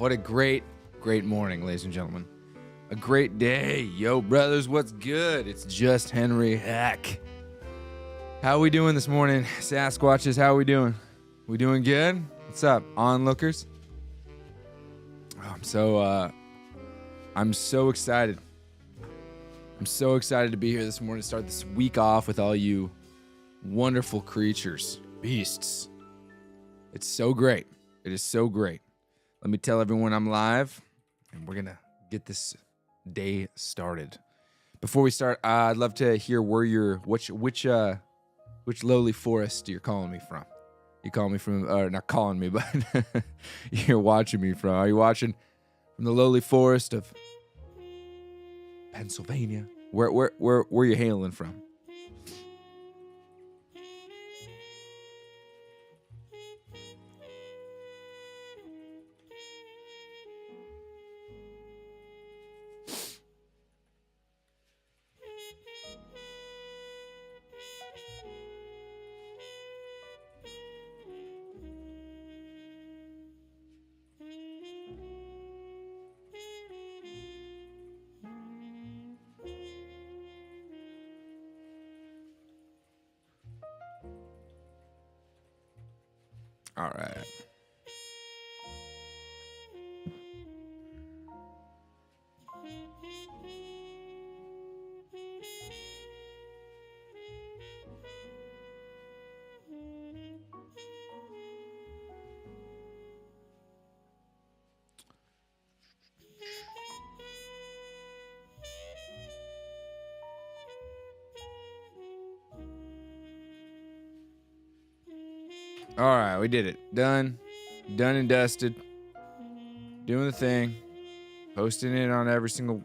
What a great morning, ladies and gentlemen. A great day. Yo, brothers, what's good? It's just Henry Heck. How we doing this morning, Sasquatches? How we doing? We doing good? What's up, onlookers? Oh, I'm so excited. I'm so excited to be here this morning to start this week off with all you wonderful creatures, beasts. It's so great. It is so great. Let me tell everyone I'm live, and we're gonna get this day started. Before we start, I'd love to hear where you're, which lowly forest you're calling me from. You calling me from, or not calling me, but you're watching me from. Are you watching from the lowly forest of Pennsylvania? Where are you hailing from? All right. All right, we did it. Done and dusted. Doing the thing. Posting it on every single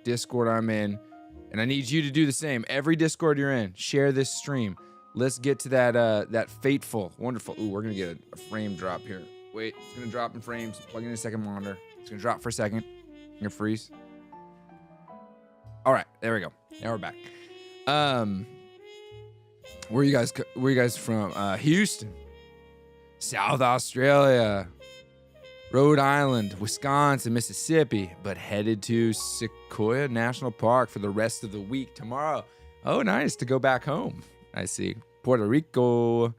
Discord I'm in. And I need you to do the same. Every Discord you're in, share this stream. Let's get to that fateful, wonderful. Ooh, we're going to get a frame drop here. Wait, it's going to drop in frames. Plug in a second monitor. It's going to drop for a second. You're going to freeze. All right, there we go. Now we're back. Where you guys from? Houston, South Australia, Rhode Island, Wisconsin, Mississippi, but headed to Sequoia National Park for the rest of the week tomorrow. Oh, nice to go back home. I see. Puerto Rico,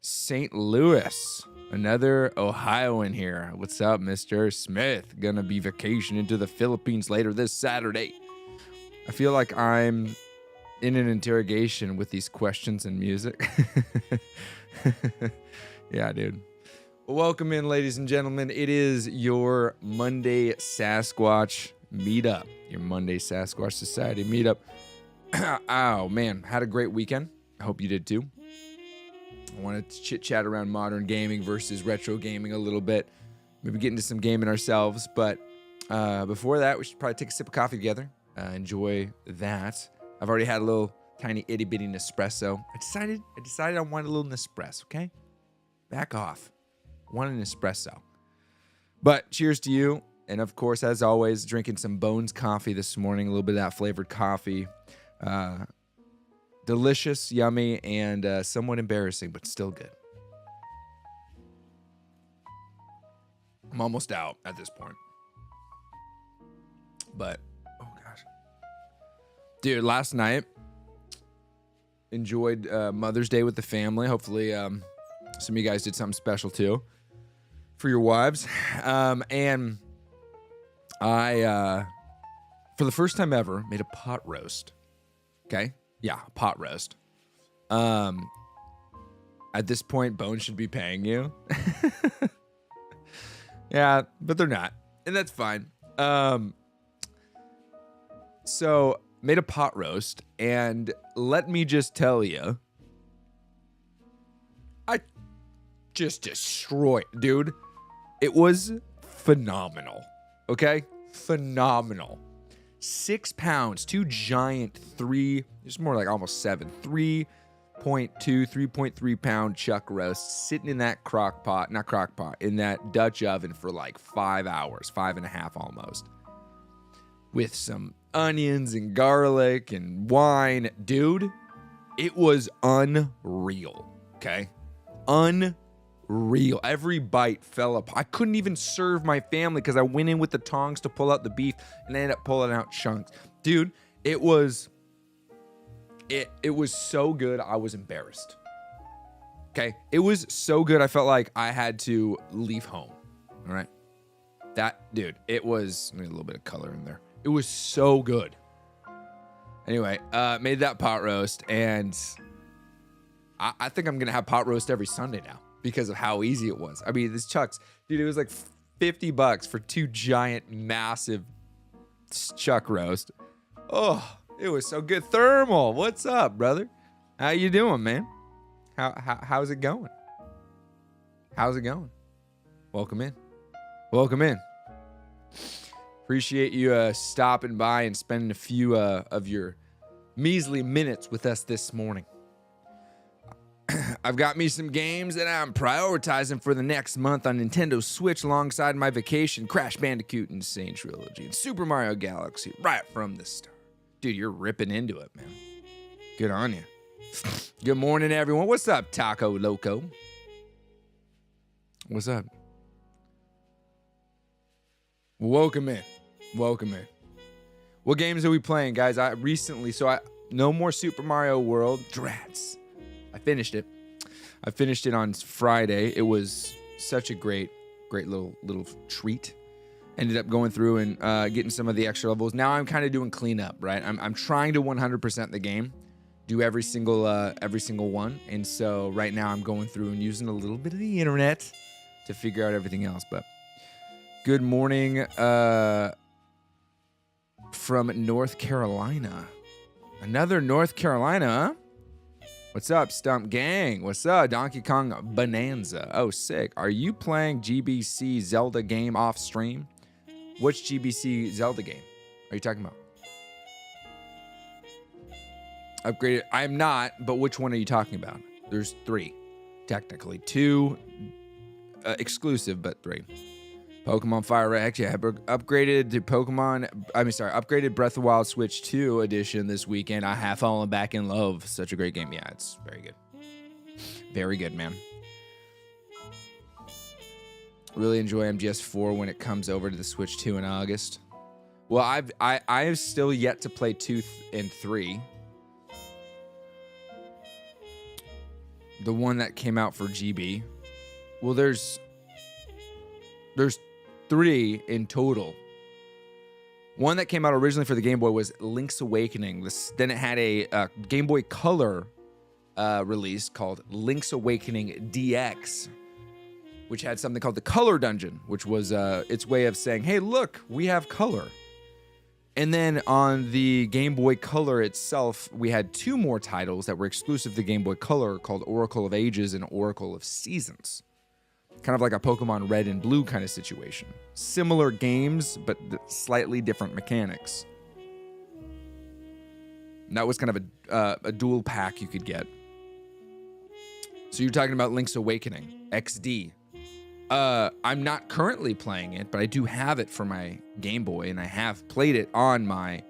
St. Louis, another Ohioan here. What's up, Mr. Smith? Gonna be vacationing to the Philippines later this Saturday. I feel like I'm in an interrogation with these questions and music. Yeah, dude. Well, welcome in, ladies and gentlemen. It is your Monday Sasquatch meetup. Your Monday Sasquatch Society meetup. Oh, man. Had a great weekend. I hope you did too. I wanted to chit-chat around modern gaming versus retro gaming a little bit. Maybe get into some gaming ourselves. But before that, we should probably take a sip of coffee together. Enjoy that. I've already had a little tiny itty bitty Nespresso. I decided I wanted a little Nespresso, okay? Back off. I want an espresso. But cheers to you. And of course, as always, drinking some Bones coffee this morning. A little bit of that flavored coffee. Delicious, yummy, and somewhat embarrassing, but still good. I'm almost out at this point. But dude, last night, enjoyed Mother's Day with the family. Hopefully, some of you guys did something special, too, for your wives. And I, for the first time ever, made a pot roast. Okay? Yeah, a pot roast. At this point, Bones should be paying you. Yeah, but they're not. And that's fine. So made a pot roast, and let me just tell you, I just destroyed, dude. It was phenomenal. Okay? Phenomenal. 6 pounds, 2 giant, it's more like almost 7, 3.3 pound chuck roast sitting in that in that Dutch oven for like 5 hours, 5.5 almost. With some onions and garlic and wine. Dude, it was unreal, okay? Unreal. unreal. Every bite fell apart. I couldn't even serve my family because I went in with the tongs to pull out the beef and I ended up pulling out chunks. Dude, it was so good, I was embarrassed. Okay? It was so good, I felt like I had to leave home. All right? That, dude, it was, a little bit of color in there. It was so good. Anyway, made that pot roast, and I think I'm going to have pot roast every Sunday now because of how easy it was. I mean, this Chuck's, dude, it was like $50 for 2 giant, massive chuck roast. Oh, it was so good. Thermal, what's up, brother? How you doing, man? How's it going? How's it going? Welcome in. Welcome in. Appreciate you stopping by and spending a few of your measly minutes with us this morning. I've got me some games that I'm prioritizing for the next month on Nintendo Switch alongside my vacation, Crash Bandicoot Insane Trilogy, and Super Mario Galaxy right from the start. Dude, you're ripping into it, man. Good on you. Good morning, everyone. What's up, Taco Loco? What's up? Welcome in. Welcome in. What games are we playing, guys? No more Super Mario World. Drats. I finished it. I finished it on Friday. It was such a great little treat. Ended up going through and getting some of the extra levels. Now I'm kind of doing cleanup, right? I'm trying to 100% the game, do every single one. And so right now I'm going through and using a little bit of the internet to figure out everything else. But good morning from North Carolina. Another North Carolina, huh? What's up, Stump Gang? What's up, Donkey Kong Bonanza? Oh, sick. Are you playing GBC Zelda game off stream? Which GBC Zelda game are you talking about? Upgraded. I'm not, but which one are you talking about? There's 3, technically. 2 exclusive, but 3. Pokemon Fire Red. Actually, I upgraded to upgraded Breath of the Wild Switch 2 edition this weekend. I have fallen back in love. Such a great game. Yeah, it's very good. Very good, man. Really enjoy MGS4 when it comes over to the Switch 2 in August. Well, I have still yet to play 2 and 3. The one that came out for GB. Well, there's 3 in total. One that came out originally for the Game Boy was Link's Awakening. Then it had a Game Boy Color release called Link's Awakening DX, which had something called the Color Dungeon, which was its way of saying, hey, look, we have color. And then on the Game Boy Color itself, we had 2 more titles that were exclusive to Game Boy Color called Oracle of Ages and Oracle of Seasons. Kind of like a Pokemon Red and Blue kind of situation. Similar games, but slightly different mechanics. And that was kind of a dual pack you could get. So you're talking about Link's Awakening, XD. I'm not currently playing it, but I do have it for my Game Boy, and I have played it on my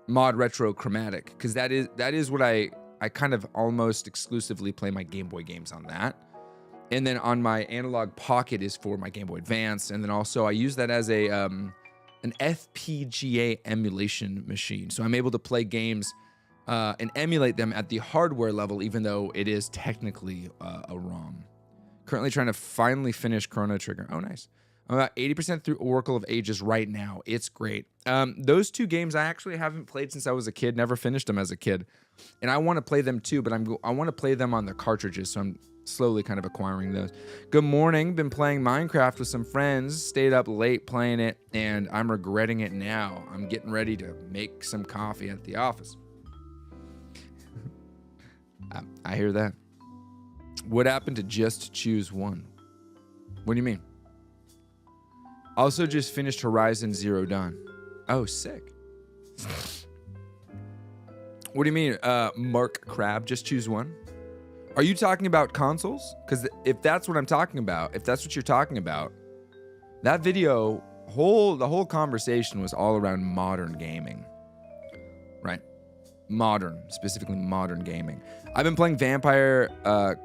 Mod Retro Chromatic, because that is what I kind of almost exclusively play my Game Boy games on that. And then on my Analog Pocket is for my Game Boy Advance, and then also I use that as an FPGA emulation machine. So I'm able to play games and emulate them at the hardware level, even though it is technically a ROM. Currently trying to finally finish Chrono Trigger. Oh, nice. I'm about 80% through Oracle of Ages right now. It's great. Those 2 games I actually haven't played since I was a kid. Never finished them as a kid. And I want to play them too, but I want to play them on the cartridges, so I'm slowly kind of acquiring those. Good morning. Been playing Minecraft with some friends. Stayed up late playing it, and I'm regretting it now. I'm getting ready to make some coffee at the office. I hear that. What happened to just choose one? What do you mean? Also just finished Horizon Zero Dawn. Oh, sick. What do you mean, Mark Crab? Just choose one? Are you talking about consoles? Because if that's what I'm talking about, if that's what you're talking about, that video, the whole conversation was all around modern gaming, right? specifically modern gaming. I've been playing Vampire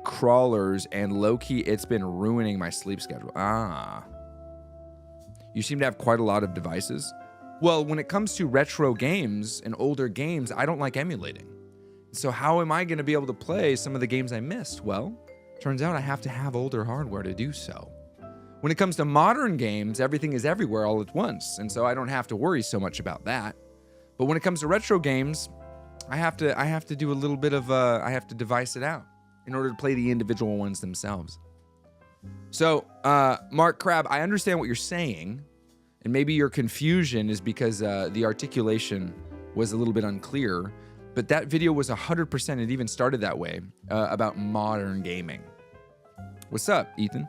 Crawlers, and low-key, it's been ruining my sleep schedule. You seem to have quite a lot of devices. Well, when it comes to retro games and older games, I don't like emulating. So how am I going to be able to play some of the games I missed? Well, turns out I have to have older hardware to do so. When it comes to modern games, everything is everywhere all at once, and so I don't have to worry so much about that. But when it comes to retro games, I have to do a little bit of I have to device it out in order to play the individual ones themselves. So, Mark Crab, I understand what you're saying, and maybe your confusion is because the articulation was a little bit unclear, but that video was 100%, it even started that way, about modern gaming. What's up, Ethan?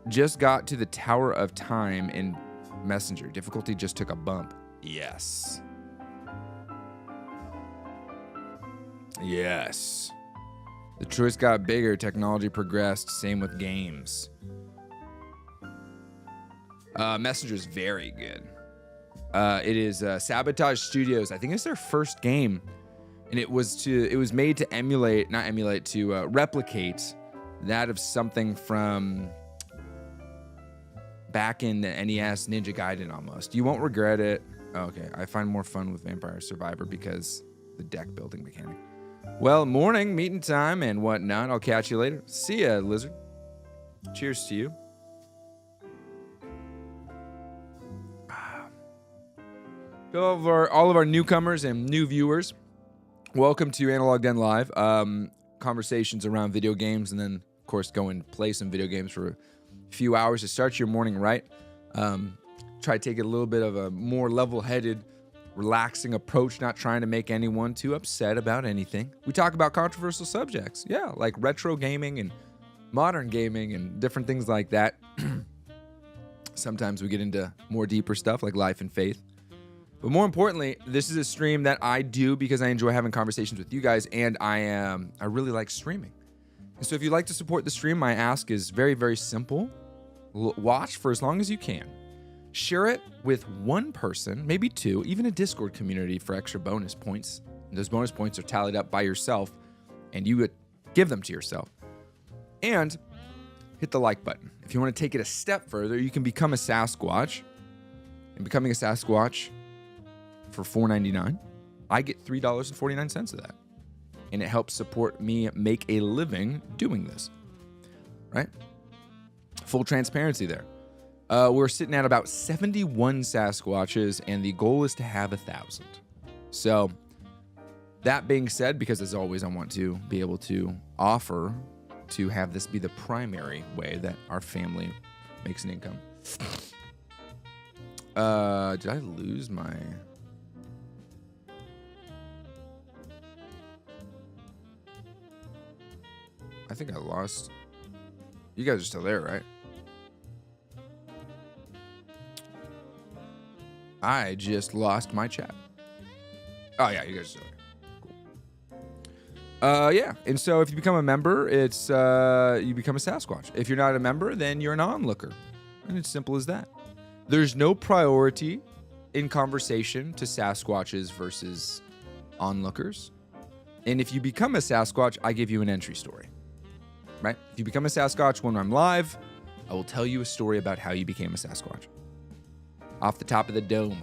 Just got to the Tower of Time in Messenger. Difficulty just took a bump. Yes. Yes. The choice got bigger, technology progressed, same with games. Messenger's very good. It is Sabotage Studios. I think it's their first game, and it was made to replicate that of something from back in the NES, Ninja Gaiden almost. You won't regret it. Okay, I find more fun with Vampire Survivor because the deck building mechanic. Well, morning, meeting time, and whatnot. I'll catch you later. See ya, Lizard. Cheers to you. All of our newcomers and new viewers, welcome to Analog Den Live. Conversations around video games, and then, of course, go and play some video games for a few hours to start your morning right. Try to take it a little bit of a more level-headed, relaxing approach, not trying to make anyone too upset about anything. We talk about controversial subjects, yeah, like retro gaming and modern gaming and different things like that. Sometimes we get into more deeper stuff like life and faith. But more importantly, this is a stream that I do because I enjoy having conversations with you guys, and I really like streaming. And so if you'd like to support the stream, my ask is very, very simple. Watch for as long as you can. Share it with one person, maybe two, even a Discord community for extra bonus points. And those bonus points are tallied up by yourself, and you would give them to yourself. And hit the like button. If you want to take it a step further, you can become a Sasquatch. And becoming a Sasquatch for $4.99, I get $3.49 of that. And it helps support me make a living doing this. Right? Full transparency there. We're sitting at about 71 Sasquatches, and the goal is to have 1,000. So, that being said, because as always, I want to be able to offer to have this be the primary way that our family makes an income. Did I lose my... I think I lost... You guys are still there, right? I just lost my chat. Oh, yeah, you guys are still there. Cool. Yeah, and so if you become a member, it's you become a Sasquatch. If you're not a member, then you're an onlooker. And it's simple as that. There's no priority in conversation to Sasquatches versus onlookers. And if you become a Sasquatch, I give you an entry story. Right? If you become a Sasquatch when I'm live, I will tell you a story about how you became a Sasquatch. Off the top of the dome.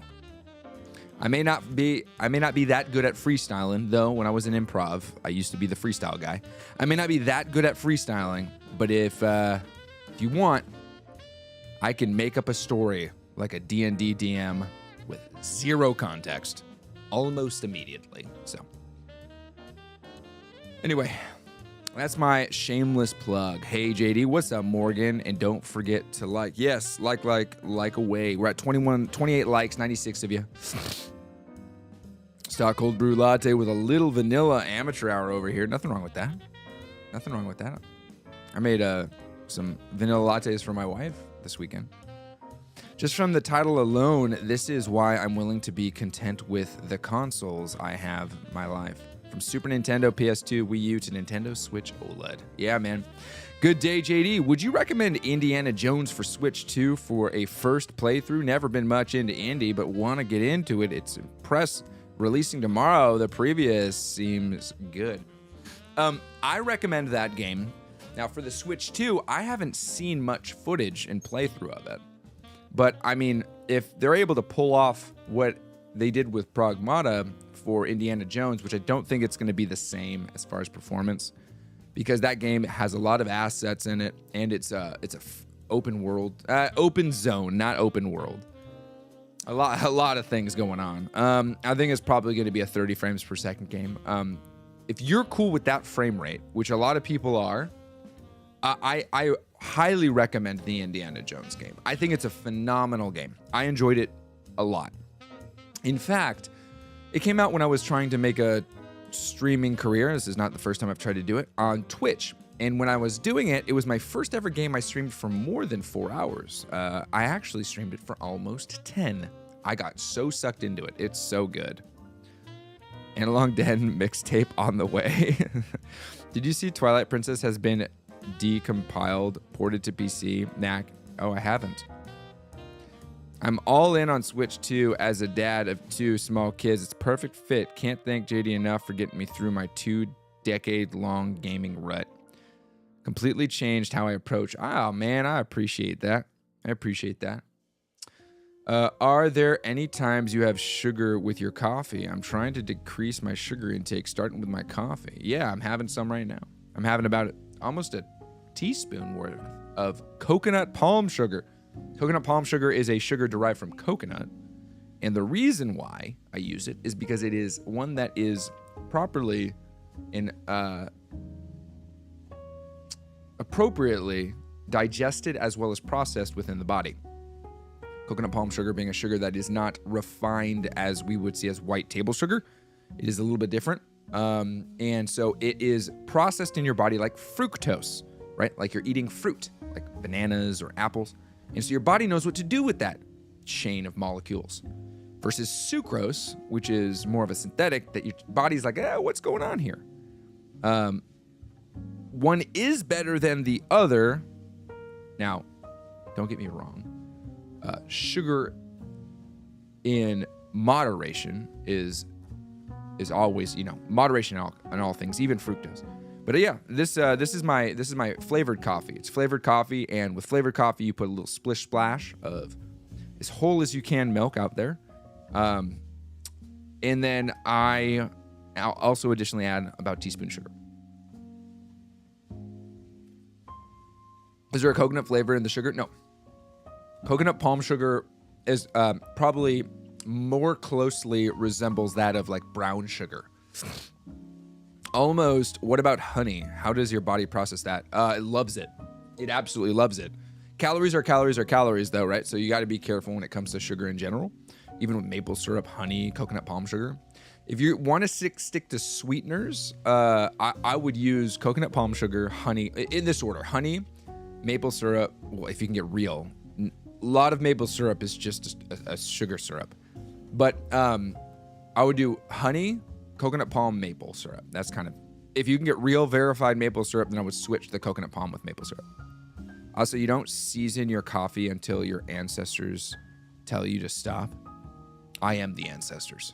I may not be that good at freestyling, though when I was in improv, I used to be the freestyle guy. I may not be that good at freestyling, but if you want, I can make up a story like a D&D DM with zero context almost immediately. So anyway, that's my shameless plug. Hey, JD, what's up, Morgan? And don't forget to like. Yes, like away. We're at 28 likes, 96 of you. Stock cold brew latte with a little vanilla amateur hour over here. Nothing wrong with that. Nothing wrong with that. I made some vanilla lattes for my wife this weekend. Just from the title alone, this is why I'm willing to be content with the consoles I have in my life. From Super Nintendo, PS2, Wii U to Nintendo Switch OLED. Yeah, man. Good day, JD. Would you recommend Indiana Jones for Switch 2 for a first playthrough? Never been much into indie, but want to get into it. It's releasing tomorrow, the previous seems good. I recommend that game. Now, for the Switch 2, I haven't seen much footage and playthrough of it. But, I mean, if they're able to pull off what they did with Pragmata for Indiana Jones, which I don't think it's going to be the same as far as performance, because that game has a lot of assets in it, and it's a open world, open zone, not open world. A lot of things going on. I think it's probably going to be a 30 frames per second game. If you're cool with that frame rate, which a lot of people are, I highly recommend the Indiana Jones game. I think it's a phenomenal game. I enjoyed it a lot. In fact, it came out when I was trying to make a streaming career. This is not the first time I've tried to do it on Twitch. And when I was doing it, it was my first ever game I streamed for more than 4 hours. I actually streamed it for almost 10. I got so sucked into it. It's so good. Analog Den mixtape on the way. Did you see Twilight Princess has been decompiled, ported to PC? Knack. Oh, I haven't. I'm all in on Switch 2 as a dad of 2 small kids. It's a perfect fit. Can't thank JD enough for getting me through my 2-decade-long gaming rut. Completely changed how I approach. Oh, man, I appreciate that. I appreciate that. Are there any times you have sugar with your coffee? I'm trying to decrease my sugar intake, starting with my coffee. Yeah, I'm having some right now. I'm having about almost a teaspoon worth of coconut palm sugar. Coconut palm sugar is a sugar derived from coconut. And the reason why I use it is because it is one that is properly and appropriately digested as well as processed within the body. Coconut palm sugar being a sugar that is not refined as we would see as white table sugar. It is a little bit different. And so it is processed in your body like fructose, right? Like you're eating fruit, like bananas or apples. And so your body knows what to do with that chain of molecules. Versus sucrose, which is more of a synthetic that your body's like, what's going on here? One is better than the other. Now, don't get me wrong. Sugar in moderation is always, moderation on all things, even fructose. But yeah, this is my flavored coffee. It's flavored coffee, and with flavored coffee, you put a little splish splash of as whole as you can milk out there, and then I'll also additionally add about a teaspoon sugar. Is there a coconut flavor in the sugar? No. Coconut palm sugar is probably more closely resembles that of like brown sugar. Almost. What about honey? How does your body process that? It loves it. It absolutely loves it. Calories are calories though, right? So you got to be careful when it comes to sugar in general, even with maple syrup, honey, coconut palm sugar. If you want to stick to sweeteners, I would use coconut palm sugar, honey, in this order: honey, maple syrup. Well, if you can get real. A lot of maple syrup is just a sugar syrup. But I would do honey, coconut palm, maple syrup. That's kind of, if you can get real verified maple syrup, then I would switch the coconut palm with maple syrup. Also, you don't season your coffee until your ancestors tell you to stop. I am the ancestors.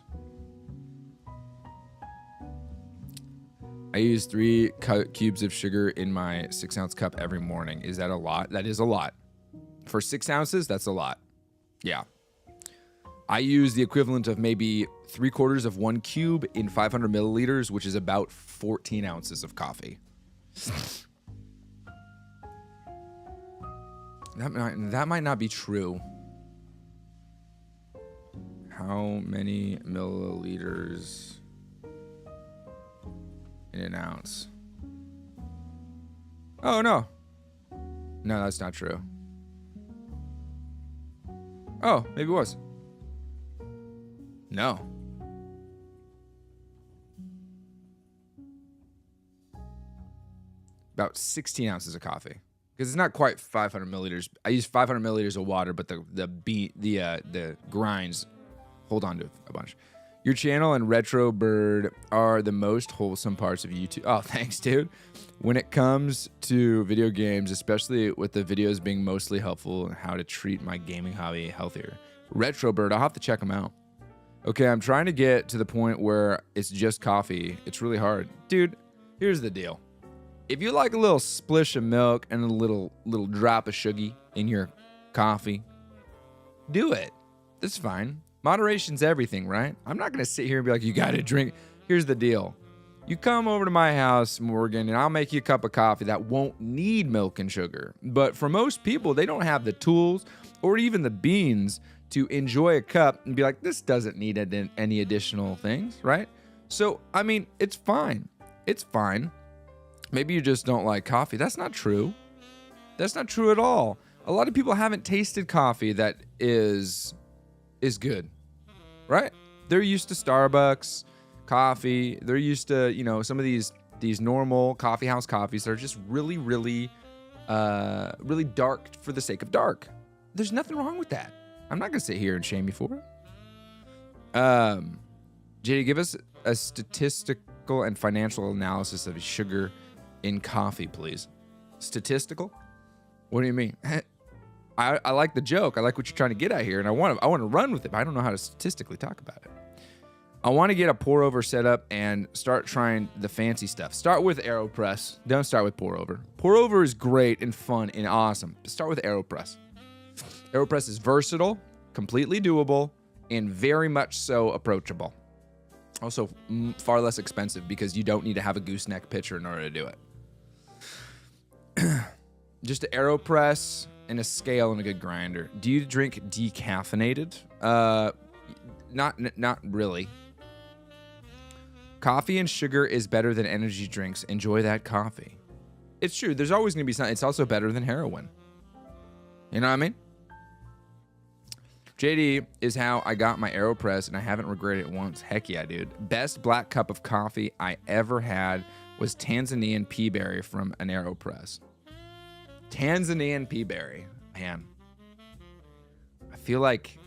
I use 3 cubes of sugar in my 6-ounce cup every morning. Is that a lot? That is a lot. For 6 ounces, that's a lot. Yeah. I use the equivalent of maybe 3/4 of 1 cube in 500 milliliters, which is about 14 ounces of coffee. That might not be true. How many milliliters in an ounce? Oh, no. No, that's not true. Oh, maybe it was. No. About 16 ounces of coffee. Because it's not quite 500 milliliters. I use 500 milliliters of water, but the grinds hold on to a bunch. Your channel and Retro Bird are the most wholesome parts of YouTube. Oh, thanks, dude. When it comes to video games, especially with the videos being mostly helpful and how to treat my gaming hobby healthier. Retro Bird, I'll have to check them out. Okay, I'm trying to get to the point where it's just coffee. It's really hard. Dude, here's the deal. If you like a little splish of milk and a little drop of sugar in your coffee, do it. That's fine. Moderation's everything, right? I'm not going to sit here and be like, you got to drink. Here's the deal. You come over to my house, Morgan, and I'll make you a cup of coffee that won't need milk and sugar. But for most people, they don't have the tools or even the beans to enjoy a cup and be like, this doesn't need any additional things, right? So, I mean, it's fine. It's fine. Maybe you just don't like coffee. That's not true. That's not true at all. A lot of people haven't tasted coffee that is good, right? They're used to Starbucks coffee. They're used to, some of these normal coffee house coffees that are just really, really, really dark for the sake of dark. There's nothing wrong with that. I'm not going to sit here and shame you for it. JD, give us a statistical and financial analysis of sugar in coffee, please. Statistical? What do you mean? I like the joke. I like what you're trying to get at here, and I want to run with it, but I don't know how to statistically talk about it. I want to get a pour over set up and start trying the fancy stuff. Start with AeroPress. Don't start with pour over. Pour over is great and fun and awesome. But start with AeroPress. AeroPress is versatile, completely doable, and very much so approachable. Also, far less expensive because you don't need to have a gooseneck pitcher in order to do it. Just an AeroPress and a scale and a good grinder. Do you drink decaffeinated? Not really. Coffee and sugar is better than energy drinks. Enjoy that coffee. It's true. There's always going to be something. It's also better than heroin. You know what I mean? JD is how I got my AeroPress, and I haven't regretted it once. Heck yeah, dude. Best black cup of coffee I ever had was Tanzanian Peaberry from an AeroPress. Tanzanian Peaberry. Man. I feel like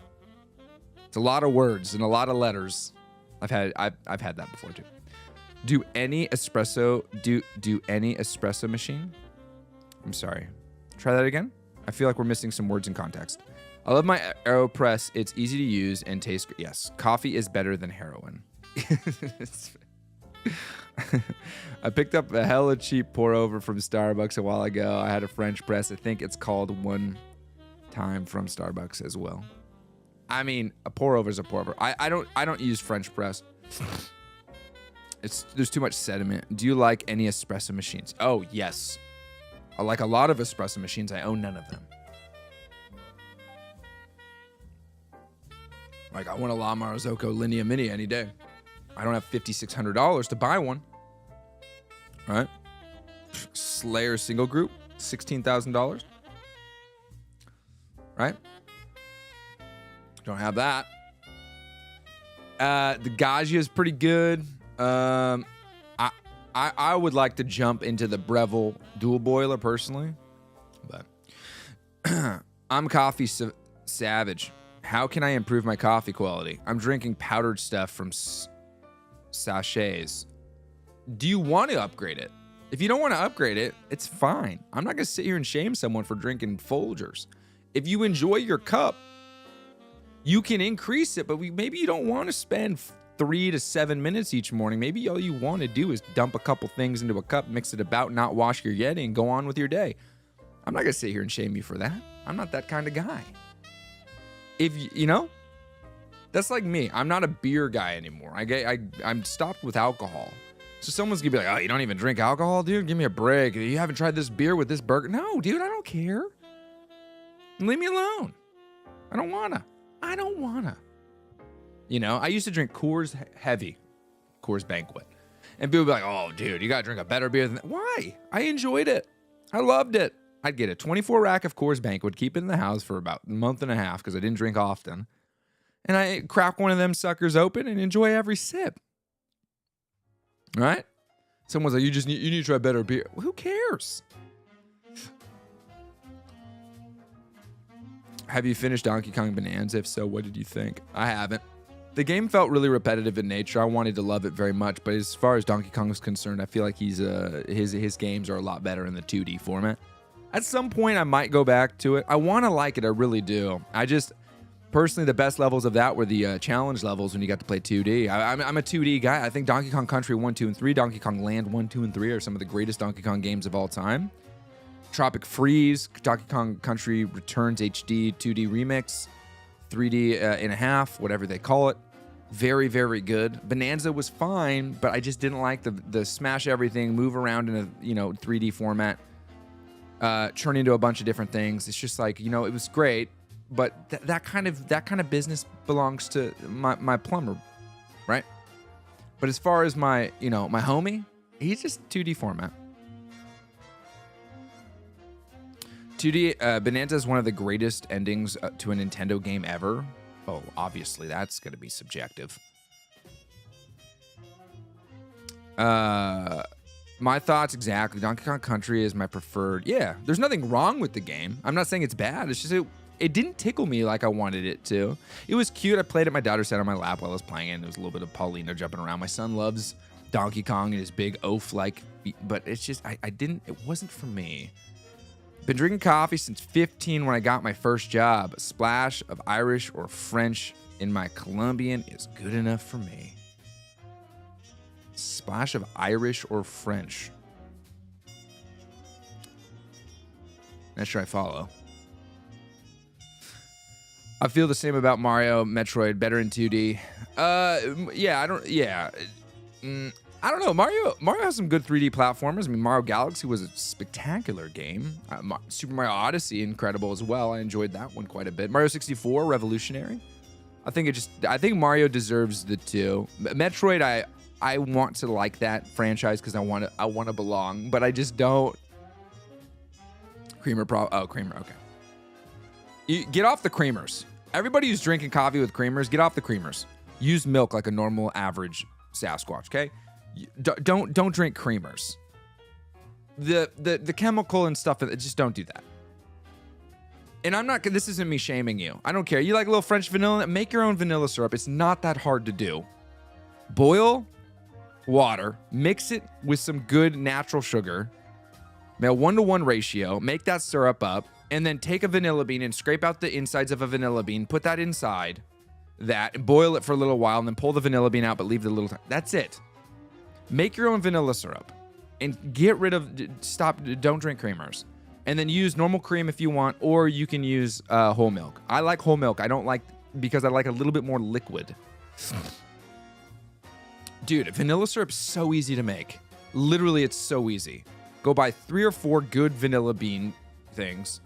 it's a lot of words and a lot of letters. I've had that before too. Do any espresso machine? I'm sorry. Try that again. I feel like we're missing some words in context. I love my AeroPress. It's easy to use and tastes great. Yes, coffee is better than heroin. I picked up a hella cheap pour over from Starbucks a while ago. I had a French press. I think it's called One Time from Starbucks as well. I mean, a pour over is a pour over. I don't use French press. There's too much sediment. Do you like any espresso machines? Oh, yes. I like a lot of espresso machines. I own none of them. Like, I want a La Marzocco Linea Mini any day. I don't have $5,600 to buy one. All right? Slayer single group, $16,000. Right? Don't have that. The Gaggia is pretty good. I would like to jump into the Breville dual boiler personally, but I'm coffee savage. How can I improve my coffee quality? I'm drinking powdered stuff from sachets. Do you want to upgrade it? If you don't want to upgrade it, it's fine. I'm not going to sit here and shame someone for drinking Folgers. If you enjoy your cup, you can increase it, but maybe you don't want to spend 3 to 7 minutes each morning. Maybe all you want to do is dump a couple things into a cup, mix it about, not wash your Yeti, and go on with your day. I'm not going to sit here and shame you for that. I'm not that kind of guy. If that's like me. I'm not a beer guy anymore. I'm stopped with alcohol. So someone's going to be like, oh, you don't even drink alcohol, dude? Give me a break. You haven't tried this beer with this burger? No, dude, I don't care. Leave me alone. I don't want to. I used to drink Coors Heavy, Coors Banquet. And people would be like, oh, dude, you got to drink a better beer than that. Why? I enjoyed it. I loved it. I'd get a 24 rack of Coors Banquet, keep it in the house for about a month and a half because I didn't drink often. And I crack one of them suckers open and enjoy every sip. Right? Someone's like, you need to try better beer. Well, who cares? Have you finished Donkey Kong Bonanza? If so, what did you think? I haven't. The game felt really repetitive in nature. I wanted to love it very much, but as far as Donkey Kong is concerned, I feel like his games are a lot better in the 2D format. At some point, I might go back to it. I want to like it. I really do. Personally, the best levels of that were the challenge levels when you got to play 2D. I'm a 2D guy. I think Donkey Kong Country 1, 2, and 3, Donkey Kong Land 1, 2, and 3 are some of the greatest Donkey Kong games of all time. Tropic Freeze, Donkey Kong Country Returns HD 2D Remix, 3D and a half, whatever they call it. Very, very good. Bonanza was fine, but I just didn't like the smash everything, move around in a 3D format, turn into a bunch of different things. It's just like, it was great, but that kind of business belongs to my plumber, right? But as far as my homie, he's just 2D format. 2D Bonanza is one of the greatest endings to a Nintendo game ever. Oh, obviously, that's going to be subjective. My thoughts exactly. Donkey Kong Country is my preferred. Yeah, there's nothing wrong with the game. I'm not saying it's bad. It's just it didn't tickle me like I wanted it to. It was cute. I played it. My daughter sat on my lap while I was playing it. And there was a little bit of Paulina jumping around. My son loves Donkey Kong and his big oaf-like, but it's just, it wasn't for me. Been drinking coffee since 15 when I got my first job. A splash of Irish or French in my Colombian is good enough for me. Splash of Irish or French. Not sure I follow. I feel the same about Mario, Metroid, better in 2D. I don't know. Mario has some good 3D platformers. I mean, Mario Galaxy was a spectacular game. Super Mario Odyssey, incredible as well. I enjoyed that one quite a bit. Mario 64, revolutionary. I think Mario deserves the 2. Metroid, I want to like that franchise because I want to belong, but I just don't. Creamer, okay. You get off the creamers. Everybody who's drinking coffee with creamers, get off the creamers. Use milk like a normal average Sasquatch, okay? Don't drink creamers. The chemical and stuff, just don't do that. And this isn't me shaming you. I don't care. You like a little French vanilla? Make your own vanilla syrup. It's not that hard to do. Boil water, mix it with some good natural sugar, a 1-to-1 ratio, make that syrup up, and then take a vanilla bean and scrape out the insides of a vanilla bean, put that inside that, and boil it for a little while, and then pull the vanilla bean out, but leave the little time. That's it. Make your own vanilla syrup and don't drink creamers. And then use normal cream if you want, or you can use whole milk. I like whole milk. Because I like a little bit more liquid. Dude, vanilla syrup's so easy to make. Literally, it's so easy. Go buy 3 or 4 good vanilla bean things.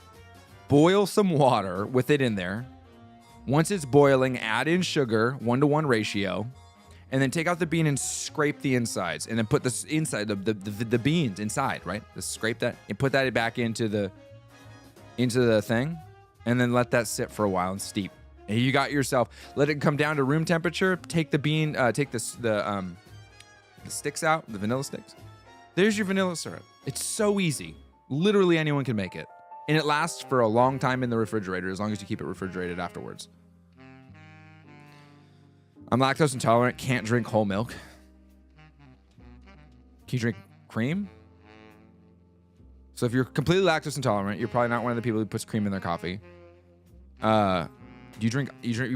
Boil some water with it in there. Once it's boiling, add in sugar, 1-to-1 ratio. And then take out the bean and scrape the insides. And then put the inside, the beans inside, right? Just scrape that and put that back into the thing. And then let that sit for a while and steep. And you got yourself, let it come down to room temperature. Take the bean, take the sticks out, the vanilla sticks. There's your vanilla syrup. It's so easy. Literally anyone can make it. And it lasts for a long time in the refrigerator as long as you keep it refrigerated afterwards. I'm lactose intolerant, can't drink whole milk. Can you drink cream? So if you're completely lactose intolerant, you're probably not one of the people who puts cream in their coffee. You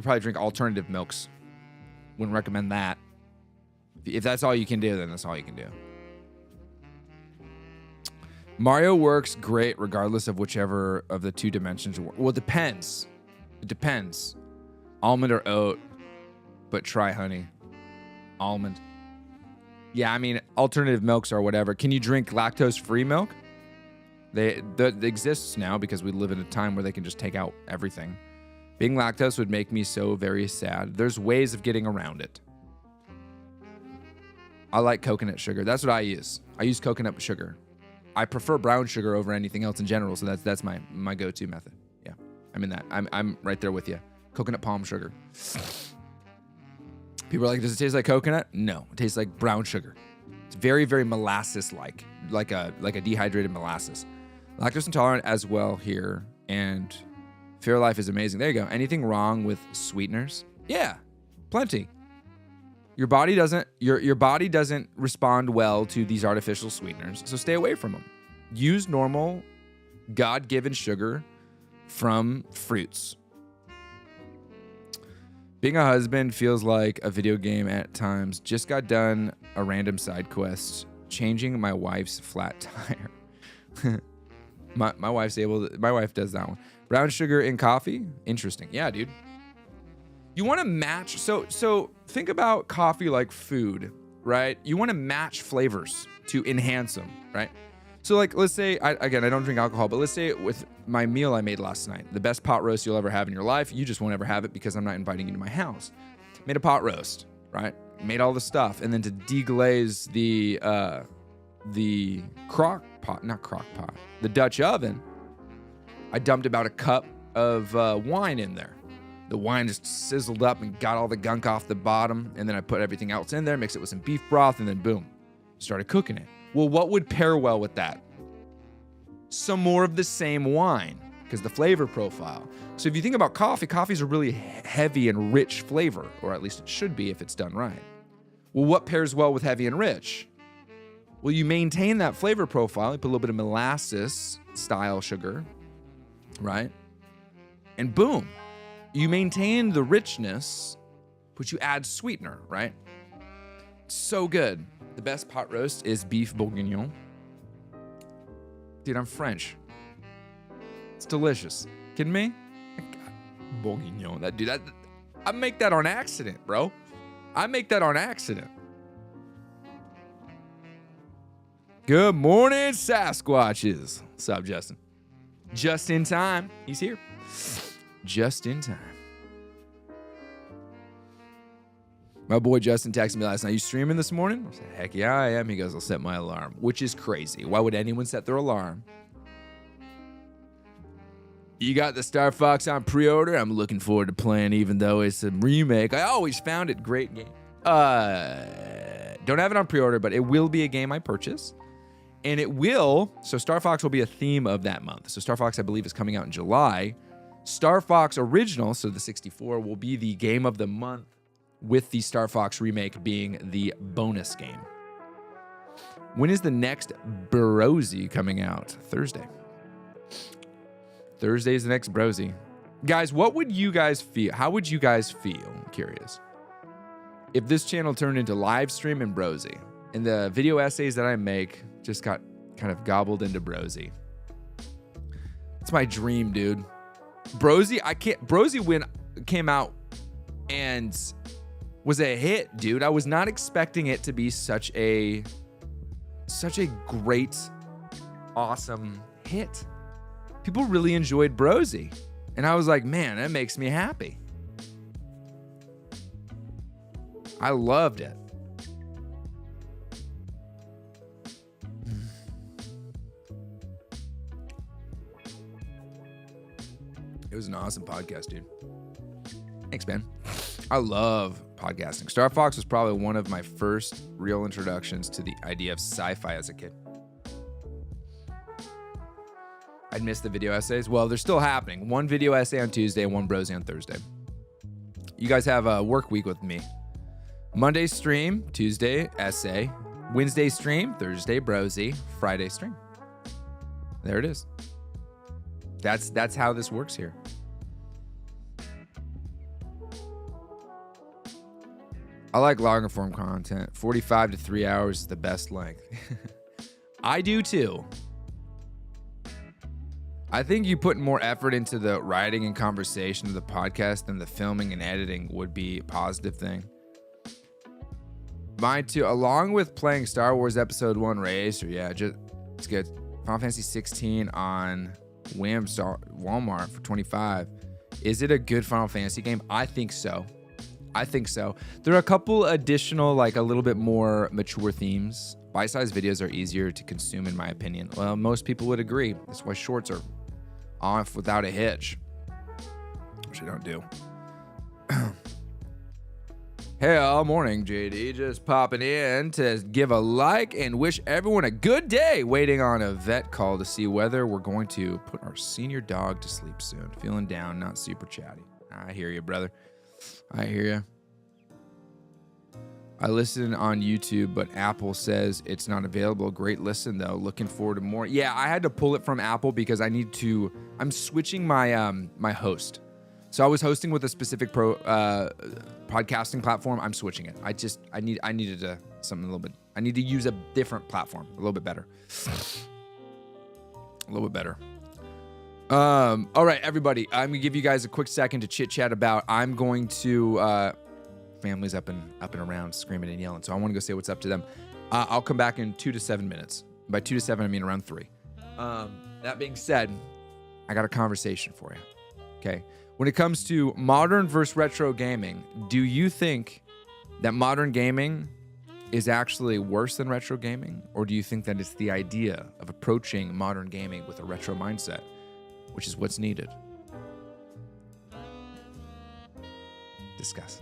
probably drink alternative milks. Wouldn't recommend that. If that's all you can do, then that's all you can do. Mario works great regardless of whichever of the 2 dimensions. Well, it depends. It depends. Almond or oat, but try honey. Almond. Yeah, I mean, alternative milks or whatever. Can you drink lactose-free milk? That exists now because we live in a time where they can just take out everything. Being lactose would make me so very sad. There's ways of getting around it. I like coconut sugar. That's what I use. I use coconut sugar. I prefer brown sugar over anything else in general, so that's my go-to method. Yeah, I'm in that. I'm right there with you. Coconut palm sugar. People are like, does it taste like coconut? No, it tastes like brown sugar. It's very, very molasses-like, like a dehydrated molasses. Lactose intolerant as well here, and Fairlife is amazing. There you go. Anything wrong with sweeteners? Yeah, plenty. Your body doesn't respond well to these artificial sweeteners, so stay away from them. Use normal, God-given sugar from fruits. Being a husband feels like a video game at times. Just got done a random side quest, changing my wife's flat tire. my wife does that one. Brown sugar in coffee? Interesting. Yeah, dude. You want to match, so think about coffee like food, right? You want to match flavors to enhance them, right? So like, let's say, I don't drink alcohol, but let's say with my meal I made last night, the best pot roast you'll ever have in your life, you just won't ever have it because I'm not inviting you to my house. Made a pot roast, right? Made all the stuff. And then to deglaze the the Dutch oven, I dumped about a cup of wine in there. The wine just sizzled up and got all the gunk off the bottom. And then I put everything else in there, mixed it with some beef broth, and then boom, started cooking it. Well, what would pair well with that? Some more of the same wine, because the flavor profile. So if you think about coffee, coffee's a really heavy and rich flavor, or at least it should be if it's done right. Well, what pairs well with heavy and rich? Well, you maintain that flavor profile. You put a little bit of molasses style sugar, right? And boom, you maintain the richness, but you add sweetener, right? So good. The best pot roast is beef bourguignon. Dude, I'm French. It's delicious. Kidding me? Bourguignon. I make that on accident, bro. I make that on accident. Good morning, Sasquatches. What's up, Justin? Just in time. He's here. Just in time. My boy Justin texted me last night, you streaming this morning? I said, heck yeah, I am. He goes, I'll set my alarm, which is crazy. Why would anyone set their alarm? You got the Star Fox on pre-order? I'm looking forward to playing, even though it's a remake. I always found it great game. Don't have it on pre-order, but it will be a game I purchase. And it will, so Star Fox will be a theme of that month. So Star Fox, I believe, is coming out in July. Star Fox Original, so the 64, will be the game of the month, with the Star Fox remake being the bonus game. When is the next Brosy coming out? Thursday. Thursday is the next Brosy. Guys, what would you guys feel? How would you guys feel? I'm curious. If this channel turned into live stream and Brosy, and the video essays that I make just got kind of gobbled into Brosy. It's my dream, dude. Brosy, Brosy when it came out and was a hit, dude. I was not expecting it to be such a great, awesome hit. People really enjoyed Brosy. And I was like, man, that makes me happy. I loved it. It was an awesome podcast, dude. Thanks, man. I love podcasting. Star Fox was probably one of my first real introductions to the idea of sci-fi as a kid. I'd miss the video essays. Well, they're still happening. One video essay on Tuesday and one Brosy on Thursday. You guys have a work week with me. Monday stream, Tuesday essay, Wednesday stream, Thursday Brosy, Friday stream. There it is. That's how this works here. I like longer form content. 45 to 3 hours is the best length. I do too. I think you put more effort into the writing and conversation of the podcast than the filming and editing would be a positive thing. Mine too, along with playing Star Wars Episode 1 Racer. Yeah, it's good. Final Fantasy 16 on Walmart for $25. Is it a good Final Fantasy game? I think so. There are a couple additional, like a little bit more mature themes. Bite-sized videos are easier to consume, in my opinion. Well, most people would agree. That's why shorts are off without a hitch, which I don't do. Hey, all morning, JD. Just popping in to give a like and wish everyone a good day. Waiting on a vet call to see whether we're going to put our senior dog to sleep soon. Feeling down, not super chatty. I hear you, brother. I hear you. I listen on YouTube, but Apple says it's not available. Great listen, though. Looking forward to more. Yeah, I had to pull it from Apple because I'm switching my my host. So I was hosting with a specific podcasting platform. I'm switching it. I needed something a little bit. I need to use a different platform, a little bit better. A little bit better. All right, everybody. I'm gonna give you guys a quick second to chit chat about. I'm going to families up and around screaming and yelling. So I want to go say what's up to them. I'll come back in 2 to 7 minutes. By 2 to 7, I mean around 3. That being said, I got a conversation for you. Okay. When it comes to modern versus retro gaming, do you think that modern gaming is actually worse than retro gaming? Or do you think that it's the idea of approaching modern gaming with a retro mindset, which is what's needed? Discuss.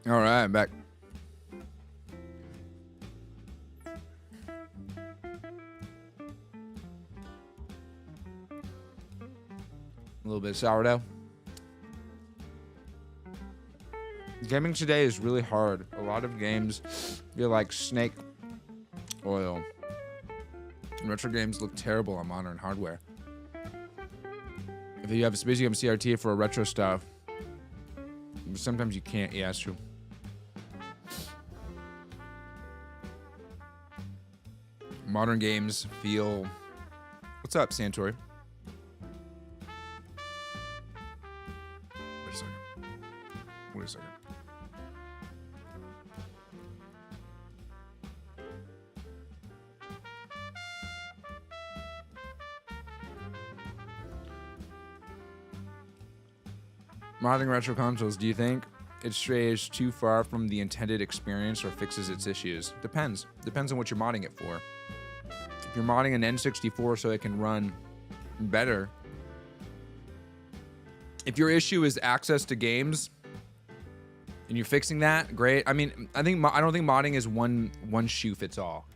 All right, I'm back. A little bit of sourdough. Gaming today is really hard. A lot of games feel like snake oil. And retro games look terrible on modern hardware. If you have a basic CRT for retro stuff, sometimes you can't. Yeah, that's true. Modern games feel... What's up, Santori? Wait a second. Wait a second. Modding retro consoles, do you think it strays too far from the intended experience or fixes its issues? Depends. Depends on what you're modding it for. If you're modding an N64 so it can run better, if your issue is access to games and you're fixing that, great. I mean, I don't think modding is one shoe fits all.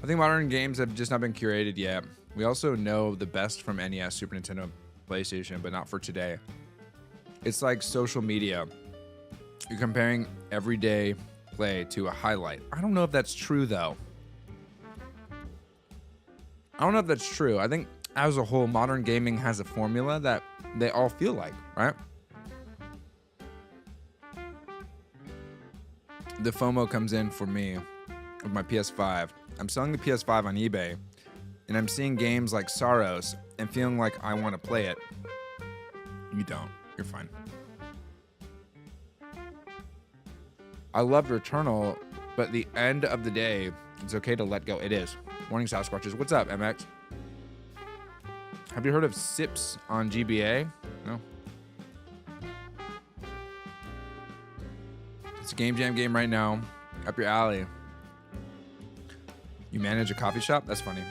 I think modern games have just not been curated yet. We also know the best from NES, Super Nintendo, PlayStation, but not for today. It's like social media. You're comparing everyday play to a highlight. I don't know if that's true, though. I don't know if that's true. I think as a whole, modern gaming has a formula that they all feel like, right? The FOMO comes in for me with my PS5. I'm selling the PS5 on eBay, and I'm seeing games like Saros and feeling like I want to play it. You don't. You're fine. I loved Returnal, but at the end of the day, it's okay to let go. It is. Morning Sasquatches. What's up, MX? Have you heard of SIPs on GBA? No. It's a game jam game right now. Up your alley. You manage a coffee shop? That's funny.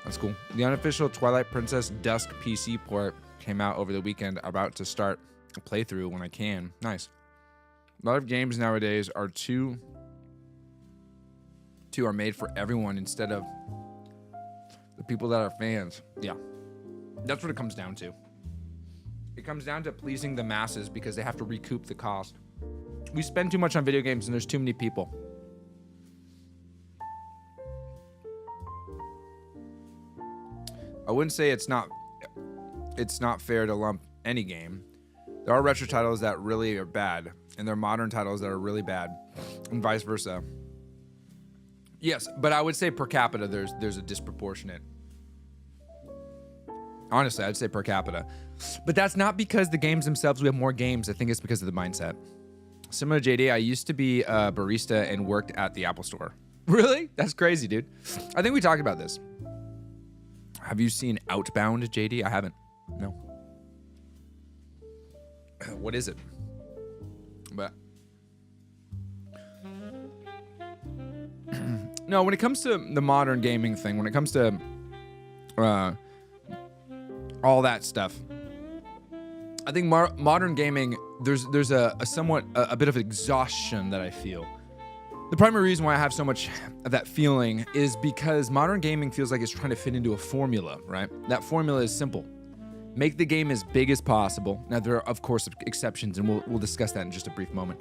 That's cool. The unofficial Twilight Princess Dusk PC port came out over the weekend. About to start a playthrough when I can. Nice. A lot of games nowadays are are made for everyone instead of the people that are fans. Yeah. That's what it comes down to. It comes down to pleasing the masses because they have to recoup the cost. We spend too much on video games and there's too many people. I wouldn't say it's not fair to lump any game. There are retro titles that really are bad, and there are modern titles that are really bad, and vice versa. Yes, but I would say per capita there's a disproportionate. Honestly, I'd say per capita. But that's not because the games themselves, we have more games. I think it's because of the mindset. Similar to JD, I used to be a barista and worked at the Apple Store. Really? That's crazy, dude. I think we talked about this. Have you seen Outbound, JD? I haven't. No. What is it? But no, when it comes to the modern gaming thing, when it comes to all that stuff, I think modern gaming, there's a somewhat a bit of exhaustion that I feel. The primary reason why I have so much of that feeling is because modern gaming feels like it's trying to fit into a formula, right? That formula is simple. Make the game as big as possible. Now, there are, of course, exceptions, and we'll discuss that in just a brief moment.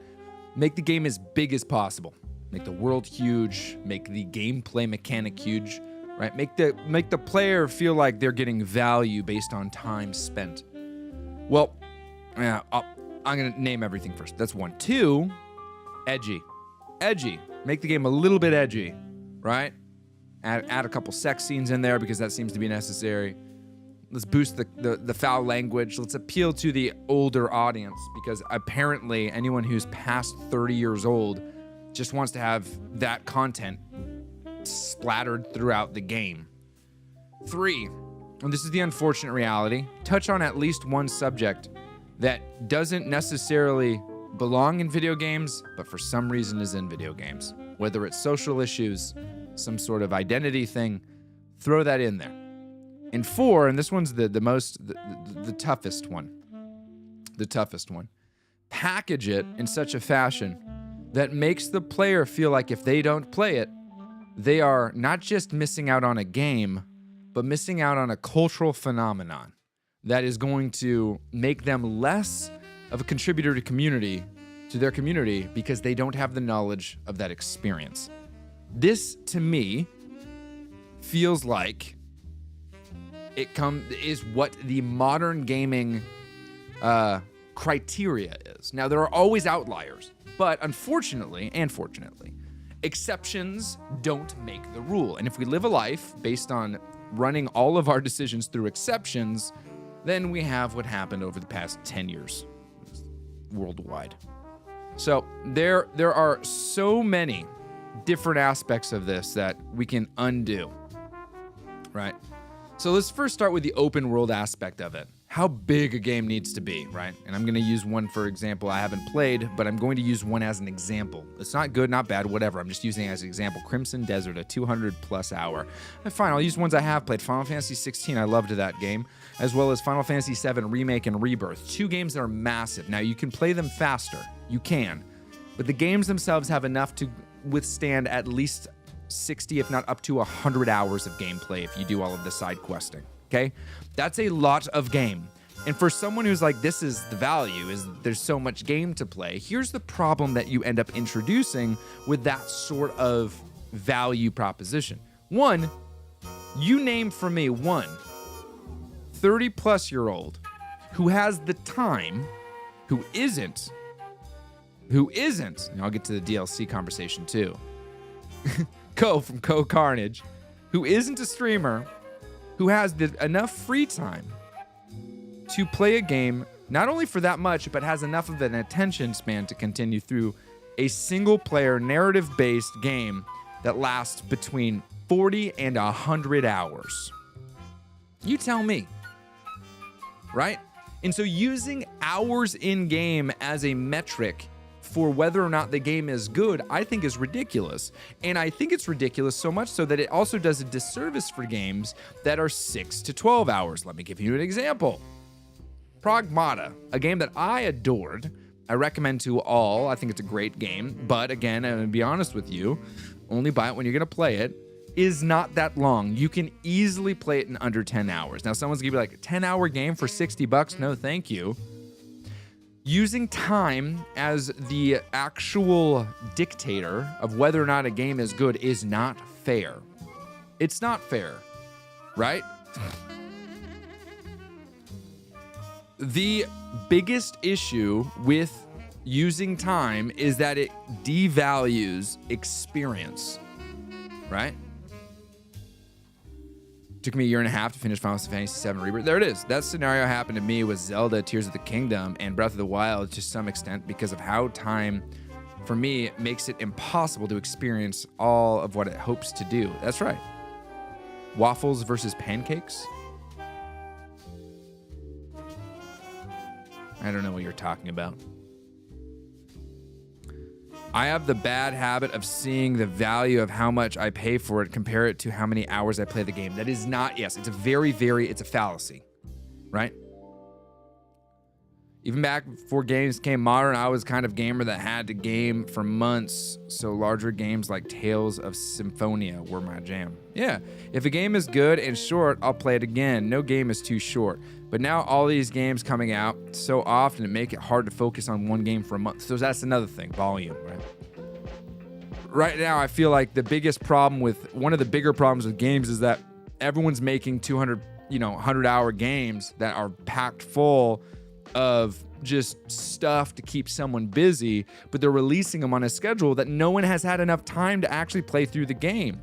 Make the game as big as possible. Make the world huge. Make the gameplay mechanic huge, right? Make the player feel like they're getting value based on time spent. Well, yeah, I'm going to name everything first. That's one. Two, edgy. Edgy. Make the game a little bit edgy, right? Add a couple sex scenes in there because that seems to be necessary. Let's boost the foul language. Let's appeal to the older audience because apparently anyone who's past 30 years old just wants to have that content splattered throughout the game. 3, and this is the unfortunate reality, touch on at least one subject that doesn't necessarily belong in video games, but for some reason is in video games. Whether it's social issues, some sort of identity thing, throw that in there. And 4, and this one's the toughest one. The toughest one. Package it in such a fashion that makes the player feel like if they don't play it, they are not just missing out on a game, but missing out on a cultural phenomenon that is going to make them less of a contributor to their community because they don't have the knowledge of that experience. This, to me, feels like is what the modern gaming criteria is. Now, there are always outliers, but unfortunately and fortunately, exceptions don't make the rule. And if we live a life based on running all of our decisions through exceptions, then we have what happened over the past 10 years worldwide. So there are so many different aspects of this that we can undo, right? So let's first start with the open world aspect of it. How big a game needs to be, right? And I'm going to use one, for example, I haven't played, but I'm going to use one as an example. It's not good, not bad, whatever. I'm just using it as an example. Crimson Desert, a 200-plus hour. Fine, I'll use ones I have played. Final Fantasy 16, I loved that game, as well as Final Fantasy 7 Remake and Rebirth. 2 games that are massive. Now, you can play them faster. You can. But the games themselves have enough to withstand at least 60, if not up to 100 hours of gameplay if you do all of the side questing. Okay, that's a lot of game. And for someone who's like, this is the value, is there's so much game to play. Here's the problem that you end up introducing with that sort of value proposition. One, you name for me one 30-plus-year-old who has the time, who isn't, and I'll get to the DLC conversation too. Co from Co Carnage, who isn't a streamer, who has enough free time to play a game, not only for that much, but has enough of an attention span to continue through a single-player, narrative-based game that lasts between 40 and 100 hours. You tell me, right? And so using hours in-game as a metric for whether or not the game is good, I think is ridiculous. And I think it's ridiculous so much so that it also does a disservice for games that are 6 to 12 hours. Let me give you an example. Pragmata, a game that I adored. I recommend to all. I think it's a great game. But again, I'm going to be honest with you, only buy it when you're going to play it, is not that long. You can easily play it in under 10 hours. Now, someone's going to be like, a 10-hour game for $60? No, thank you. Using time as the actual dictator of whether or not a game is good is not fair. It's not fair, right? The biggest issue with using time is that it devalues experience, right? Took me a year and a half to finish Final Fantasy VII Rebirth. There it is. That scenario happened to me with Zelda, Tears of the Kingdom, and Breath of the Wild to some extent because of how time, for me, makes it impossible to experience all of what it hopes to do. That's right. Waffles versus pancakes? I don't know what you're talking about. I have the bad habit of seeing the value of how much I pay for it, compare it to how many hours I play the game. That is not, yes, it's a fallacy, right? Even back before games came modern, I was kind of gamer that had to game for months, so larger games like Tales of Symphonia were my jam. Yeah, if a game is good and short, I'll play it again. No game is too short. But now all these games coming out so often, it make it hard to focus on one game for a month. So that's another thing, volume, right? Right now, I feel like one of the bigger problems with games is that everyone's making 100-hour games that are packed full of just stuff to keep someone busy, but they're releasing them on a schedule that no one has had enough time to actually play through the game.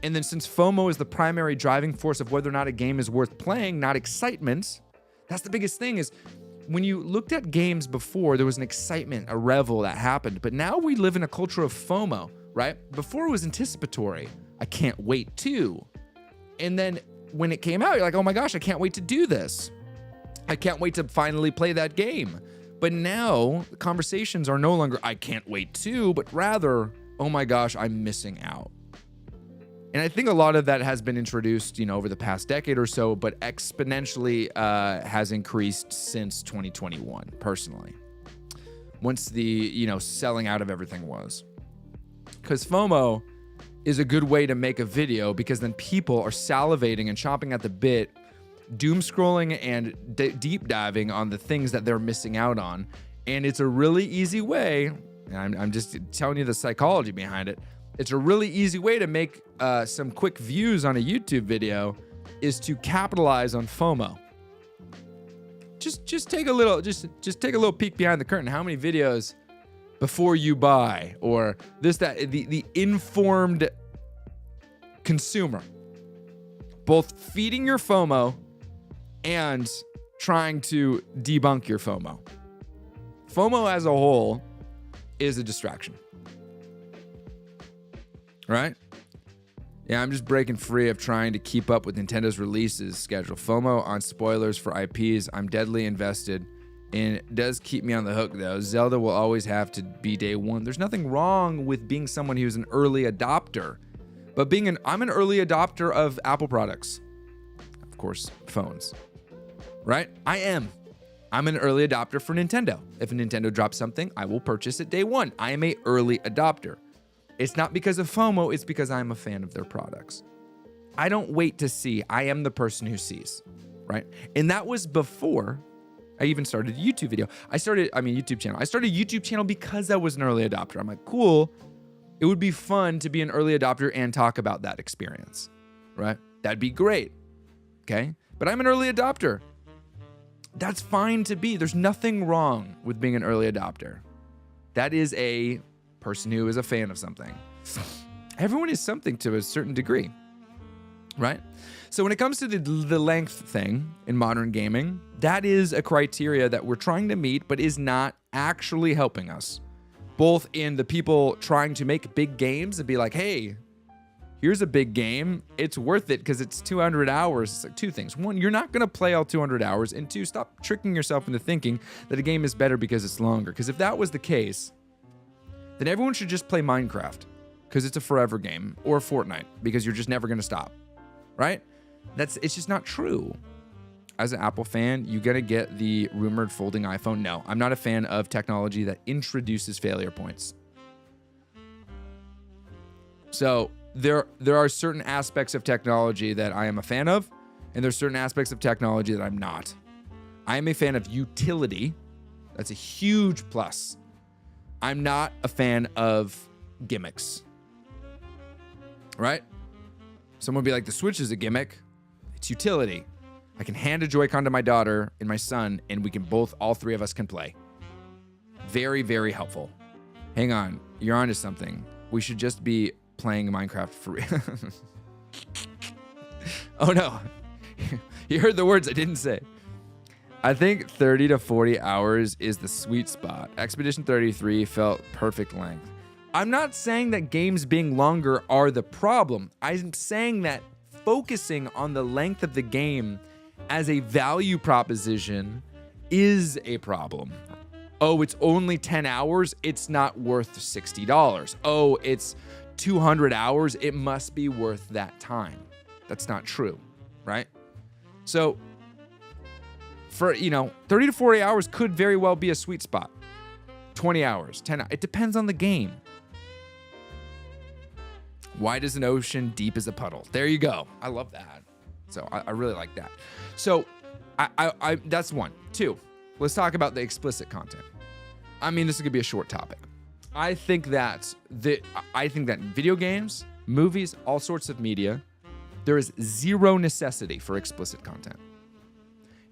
And then since FOMO is the primary driving force of whether or not a game is worth playing, not excitement, that's the biggest thing is when you looked at games before, there was an excitement, a revel that happened. But now we live in a culture of FOMO, right? Before it was anticipatory. I can't wait to. And then when it came out, you're like, oh my gosh, I can't wait to do this. I can't wait to finally play that game. But now conversations are no longer, I can't wait to, but rather, oh my gosh, I'm missing out. And I think a lot of that has been introduced, over the past decade or so, but exponentially has increased since 2021, personally. Once the, selling out of everything was. Because FOMO is a good way to make a video because then people are salivating and chomping at the bit, doom scrolling and deep diving on the things that they're missing out on. And it's a really easy way, and I'm just telling you the psychology behind it. It's a really easy way to make some quick views on a YouTube video is to capitalize on FOMO. Just take a little take a little peek behind the curtain. How many videos before you buy or the informed consumer, both feeding your FOMO and trying to debunk your FOMO. FOMO as a whole is a distraction. Right? Yeah, I'm just breaking free of trying to keep up with Nintendo's releases schedule. FOMO on spoilers for IPs I'm deadly invested in. It does keep me on the hook, though. Zelda will always have to be day one. There's nothing wrong with being someone who's an early adopter. But I'm an early adopter of Apple products. Of course, phones. Right? I'm an early adopter for Nintendo. If Nintendo drops something, I will purchase it day one. I am an early adopter. It's not because of FOMO, it's because I'm a fan of their products. I don't wait to see. I am the person who sees, right? And that was before I even started a YouTube video. YouTube channel. I started a YouTube channel because I was an early adopter. I'm like, cool. It would be fun to be an early adopter and talk about that experience, right? That'd be great, okay? But I'm an early adopter. That's fine to be. There's nothing wrong with being an early adopter. That is a person who is a fan of something. Everyone is something to a certain degree, right? So when it comes to the length thing in modern gaming, that is a criteria that we're trying to meet, but is not actually helping us. Both in the people trying to make big games and be like, hey, here's a big game. It's worth it because it's 200 hours. It's like two things. One, you're not going to play all 200 hours. And two, stop tricking yourself into thinking that a game is better because it's longer. Because if that was the case, then everyone should just play Minecraft because it's a forever game, or Fortnite because you're just never going to stop, right? It's just not true. As an Apple fan, you're going to get the rumored folding iPhone. No, I'm not a fan of technology that introduces failure points. So there are certain aspects of technology that I am a fan of, and there's certain aspects of technology that I'm not. I am a fan of utility. That's a huge plus. I'm not a fan of gimmicks, right? Someone would be like, the Switch is a gimmick. It's utility. I can hand a Joy-Con to my daughter and my son, and all three of us can play. Very, very helpful. Hang on, you're onto something. We should just be playing Minecraft for real. Oh no, you heard the words I didn't say. I think 30 to 40 hours is the sweet spot. Expedition 33 felt perfect length. I'm not saying that games being longer are the problem. I'm saying that focusing on the length of the game as a value proposition is a problem. Oh, it's only 10 hours. It's not worth $60. Oh, it's 200 hours. It must be worth that time. That's not true, right? So for, 30 to 40 hours could very well be a sweet spot. 20 hours, 10, it depends on the game. Wide as an ocean, deep as a puddle. There you go. I love that. So I really like that. So I that's one. Two, let's talk about the explicit content. This is gonna be a short topic. I think that video games, movies, all sorts of media, there is zero necessity for explicit content.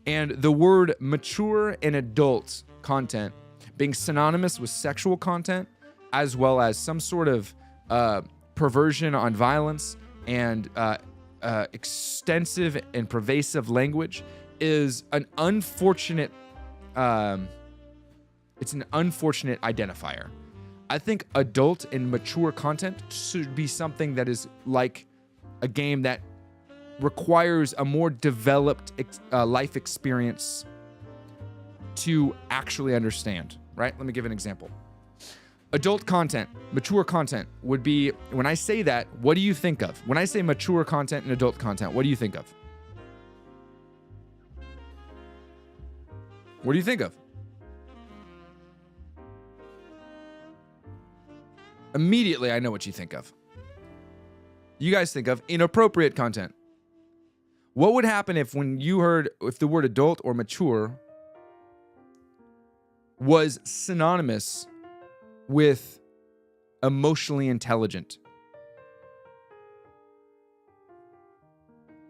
And the word mature and adult content being synonymous with sexual content, as well as some sort of perversion on violence and extensive and pervasive language is an unfortunate identifier. I think adult and mature content should be something that is like a game that requires a more developed life experience to actually understand, right? Let me give an example. Adult content, mature content would be, when I say that, what do you think of? When I say mature content and adult content, what do you think of? What do you think of? Immediately, I know what you think of. You guys think of inappropriate content. What would happen if the word adult or mature was synonymous with emotionally intelligent?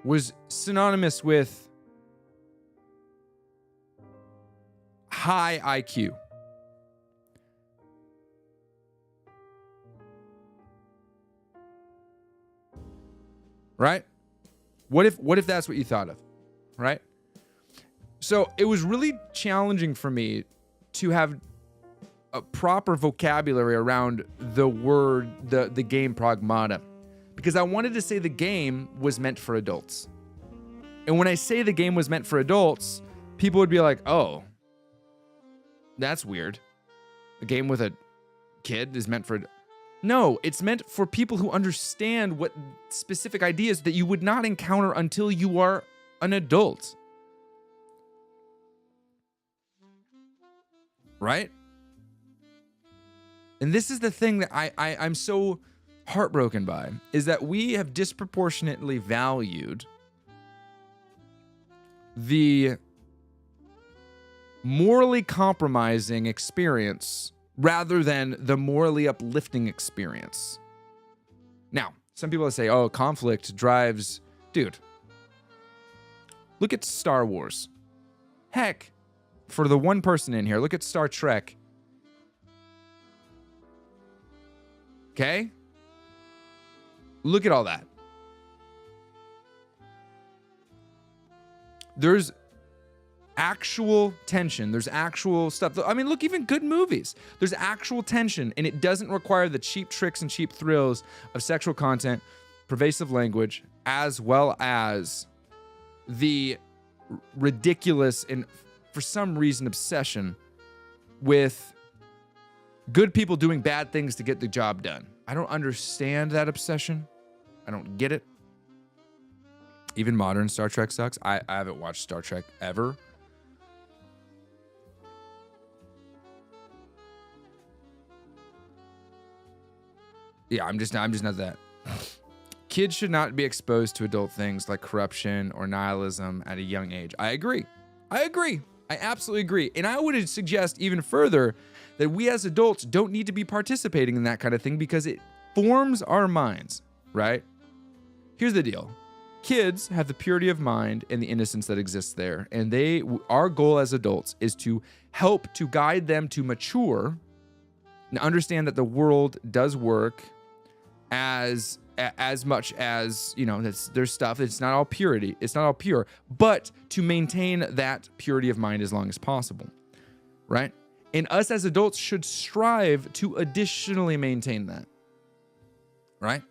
Was synonymous with high IQ? Right? What if that's what you thought of? Right? So it was really challenging for me to have a proper vocabulary around the word, the game Pragmata, because I wanted to say the game was meant for adults. And when I say the game was meant for adults, people would be like, oh, that's weird. A game with a kid is meant for... No, it's meant for people who understand what specific ideas that you would not encounter until you are an adult. Right? And this is the thing that I'm so heartbroken by, is that we have disproportionately valued the morally compromising experience rather than the morally uplifting experience. Now, some people say, oh, conflict drives... Dude, look at Star Wars. Heck, for the one person in here, look at Star Trek. Okay? Look at all that. There's actual tension. There's actual stuff. I mean, look, even good movies. There's actual tension, and it doesn't require the cheap tricks and cheap thrills of sexual content, pervasive language, as well as the ridiculous and, for some reason, obsession with good people doing bad things to get the job done. I don't understand that obsession. I don't get it. Even modern Star Trek sucks. I haven't watched Star Trek ever. Yeah, I'm just not that. Kids should not be exposed to adult things like corruption or nihilism at a young age. I agree. I absolutely agree. And I would suggest even further that we as adults don't need to be participating in that kind of thing because it forms our minds, right? Here's the deal. Kids have the purity of mind and the innocence that exists there. And our goal as adults is to help to guide them to mature and understand that the world does work as much as, you know, there's stuff. It's not all purity. It's not all pure, but to maintain that purity of mind as long as possible, right? And us as adults should strive to additionally maintain that, right?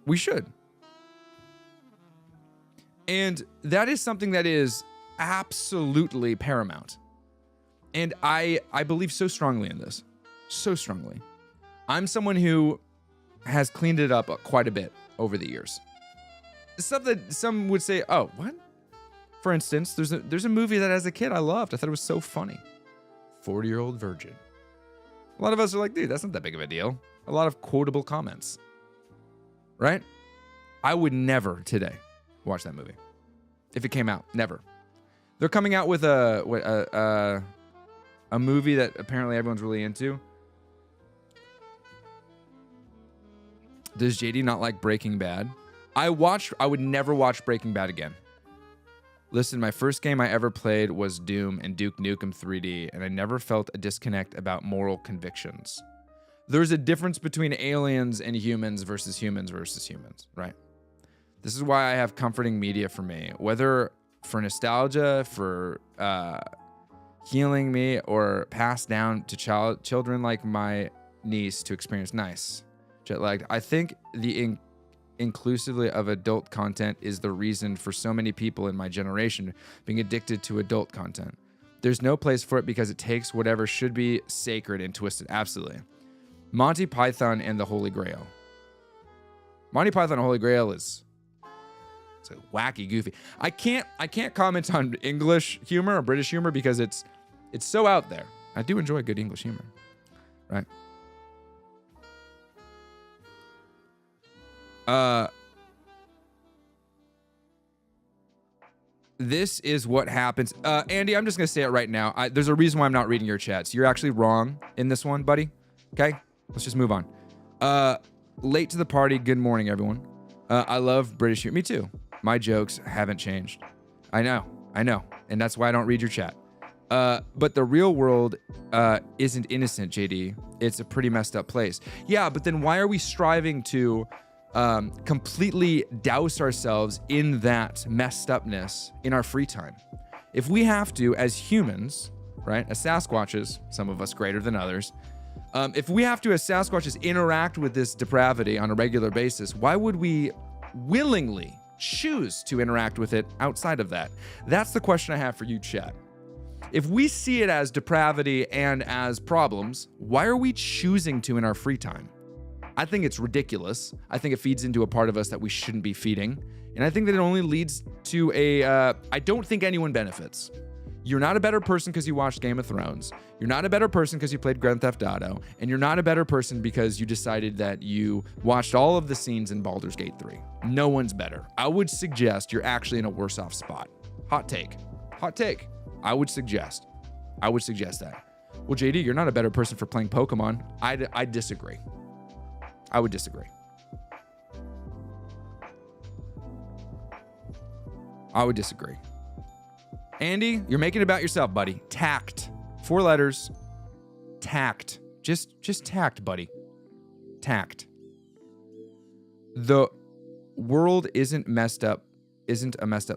We should. And that is something that is absolutely paramount. And I believe so strongly in this. So strongly. I'm someone who has cleaned it up quite a bit over the years. Stuff that some would say, oh, what? For instance, there's a movie that as a kid I loved. I thought it was so funny. 40-Year-Old Virgin. A lot of us are like, dude, that's not that big of a deal. A lot of quotable comments. Right? I would never today watch that movie. If it came out. Never. They're coming out with a movie that apparently everyone's really into. Does JD not like Breaking Bad? I would never watch Breaking Bad again. Listen, my first game I ever played was Doom and Duke Nukem 3D, and I never felt a disconnect about moral convictions. There's a difference between aliens and humans, right? This is why I have comforting media for me, whether for nostalgia, for healing me, or passed down to children like my niece to experience jet lagged. I think the inclusively of adult content is the reason for so many people in my generation being addicted to adult content. There's no place for it because it takes whatever should be sacred and twists it. Absolutely. Monty Python and the Holy Grail. Monty Python and the Holy Grail is it's a wacky, goofy. I can't comment on English humor or British humor because it's so out there. I do enjoy good English humor, right? This is what happens. Andy, I'm just going to say it right now. There's a reason why I'm not reading your chats. You're actually wrong in this one, buddy. Okay? Let's just move on. Late to the party. Good morning, everyone. I love British humor. Me too. My jokes haven't changed. I know. And that's why I don't read your chat. But the real world isn't innocent, JD. It's a pretty messed up place. Yeah, but then why are we striving to completely douse ourselves in that messed upness in our free time? If we have to, as humans, right, as Sasquatches, some of us greater than others, if we have to, as Sasquatches, interact with this depravity on a regular basis, why would we willingly choose to interact with it outside of that? That's the question I have for you, chat. If we see it as depravity and as problems, why are we choosing to in our free time? I think it's ridiculous. I think it feeds into a part of us that we shouldn't be feeding. And I think that it only leads to I don't think anyone benefits. You're not a better person because you watched Game of Thrones. You're not a better person because you played Grand Theft Auto. And you're not a better person because you decided that you watched all of the scenes in Baldur's Gate 3. No one's better. I would suggest you're actually in a worse off spot. Hot take. I would suggest that. Well, JD, you're not a better person for playing Pokemon. I disagree. I would disagree. Andy, you're making it about yourself, buddy. Tact. 4 letters. Tact. Just tact, buddy. Tact. The world isn't a messed up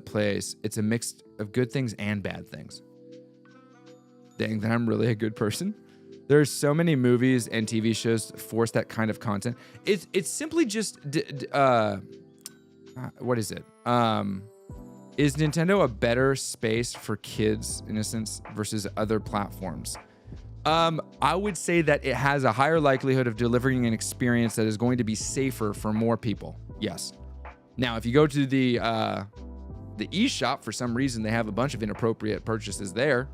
place. It's a mix of good things and bad things. Dang, then I'm really a good person. There's so many movies and TV shows that force that kind of content. It's simply just what is it? Is Nintendo a better space for kids, in a sense, versus other platforms? I would say that it has a higher likelihood of delivering an experience that is going to be safer for more people. Yes. Now, if you go to the eShop, for some reason, they have a bunch of inappropriate purchases there.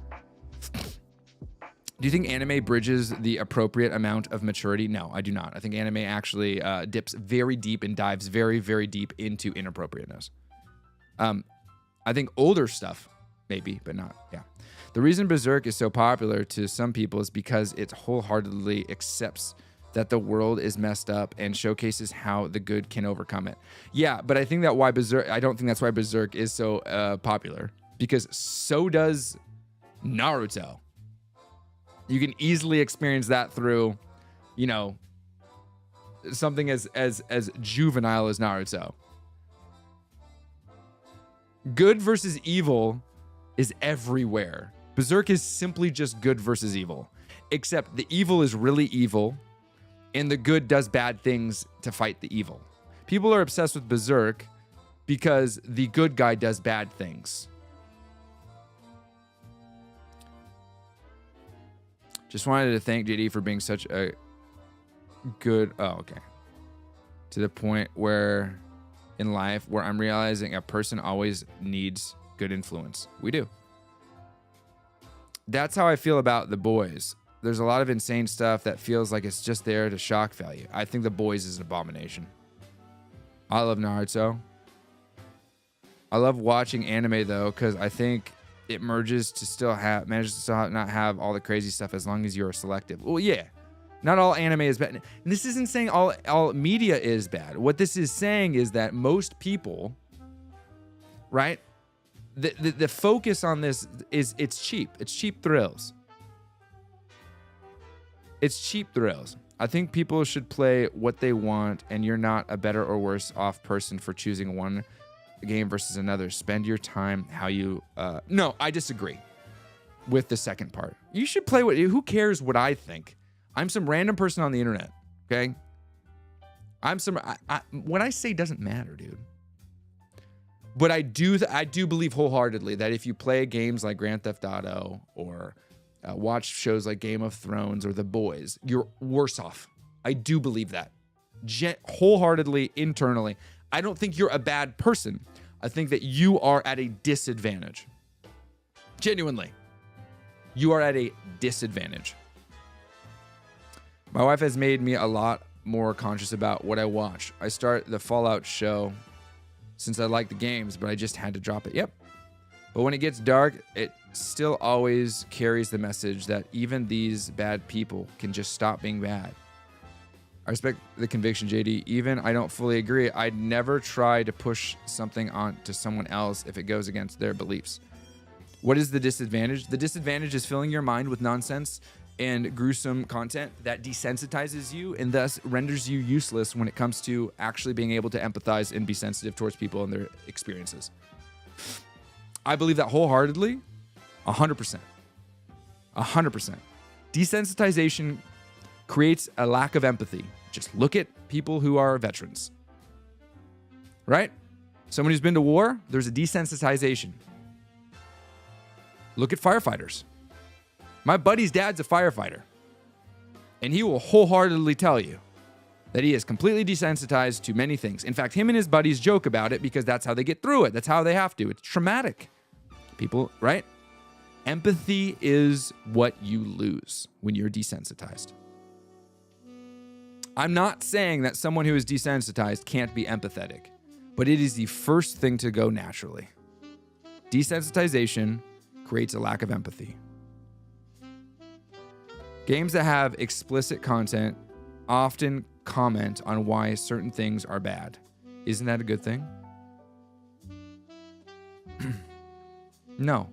Do you think anime bridges the appropriate amount of maturity? No, I do not. I think anime actually dips very deep and dives very, very deep into inappropriateness. I think older stuff, maybe, but not. Yeah. The reason Berserk is so popular to some people is because it wholeheartedly accepts that the world is messed up and showcases how the good can overcome it. Yeah, but I think that I don't think that's why Berserk is so popular, because so does Naruto. You can easily experience that through, something as juvenile as Naruto. Good versus evil is everywhere. Berserk is simply just good versus evil, except the evil is really evil and the good does bad things to fight the evil. People are obsessed with Berserk because the good guy does bad things. Just wanted to thank JD for being such a good... Oh, okay. To the point where in life where I'm realizing a person always needs good influence. We do. That's how I feel about The Boys. There's a lot of insane stuff that feels like it's just there to shock value. I think The Boys is an abomination. I love Naruto. I love watching anime, though, because I think it manages to still not have all the crazy stuff as long as you're selective. Well, yeah. Not all anime is bad. And this isn't saying all media is bad. What this is saying is that most people, right? The focus on this is it's cheap. It's cheap thrills. It's cheap thrills. I think people should play what they want, and you're not a better or worse off person for choosing one game versus another. Spend your time how you... No, I disagree with the second part. You should play who cares what I think? I'm some random person on the internet, okay? What I say doesn't matter, dude. But I do believe wholeheartedly that if you play games like Grand Theft Auto or watch shows like Game of Thrones or The Boys, you're worse off. I do believe that. Wholeheartedly, internally. I don't think you're a bad person. I think that you are at a disadvantage. Genuinely. You are at a disadvantage. My wife has made me a lot more conscious about what I watch. I start the Fallout show since I like the games, but I just had to drop it. Yep. But when it gets dark, it still always carries the message that even these bad people can just stop being bad. I respect the conviction, JD. Even I don't fully agree. I'd never try to push something on to someone else if it goes against their beliefs. What is the disadvantage? The disadvantage is filling your mind with nonsense and gruesome content that desensitizes you and thus renders you useless when it comes to actually being able to empathize and be sensitive towards people and their experiences. I believe that wholeheartedly, 100%. 100%. Desensitization creates a lack of empathy. Just look at people who are veterans, right? Someone who's been to war, there's a desensitization. Look at firefighters. My buddy's dad's a firefighter, and he will wholeheartedly tell you that he is completely desensitized to many things. In fact, him and his buddies joke about it because that's how they get through it. That's how they have to. It's traumatic. People, right? Empathy is what you lose when you're desensitized. I'm not saying that someone who is desensitized can't be empathetic, but it is the first thing to go naturally. Desensitization creates a lack of empathy. Games that have explicit content often comment on why certain things are bad. Isn't that a good thing? No,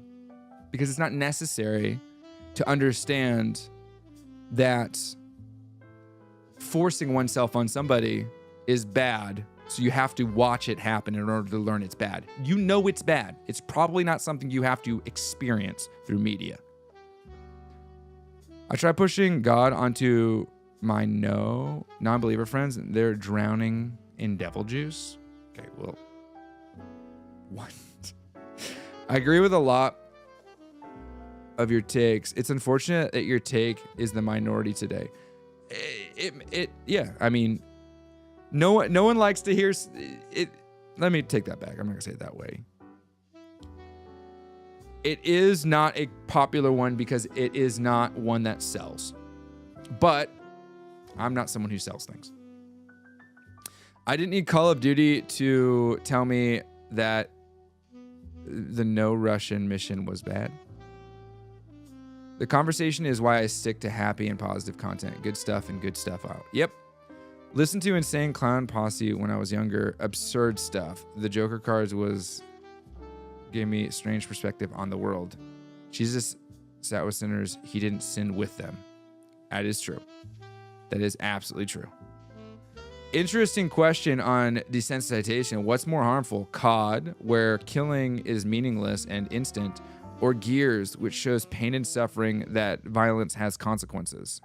because it's not necessary to understand that forcing oneself on somebody is bad, so you have to watch it happen in order to learn it's bad. You know it's bad. It's probably not something you have to experience through media. I try pushing God onto my non-believer friends, and they're drowning in devil juice. Okay, well, what? I agree with a lot of your takes. It's unfortunate that your take is the minority today. Yeah, I mean, no one likes to hear it. Let me take that back. I'm not gonna say it that way. It is not a popular one because it is not one that sells. But I'm not someone who sells things. I didn't need Call of Duty to tell me that the no Russian mission was bad. The conversation is why I stick to happy and positive content. Good stuff and good stuff out. Yep. Listen to Insane Clown Posse when I was younger. Absurd stuff. The Joker cards gave me a strange perspective on the world. Jesus sat with sinners. He didn't sin with them. That is true. That is absolutely true. Interesting question on desensitization. What's more harmful? COD, where killing is meaningless and instant, or Gears, which shows pain and suffering that violence has consequences?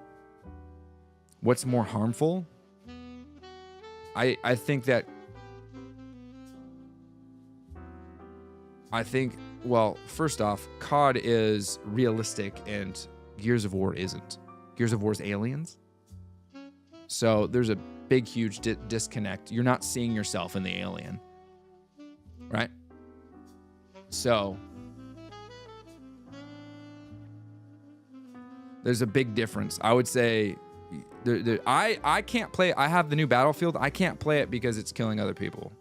What's more harmful? I think, well, first off, COD is realistic and Gears of War isn't. Gears of War's aliens. So there's a big, huge disconnect. You're not seeing yourself in the alien, right? So there's a big difference. I would say I can't play. I have the new Battlefield. I can't play it because it's killing other people.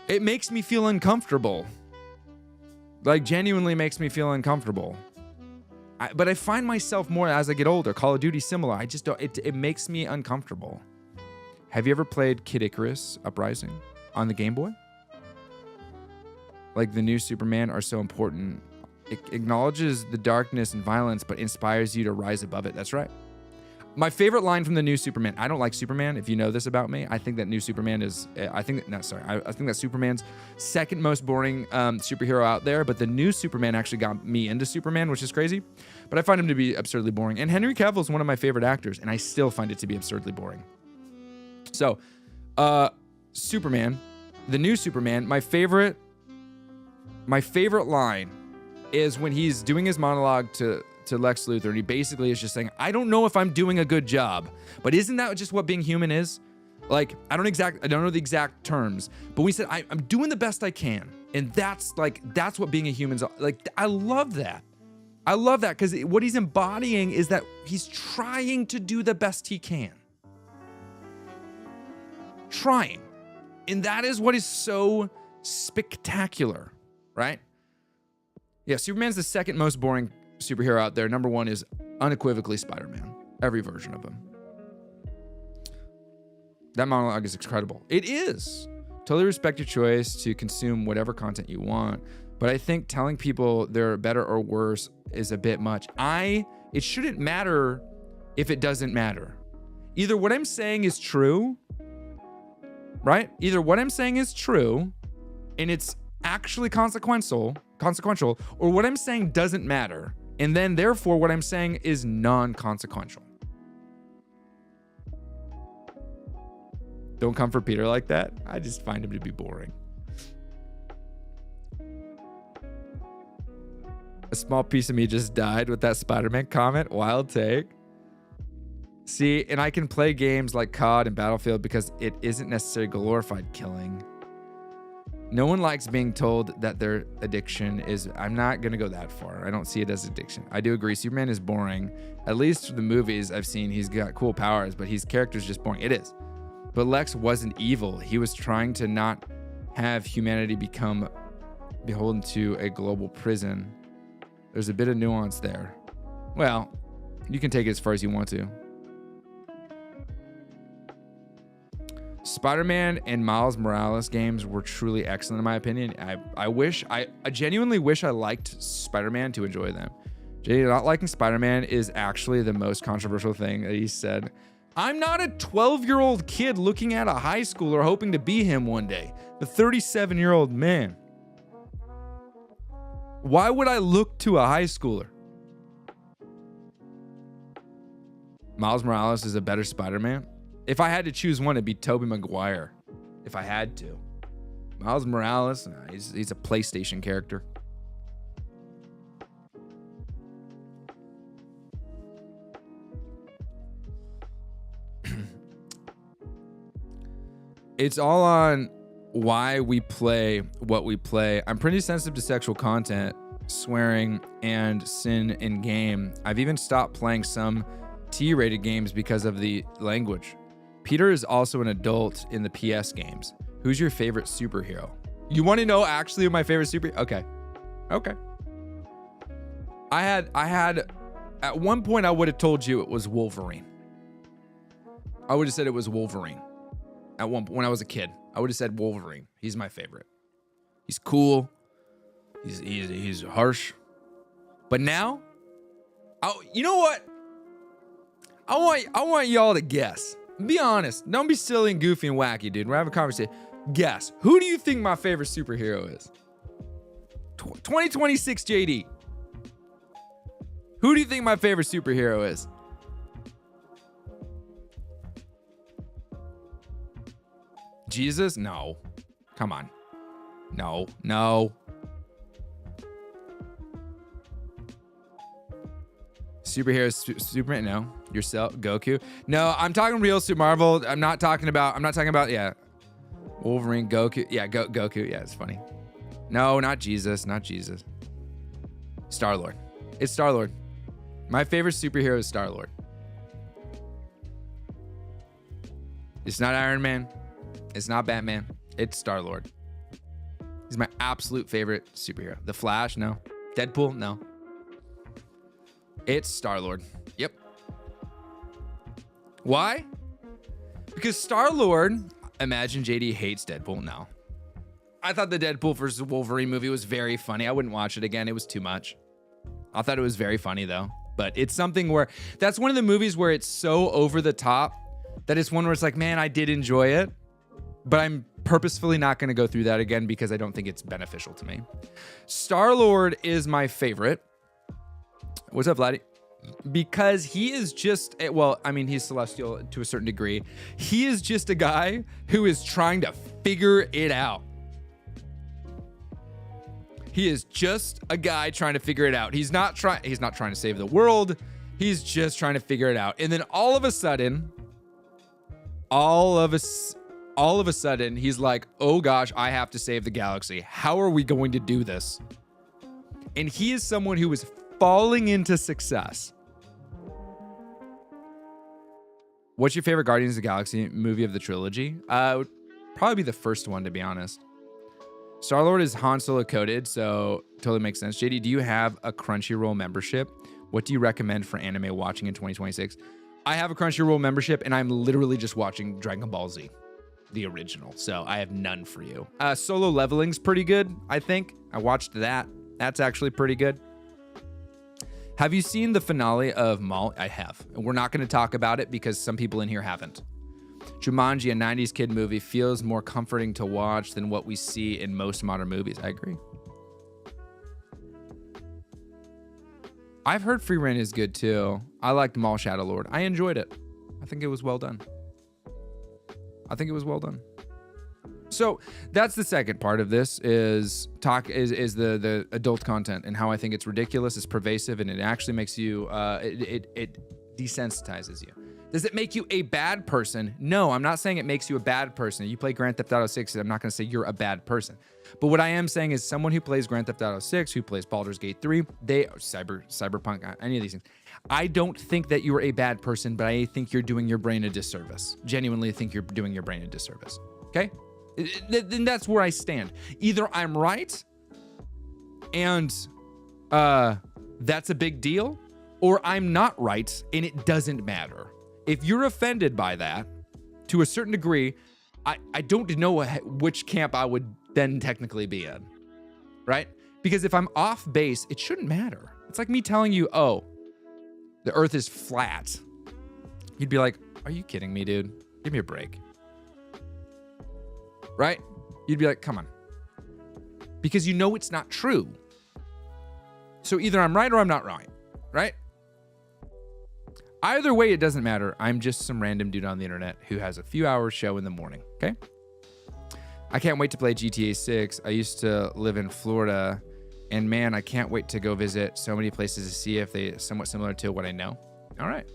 It makes me feel uncomfortable. Like, genuinely makes me feel uncomfortable. But I find myself more as I get older. Call of Duty similar. I just don't. It makes me uncomfortable. Have you ever played Kid Icarus Uprising on the Game Boy? Like, the new Superman are so important. It acknowledges the darkness and violence, but inspires you to rise above it. That's right. My favorite line from the new Superman. I don't like Superman. If you know this about me, I think that new Superman is. I think that Superman's second most boring superhero out there. But the new Superman actually got me into Superman, which is crazy. But I find him to be absurdly boring. And Henry Cavill is one of my favorite actors, and I still find it to be absurdly boring. So, Superman, the new Superman, my favorite line is when he's doing his monologue to Lex Luthor, and he basically is just saying, I don't know if I'm doing a good job, but isn't that just what being human is? Like, I don't know the exact terms, but we said, I'm doing the best I can. And that's what being a human's like. I love that. I love that because what he's embodying is that he's trying to do the best he can. Trying. And that is what is so spectacular, right? Yeah, Superman's the second most boring superhero out there. Number one is unequivocally Spider-Man. Every version of him. That monologue is incredible. It is. Totally respect your choice to consume whatever content you want. But I think telling people they're better or worse is a bit much. It shouldn't matter if it doesn't matter. Either what I'm saying is true, right? Either what I'm saying is true and it's actually consequential, or what I'm saying doesn't matter. And then therefore what I'm saying is non-consequential. Don't come for Peter like that. I just find him to be boring. A small piece of me just died with that Spider-Man comment. Wild take. See, and I can play games like COD and Battlefield because it isn't necessarily glorified killing. No one likes being told that their addiction is... I'm not going to go that far. I don't see it as addiction. I do agree. Superman is boring. At least for the movies I've seen, he's got cool powers, but his character's just boring. It is. But Lex wasn't evil. He was trying to not have humanity become beholden to a global prison. There's a bit of nuance there. Well, you can take it as far as you want to. Spider-Man and Miles Morales games were truly excellent in my opinion. I genuinely wish I liked Spider-Man to enjoy them. JD, not liking Spider-Man is actually the most controversial thing that he said. I'm not a 12-year-old kid looking at a high schooler hoping to be him one day. The 37-year-old man. Why would I look to a high schooler? Miles Morales is a better Spider-Man. If I had to choose one, it'd be Tobey Maguire. If I had to. Miles Morales, he's a PlayStation character. It's all on why we play what we play. I'm pretty sensitive to sexual content, swearing, and sin in game. I've even stopped playing some T-rated games because of the language. Peter is also an adult in the PS games. Who's your favorite superhero? You want to know actually who my favorite superhero? Okay. I had at one point I would have told you it was Wolverine. I would have said it was Wolverine. At one point when I was a kid, I would have said Wolverine. He's my favorite. He's cool. He's harsh. But now, you know what? I want y'all to guess. Be honest. Don't be silly and goofy and wacky, dude. We're having a conversation. Guess. Who do you think my favorite superhero is? 2026 JD. Who do you think my favorite superhero is? Jesus? No. Come on. No. Superheroes, Superman? No. Yourself? Goku? No, I'm talking real Super Marvel. I'm not talking about, yeah. Wolverine, Goku. Yeah, Goku. Yeah, it's funny. No, not Jesus. Star-Lord. It's Star-Lord. My favorite superhero is Star-Lord. It's not Iron Man. It's not Batman. It's Star-Lord. He's my absolute favorite superhero. The Flash? No. Deadpool? No. It's Star-Lord. Yep. Why? Because Star-Lord, imagine JD hates Deadpool. No. I thought the Deadpool versus Wolverine movie was very funny. I wouldn't watch it again. It was too much. I thought it was very funny though. But it's something where, that's one of the movies where it's so over the top that it's one where it's like, man, I did enjoy it, but I'm purposefully not going to go through that again because I don't think it's beneficial to me. Star-Lord is my favorite. What's up, Vladdy? because he is just, well, I mean, he's celestial to a certain degree. He is just a guy who is trying to figure it out. He is just a guy trying to figure it out. He's not trying to save the world. He's just trying to figure it out. And then all of a sudden, he's like, oh gosh, I have to save the galaxy. How are we going to do this? And he is someone who is falling into success. What's your favorite Guardians of the Galaxy movie of the trilogy? Would probably be the first one, to be honest. Star-Lord is Han Solo coded, so totally makes sense. JD, do you have a Crunchyroll membership? What do you recommend for anime watching in 2026? I have a Crunchyroll membership, and I'm literally just watching Dragon Ball Z, the original. So I have none for you. Solo Leveling's pretty good, I think. I watched that. That's actually pretty good. Have you seen the finale of Maul? I have. And we're not going to talk about it because some people in here haven't. Jumanji, a 90s kid movie, feels more comforting to watch than what we see in most modern movies. I agree. I've heard Free Reign is good too. I liked Maul Shadow Lord. I enjoyed it. I think it was well done. So that's the second part of this is the adult content and how I think it's ridiculous, it's pervasive, and it actually makes you, it desensitizes you. Does it make you a bad person? No, I'm not saying it makes you a bad person. You play Grand Theft Auto 6, I'm not going to say you're a bad person. But what I am saying is someone who plays Grand Theft Auto 6, who plays Baldur's Gate 3, Cyberpunk, any of these things, I don't think that you're a bad person, but I think you're doing your brain a disservice. Genuinely think you're doing your brain a disservice. Okay? Then that's where I stand. Either I'm right, and that's a big deal, or I'm not right, and it doesn't matter. If you're offended by that, to a certain degree, I don't know which camp I would then technically be in, right? Because if I'm off base, it shouldn't matter. It's like me telling you, oh, the earth is flat. You'd be like, are you kidding me, dude? Give me a break. Right? You'd be like, come on. Because you know it's not true. So either I'm right or I'm not right, right? Either way, it doesn't matter. I'm just some random dude on the internet who has a few hours show in the morning, okay? I can't wait to play GTA 6. I used to live in Florida, and man, I can't wait to go visit so many places to see if they somewhat similar to what I know. All right.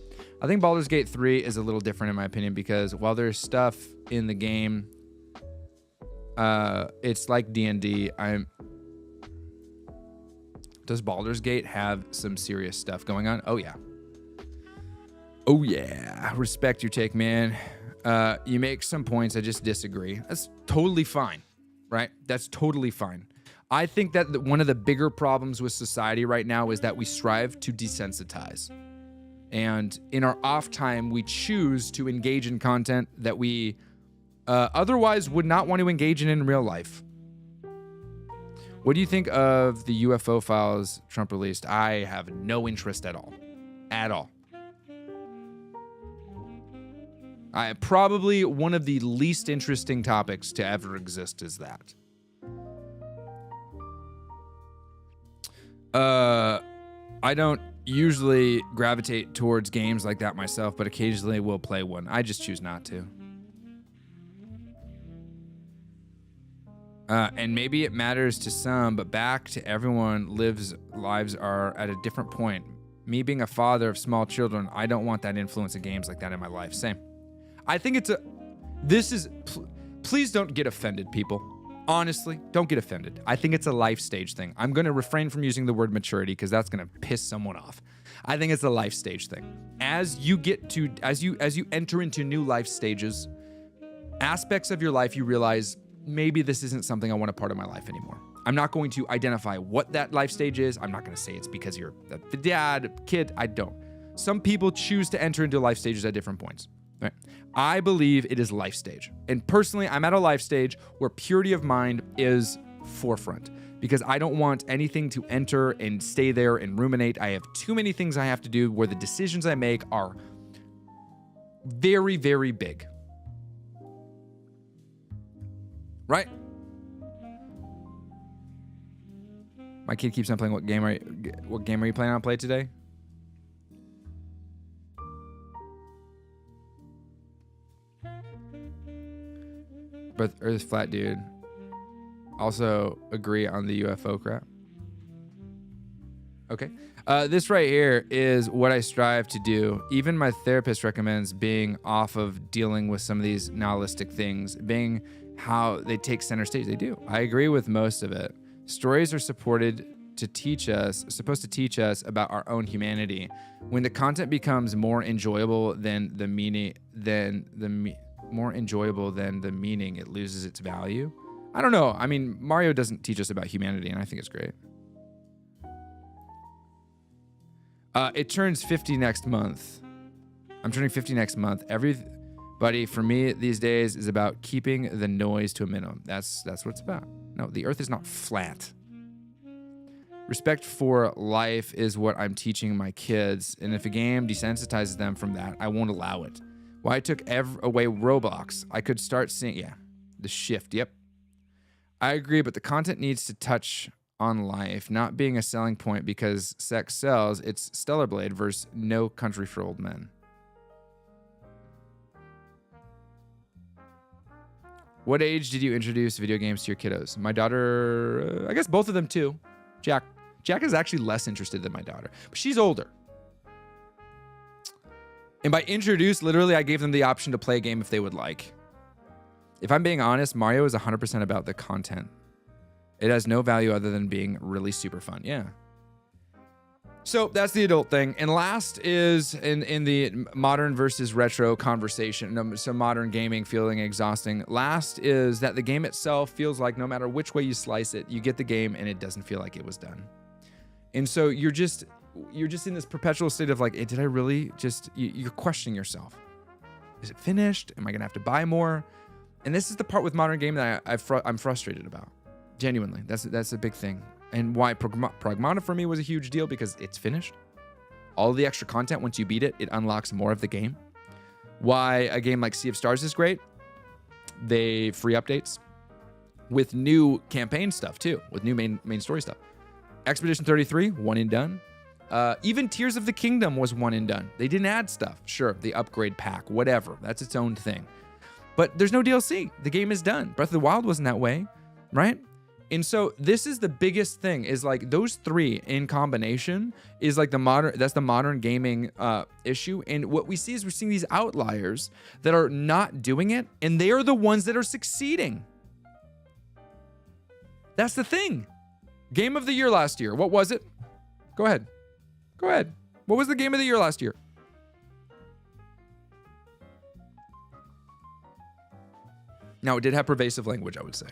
I think Baldur's Gate 3 is a little different in my opinion because while there's stuff in the game, it's like D&D. Does Baldur's Gate have some serious stuff going on? Oh, yeah. Oh, yeah. Respect your take, man. You make some points. I just disagree. That's totally fine, right? That's totally fine. I think that one of the bigger problems with society right now is that we strive to desensitize. And in our off time, we choose to engage in content that we otherwise would not want to engage in real life. What do you think of the UFO files Trump released? I have no interest at all. At all. Probably one of the least interesting topics to ever exist is that. I don't usually gravitate towards games like that myself, but occasionally will play one. I just choose not to. And maybe it matters to some, but back to everyone lives are at a different point. Me being a father of small children, I don't want that influence of games like that in my life. Same. I think please don't get offended, people. Honestly, don't get offended. I think it's a life stage thing. I'm going to refrain from using the word maturity because that's going to piss someone off. I think it's a life stage thing. As you enter into new life stages, aspects of your life, you realize maybe this isn't something I want a part of my life anymore. I'm not going to identify what that life stage is. I'm not going to say it's because you're the dad, kid. I don't. Some people choose to enter into life stages at different points. Right? I believe it is life stage. And personally, I'm at a life stage where purity of mind is forefront because I don't want anything to enter and stay there and ruminate. I have too many things I have to do where the decisions I make are very, very big. Right? My kid keeps on playing. What game are you planning on playing today? but Earth flat, dude. Also agree on the UFO crap. Okay. This right here is what I strive to do. Even my therapist recommends being off of dealing with some of these nihilistic things, being how they take center stage. They do. I agree with most of it. Stories are supposed to teach us about our own humanity. When the content becomes more enjoyable than the meaning, it loses its value. I don't know. I mean, Mario doesn't teach us about humanity, and I think it's great. It turns 50 next month. I'm turning 50 next month. Everybody, for me these days, is about keeping the noise to a minimum. That's what it's about. No, the earth is not flat. Respect for life is what I'm teaching my kids, and if a game desensitizes them from that, I won't allow it. Why I took away Roblox, I could start seeing, the shift, yep. I agree, but the content needs to touch on life, not being a selling point because sex sells. It's Stellar Blade versus No Country for Old Men. What age did you introduce video games to your kiddos? My daughter, I guess both of them too. Jack is actually less interested than my daughter, but she's older. And by introduce, literally, I gave them the option to play a game if they would like. If I'm being honest, Mario is 100% about the content. It has no value other than being really super fun. Yeah. So that's the adult thing. And last is in the modern versus retro conversation. So modern gaming feeling exhausting. Last is that the game itself feels like no matter which way you slice it, you get the game and it doesn't feel like it was done. And so you're just in this perpetual state of like, hey, did I really just, you're questioning yourself. Is it finished? Am I going to have to buy more? And this is the part with modern gaming that I'm frustrated about. Genuinely, that's a big thing. And why Pragmata for me was a huge deal because it's finished. All the extra content, once you beat it, it unlocks more of the game. Why a game like Sea of Stars is great. They free updates with new campaign stuff too, with new main story stuff. Expedition 33, one and done. Even Tears of the Kingdom was one and done. They didn't add stuff. Sure, the upgrade pack, whatever. That's its own thing. But there's no DLC. The game is done. Breath of the Wild wasn't that way, right? And so this is the biggest thing is like those three in combination is like that's the modern gaming issue. And what we see is we're seeing these outliers that are not doing it, and they are the ones that are succeeding. That's the thing. Game of the year last year. What was it? Go ahead. What was the game of the year last year? Now, it did have pervasive language, I would say.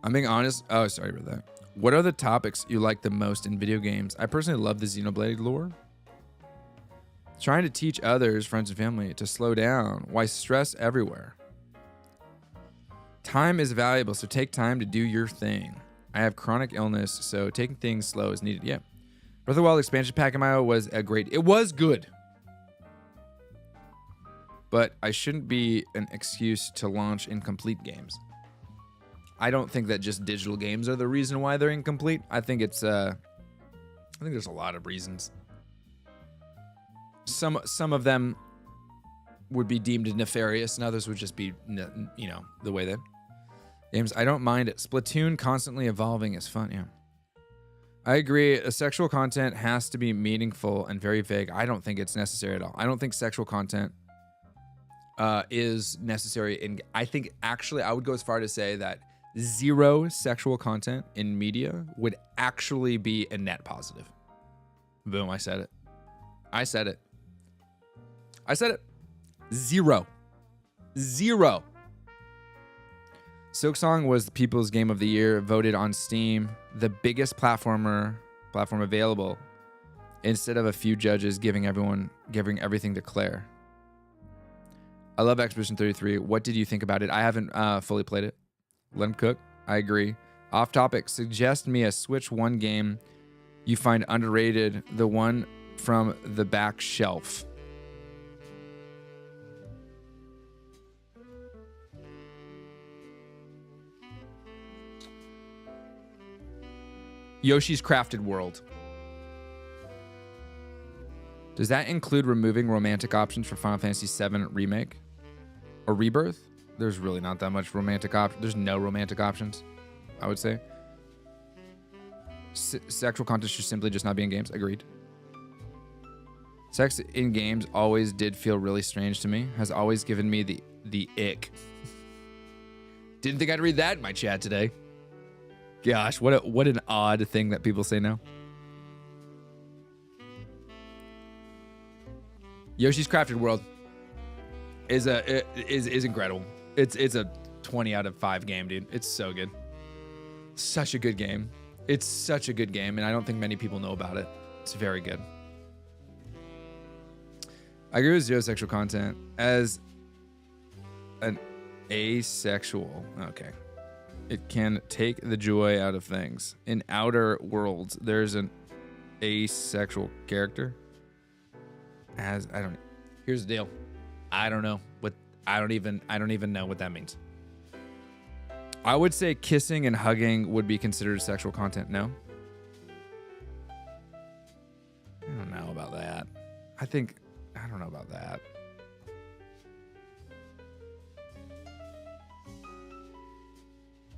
I'm being honest. Oh, sorry about that. What are the topics you like the most in video games? I personally love the Xenoblade lore. Trying to teach others, friends and family, to slow down. Why stress everywhere? Time is valuable, so take time to do your thing. I have chronic illness, so taking things slow is needed. Yeah. Breath of the Wild expansion pack in my was it was good. But I shouldn't be an excuse to launch incomplete games. I don't think that just digital games are the reason why they're incomplete. I think there's a lot of reasons. Some of them would be deemed nefarious, and others would just be, the way that games. I don't mind it. Splatoon constantly evolving is fun. Yeah, I agree. Sexual content has to be meaningful and very vague. I don't think it's necessary at all. I don't think sexual content is necessary. And I think actually I would go as far to say that zero sexual content in media would actually be a net positive. Boom, I said it. Zero. Silksong was the People's Game of the Year, voted on Steam, the biggest platform available, instead of a few judges giving everything to Claire. I love Expedition 33. What did you think about it? I haven't fully played it. Let him cook. I agree. Off topic. Suggest me a Switch 1 game you find underrated. The one from the back shelf. Yoshi's Crafted World. Does that include removing romantic options for Final Fantasy VII Remake or Rebirth? There's really not that much romantic option. There's no romantic options, I would say. Sexual content should simply just not be in games. Agreed. Sex in games always did feel really strange to me. Has always given me the ick. Didn't think I'd read that in my chat today. Gosh, what an odd thing that people say now. Yoshi's Crafted World is incredible. It's a 20 out of 5 game, dude. It's so good. Such a good game. It's such a good game, and I don't think many people know about it. It's very good. I agree with zero sexual content as an asexual. Okay. It can take the joy out of things. In Outer Worlds, there's an asexual character. Here's the deal. I don't even know what that means. I would say kissing and hugging would be considered sexual content. No? I don't know about that. I don't know about that.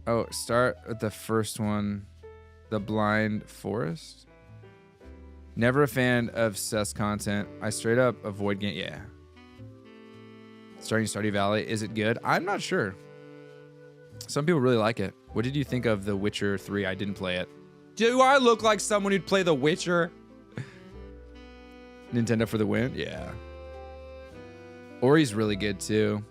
Oh, start with the first one. The Blind Forest. Never a fan of sus content. I straight up avoid game. Yeah. Starting Stardew Valley. Is it good? I'm not sure. Some people really like it. What did you think of The Witcher 3? I didn't play it. Do I look like someone who'd play The Witcher? Nintendo for the win? Yeah. Ori's really good too.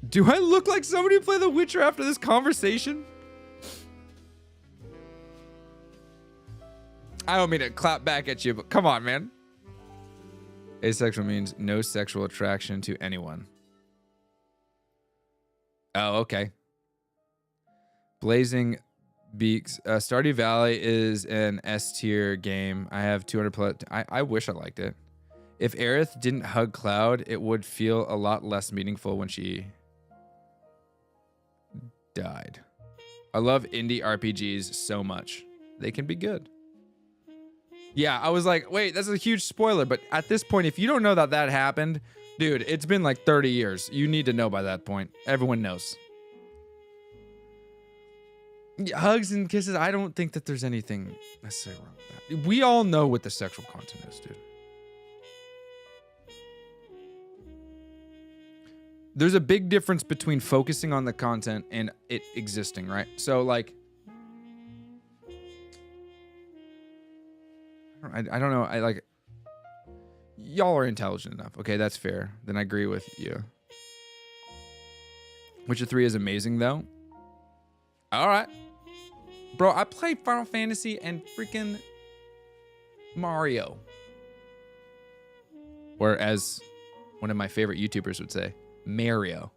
Do I look like somebody who played The Witcher after this conversation? I don't mean to clap back at you, but come on, man. Asexual means no sexual attraction to anyone. Oh, okay. Blazing Beaks. Stardew Valley is an S tier game. I have 200 plus. I wish I liked it. If Aerith didn't hug Cloud, it would feel a lot less meaningful when she died. I love indie RPGs so much. They can be good. Yeah, I was like, wait, that's a huge spoiler. But at this point, if you don't know that happened, dude, it's been like 30 years. You need to know by that point. Everyone knows. Hugs and kisses, I don't think that there's anything necessarily wrong with that. We all know what the sexual content is, dude. There's a big difference between focusing on the content and it existing, right? So, like, I don't know. I like, y'all are intelligent enough. Okay, that's fair. Then I agree with you. Witcher 3 is amazing, though. All right. Bro, I played Final Fantasy and freaking Mario. Or as one of my favorite YouTubers would say, Mario.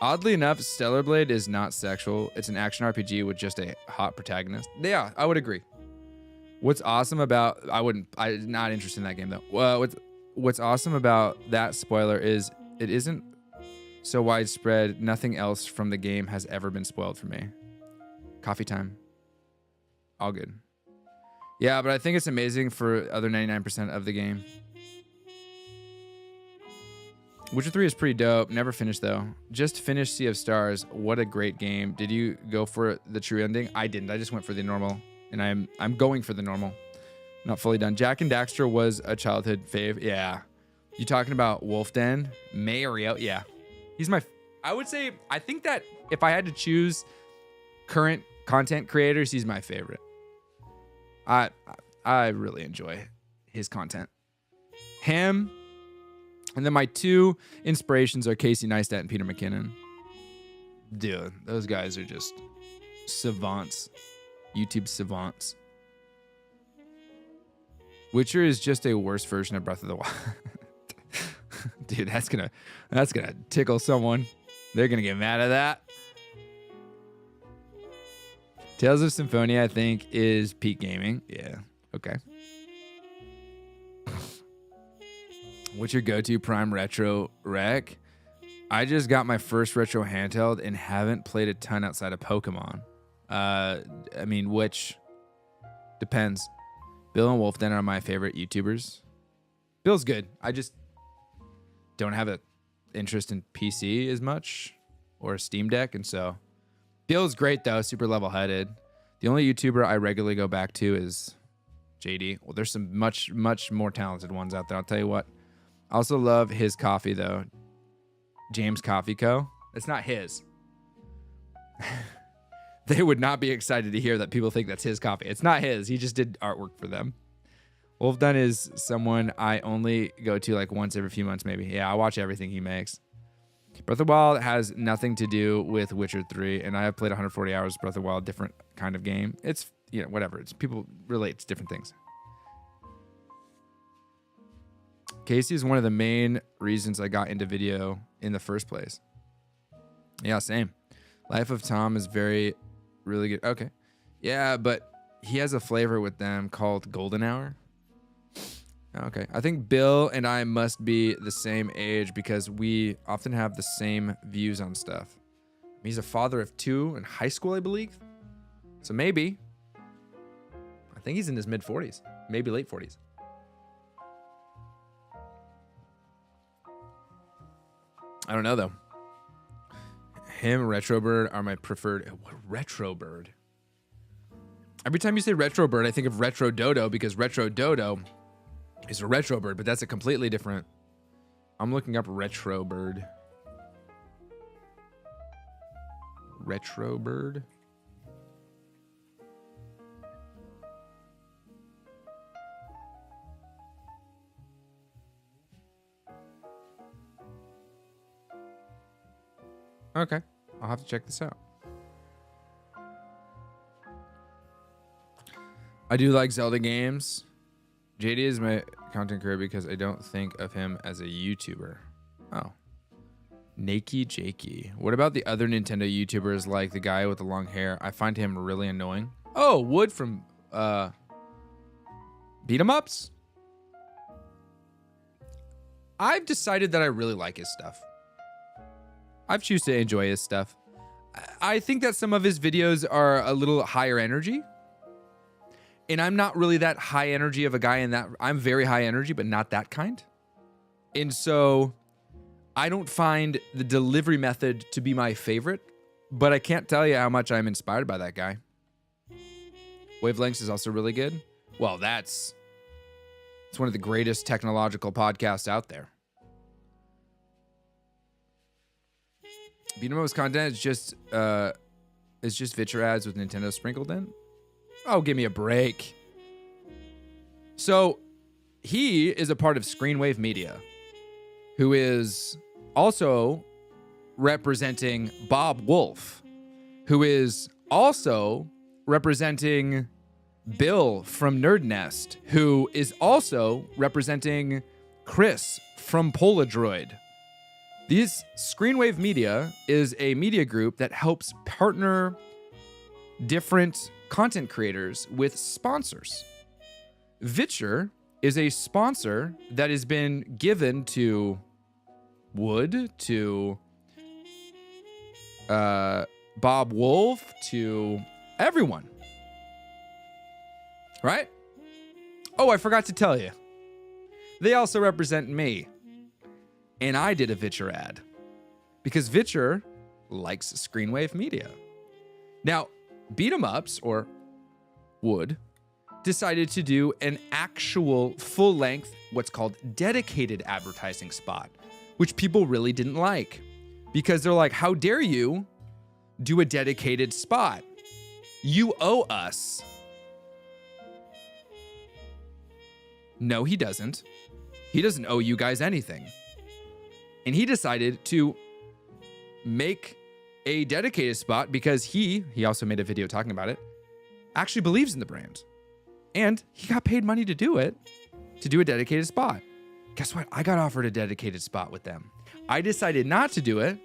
Oddly enough, Stellar Blade is not sexual. It's an action RPG with just a hot protagonist. Yeah, I would agree. What's awesome about... I'm not interested in that game, though. Well, what's awesome about that spoiler is it isn't so widespread. Nothing else from the game has ever been spoiled for me. Coffee time. All good. Yeah, but I think it's amazing for other 99% of the game. Witcher 3 is pretty dope. Never finished, though. Just finished Sea of Stars. What a great game. Did you go for the true ending? I didn't. I just went for the normal. And I'm going for the normal. Not fully done. Jak and Daxter was a childhood fave. Yeah. You talking about Wolf Den? Mario? Yeah. He's my... I would say... I think that if I had to choose current content creators, he's my favorite. I really enjoy his content. Him... And then my two inspirations are Casey Neistat and Peter McKinnon. Dude, those guys are just savants. YouTube savants. Witcher is just a worse version of Breath of the Wild. Dude, that's gonna tickle someone. They're gonna get mad at that. Tales of Symphonia, I think, is peak gaming. Yeah. Okay. What's your go-to Prime Retro rec? I just got my first retro handheld and haven't played a ton outside of Pokemon. I mean, which depends. Bill and Wolf Den are my favorite YouTubers. Bill's good. I just don't have an interest in PC as much or a Steam Deck, and so Bill's great though, super level-headed. The only YouTuber I regularly go back to is JD. Well, there's some much more talented ones out there. I'll tell you what. I also love his coffee though. James Coffee Co. It's not his. They would not be excited to hear that people think that's his coffee. It's not his. He just did artwork for them. Wolf Dunn is someone I only go to like once every few months, maybe. Yeah, I watch everything he makes. Breath of the Wild has nothing to do with Witcher 3, and I have played 140 hours of Breath of the Wild, different kind of game. It's, whatever. It's people relate to different things. Casey is one of the main reasons I got into video in the first place. Yeah, same. Life of Tom is really good. Okay. Yeah, but he has a flavor with them called Golden Hour. Okay. I think Bill and I must be the same age because we often have the same views on stuff. He's a father of 2 in high school, I believe. So maybe. I think he's in his mid-40s, maybe late 40s. I don't know, though. Him, Retrobird are my preferred. What, Retrobird? Every time you say Retrobird, I think of Retro Dodo because Retro Dodo is a Retrobird, but that's a completely different. I'm looking up Retrobird. Retrobird. Okay, I'll have to check this out. I do like Zelda games. JD is my content creator because I don't think of him as a YouTuber. Oh. Nakey Jakey. What about the other Nintendo YouTubers like the guy with the long hair? I find him really annoying. Oh, Wood from Beat 'em Ups? I've decided that I really like his stuff. I've choose to enjoy his stuff. I think that some of his videos are a little higher energy. And I'm not really that high energy of a guy in that. I'm very high energy, but not that kind. And so I don't find the delivery method to be my favorite, but I can't tell you how much I'm inspired by that guy. Wavelengths is also really good. Well, it's one of the greatest technological podcasts out there. Beat 'em Up's content is just Vitcher ads with Nintendo sprinkled in. Oh, give me a break. So he is a part of Screenwave Media, who is also representing Bob Wolf, who is also representing Bill from Nerd Nest, who is also representing Chris from Poladroid. These Screenwave Media is a media group that helps partner different content creators with sponsors. Vitcher is a sponsor that has been given to Wood, to Bob Wolf, to everyone. Right? Oh, I forgot to tell you. They also represent me. And I did a Vitcher ad because Vitcher likes Screenwave Media. Now, Beat 'em Ups, or Wood, decided to do an actual full-length, what's called dedicated advertising spot, which people really didn't like because they're like, how dare you do a dedicated spot? You owe us. No, he doesn't. He doesn't owe you guys anything. And he decided to make a dedicated spot because he also made a video talking about it, actually believes in the brand. And he got paid money to do it, to do a dedicated spot. Guess what? I got offered a dedicated spot with them. I decided not to do it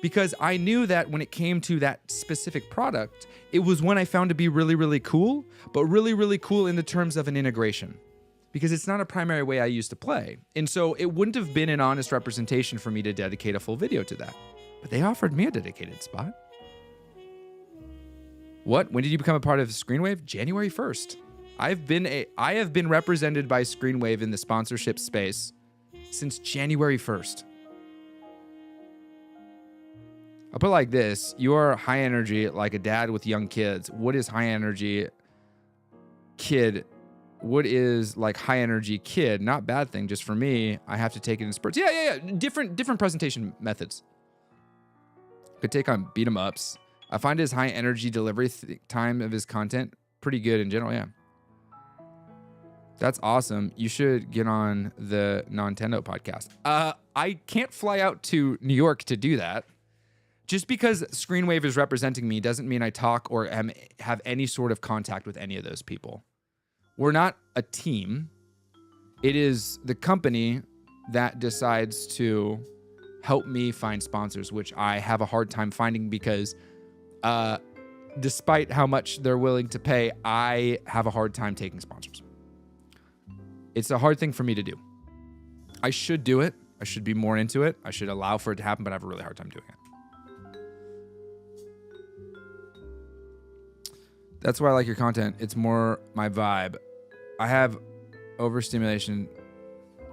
because I knew that when it came to that specific product, it was one I found to be really, really cool, but really, really cool in the terms of an integration. Because it's not a primary way I used to play. And so it wouldn't have been an honest representation for me to dedicate a full video to that. But they offered me a dedicated spot. What? When did you become a part of Screenwave? January 1st. I have been represented by Screenwave in the sponsorship space since January 1st. I'll put it like this. You are high energy, like a dad with young kids. What is high energy kid? What is like high energy kid? Not bad thing. Just for me, I have to take it in spurts. Yeah. Different presentation methods. Could take on beat 'em ups. I find his high energy delivery time of his content pretty good in general. Yeah. That's awesome. You should get on the Nintendo podcast. I can't fly out to New York to do that. Just because Screenwave is representing me doesn't mean I talk or have any sort of contact with any of those people. We're not a team. It is the company that decides to help me find sponsors, which I have a hard time finding because despite how much they're willing to pay, I have a hard time taking sponsors. It's a hard thing for me to do. I should do it. I should be more into it. I should allow for it to happen, but I have a really hard time doing it. That's why I like your content. It's more my vibe. I have overstimulation.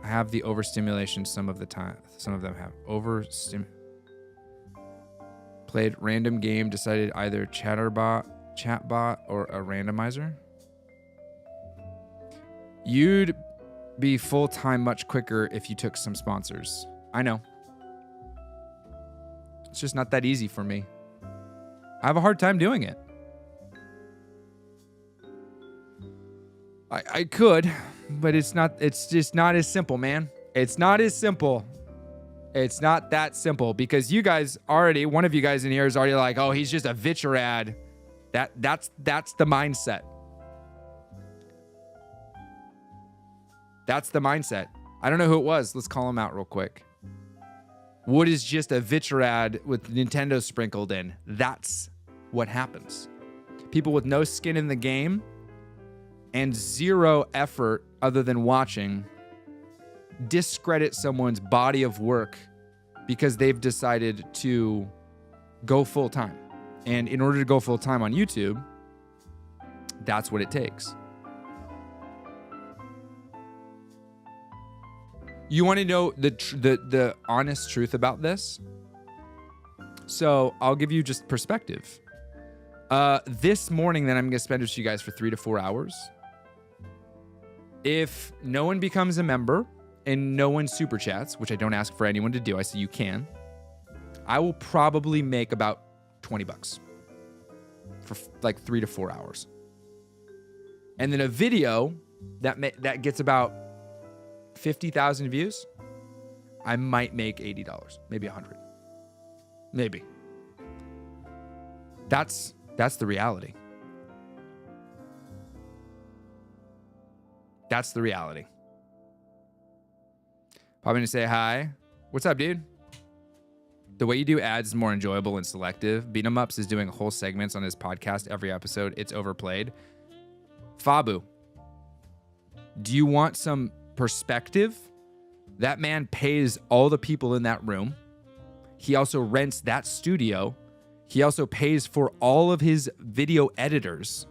I have the overstimulation some of the time. Some of them have played random game, decided either chatbot or a randomizer. You'd be full-time much quicker if you took some sponsors. I know. It's just not that easy for me. I have a hard time doing it. I could, but it's just not as simple, man. It's not as simple. It's not that simple because you guys already, one of you guys in here is already like, oh, he's just a Vichurad. That's the mindset. That's the mindset. I don't know who it was. Let's call him out real quick. What is just a Vichurad with Nintendo sprinkled in? That's what happens. People with no skin in the game and zero effort other than watching discredit someone's body of work because they've decided to go full time. And in order to go full time on YouTube, that's what it takes. You want to know the honest truth about this? So I'll give you just perspective. This morning that I'm going to spend with you guys for 3 to 4 hours, if no one becomes a member and no one super chats, which I don't ask for anyone to do, I say you can, I will probably make about $20 for like 3 to 4 hours. And then a video that gets about 50,000 views, I might make $80, maybe 100, maybe. That's the reality. That's the reality. Probably gonna say hi. What's up, dude? The way you do ads is more enjoyable and selective. Beat 'em Ups is doing whole segments on his podcast every episode. It's overplayed. Fabu, do you want some perspective? That man pays all the people in that room. He also rents that studio. He also pays for all of his video editors.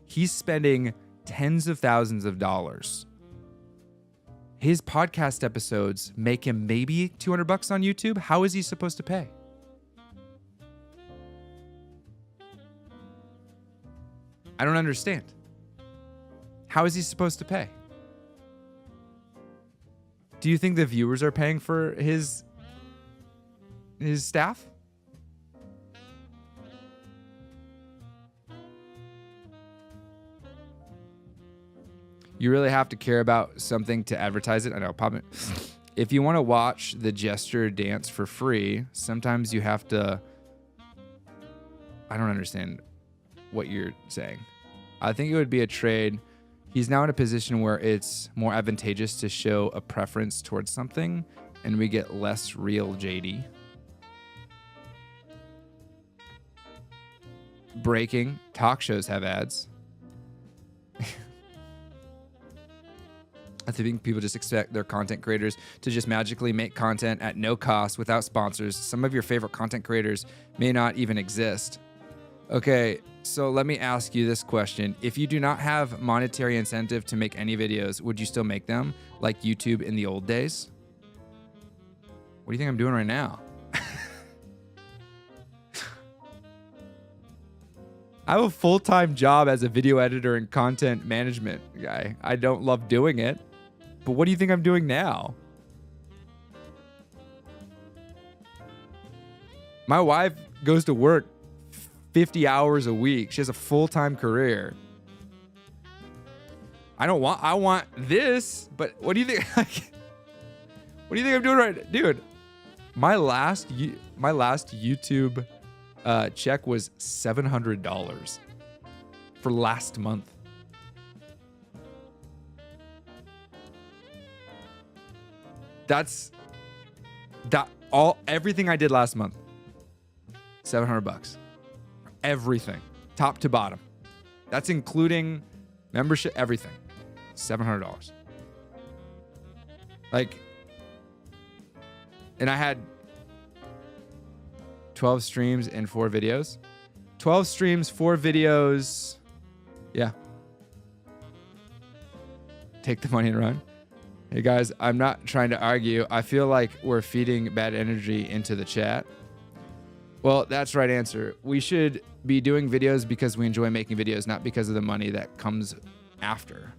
He's spending tens of thousands of dollars. His podcast episodes make him maybe $200 on YouTube. How is he supposed to pay? I don't understand. How is he supposed to pay? Do you think the viewers are paying for his staff? You really have to care about something to advertise it. I know, pop it. If you want to watch the gesture dance for free, sometimes you have to. I don't understand what you're saying. I think it would be a trade. He's now in a position where it's more advantageous to show a preference towards something, and we get less real JD. Breaking. Talk shows have ads. I think people just expect their content creators to just magically make content at no cost without sponsors. Some of your favorite content creators may not even exist. Okay, So let me ask you this question. If you do not have monetary incentive to make any videos, would you still make them like YouTube in the old days? What do you think I'm doing right now? I have a full-time job as a video editor and content management guy. I don't love doing it, but what do you think I'm doing now? My wife goes to work 50 hours a week. She has a full-time career. I want this, but what do you think? What do you think I'm doing right now? Dude, my last YouTube check was $700 for last month. Everything I did last month. $700. Everything. Top to bottom. That's including membership, everything. $700. And I had 12 streams and 4 videos. 12 streams, 4 videos. Yeah. Take the money and run. Hey guys, I'm not trying to argue. I feel like we're feeding bad energy into the chat. Well, that's the right answer. We should be doing videos because we enjoy making videos, not because of the money that comes after.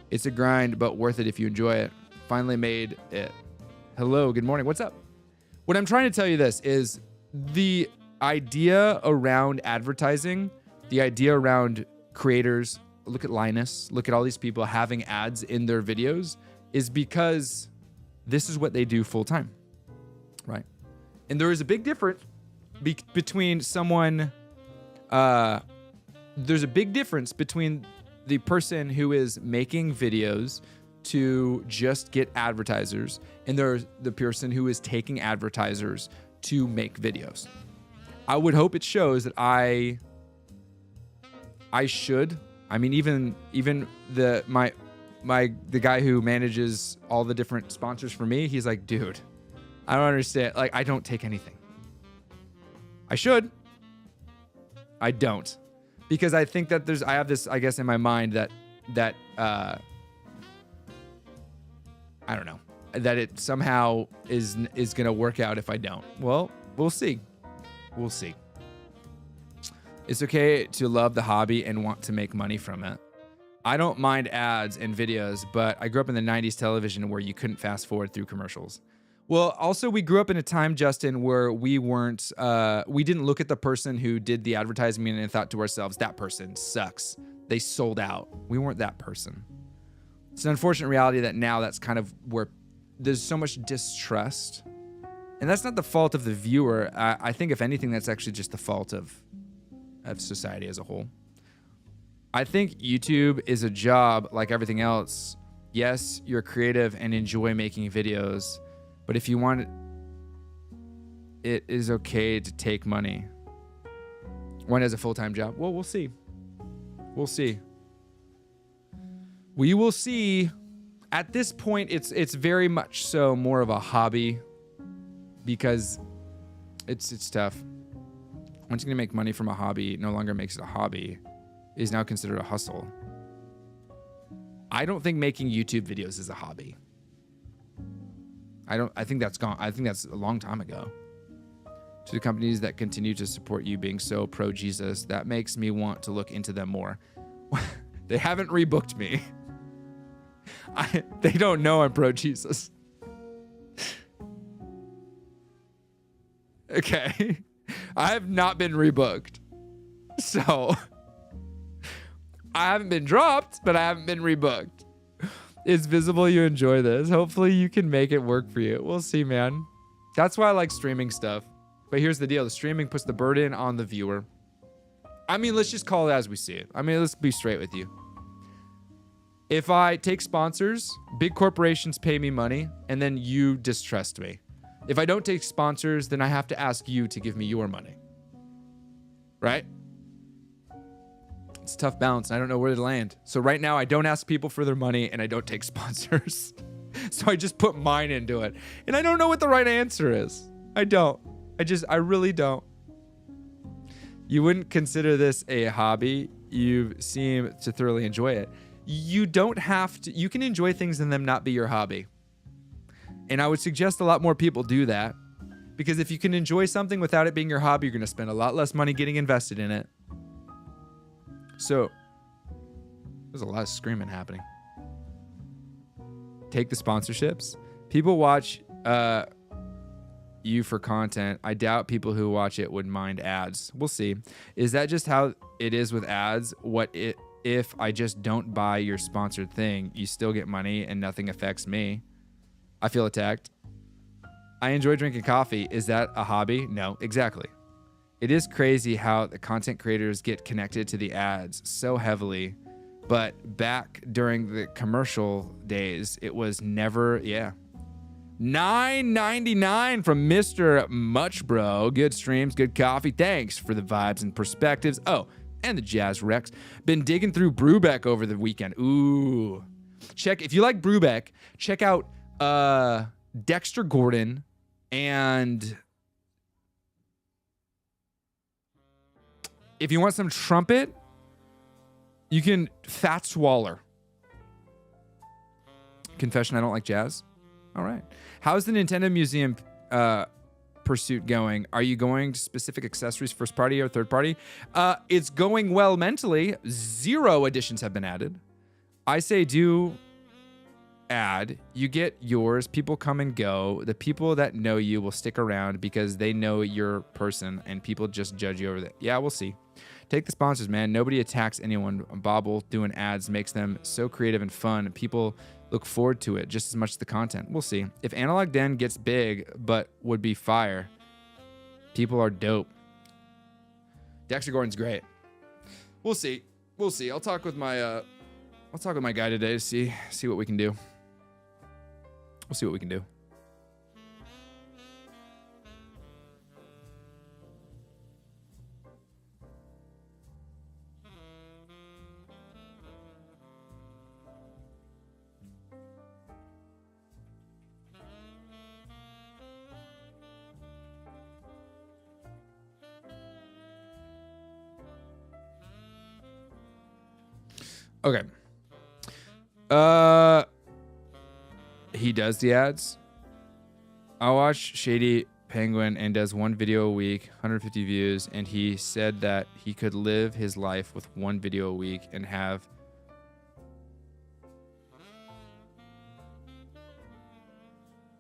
It's a grind, but worth it if you enjoy it. Finally made it. Hello, good morning. What's up? What I'm trying to tell you this is the idea around advertising, the idea around creators, look at Linus, look at all these people having ads in their videos, is because this is what they do full time, right? And there is a big difference between someone, there's a big difference between the person who is making videos to just get advertisers, and there's the person who is taking advertisers to make videos. I would hope it shows that I should. I mean, even the guy who manages all the different sponsors for me, he's like, dude, I don't understand. Like, I don't take anything. I should. I don't, because I think that I have this, I guess, in my mind that I don't know, that it somehow is going to work out if I don't. Well, we'll see. We'll see. It's okay to love the hobby and want to make money from it. I don't mind ads and videos, but I grew up in the 90s television where you couldn't fast forward through commercials. Well, also we grew up in a time, Justin, where we didn't look at the person who did the advertising and thought to ourselves, that person sucks. They sold out. We weren't that person. It's an unfortunate reality that now that's kind of where there's so much distrust. And that's not the fault of the viewer. I think if anything, that's actually just the fault of society as a whole. I think YouTube is a job like everything else. Yes, you're creative and enjoy making videos, but if you want it is okay to take money. One as a full-time job. Well, we'll see. We'll see. We will see. At this point, it's very much so more of a hobby because it's tough. Once you're gonna make money from a hobby, it no longer makes it a hobby. It is now considered a hustle. I don't think making YouTube videos is a hobby. I think that's gone. I think that's a long time ago. To the companies that continue to support you being so pro Jesus, that makes me want to look into them more. They haven't rebooked me. They don't know I'm pro Jesus. Okay. I have not been rebooked. So I haven't been dropped, but I haven't been rebooked. It's visible you enjoy this. Hopefully you can make it work for you. We'll see, man. That's why I like streaming stuff. But here's the deal. The streaming puts the burden on the viewer. I mean, let's just call it as we see it. I mean, let's be straight with you. If I take sponsors, big corporations pay me money, and then you distrust me. If I don't take sponsors, then I have to ask you to give me your money. Right? It's a tough balance, and I don't know where to land. So right now, I don't ask people for their money, and I don't take sponsors. So I just put mine into it. And I don't know what the right answer is. I don't. I really don't. You wouldn't consider this a hobby. You seem to thoroughly enjoy it. You don't have to. You can enjoy things and them not be your hobby. And I would suggest a lot more people do that. Because if you can enjoy something without it being your hobby, you're going to spend a lot less money getting invested in it. So, there's a lot of screaming happening. Take the sponsorships. People watch you for content. I doubt people who watch it would mind ads. We'll see. Is that just how it is with ads? If I just don't buy your sponsored thing, you still get money and nothing affects me? I feel attacked. I enjoy drinking coffee. Is that a hobby? No, exactly. It is crazy how the content creators get connected to the ads so heavily. But back during the commercial days, it was never, $9.99 from Mr. Muchbro. Good streams, good coffee. Thanks for the vibes and perspectives. Oh, and the Jazz Rex. Been digging through Brubeck over the weekend. Ooh. If you like Brubeck, check out Dexter Gordon and if you want some trumpet, you can Fats Waller. Confession, I don't like jazz. All right. How's the Nintendo Museum pursuit going? Are you going to specific accessories, first party or third party? It's going well mentally. 0 additions have been added. I say do add. You get yours. People come and go. The people that know you will stick around because they know your person and people just judge you over that. Yeah, we'll see. Take the sponsors, man. Nobody attacks anyone. Bobble doing ads makes them so creative and fun. People look forward to it just as much as the content. We'll see. If Analog Den gets big, but would be fire. People are dope. Dexter Gordon's great. We'll see. We'll see. I'll talk with my guy today to see what we can do. We'll see what we can do. Okay. He does the ads. I watch Shady Penguin and does one video a week, 150 views, and he said that he could live his life with one video a week and have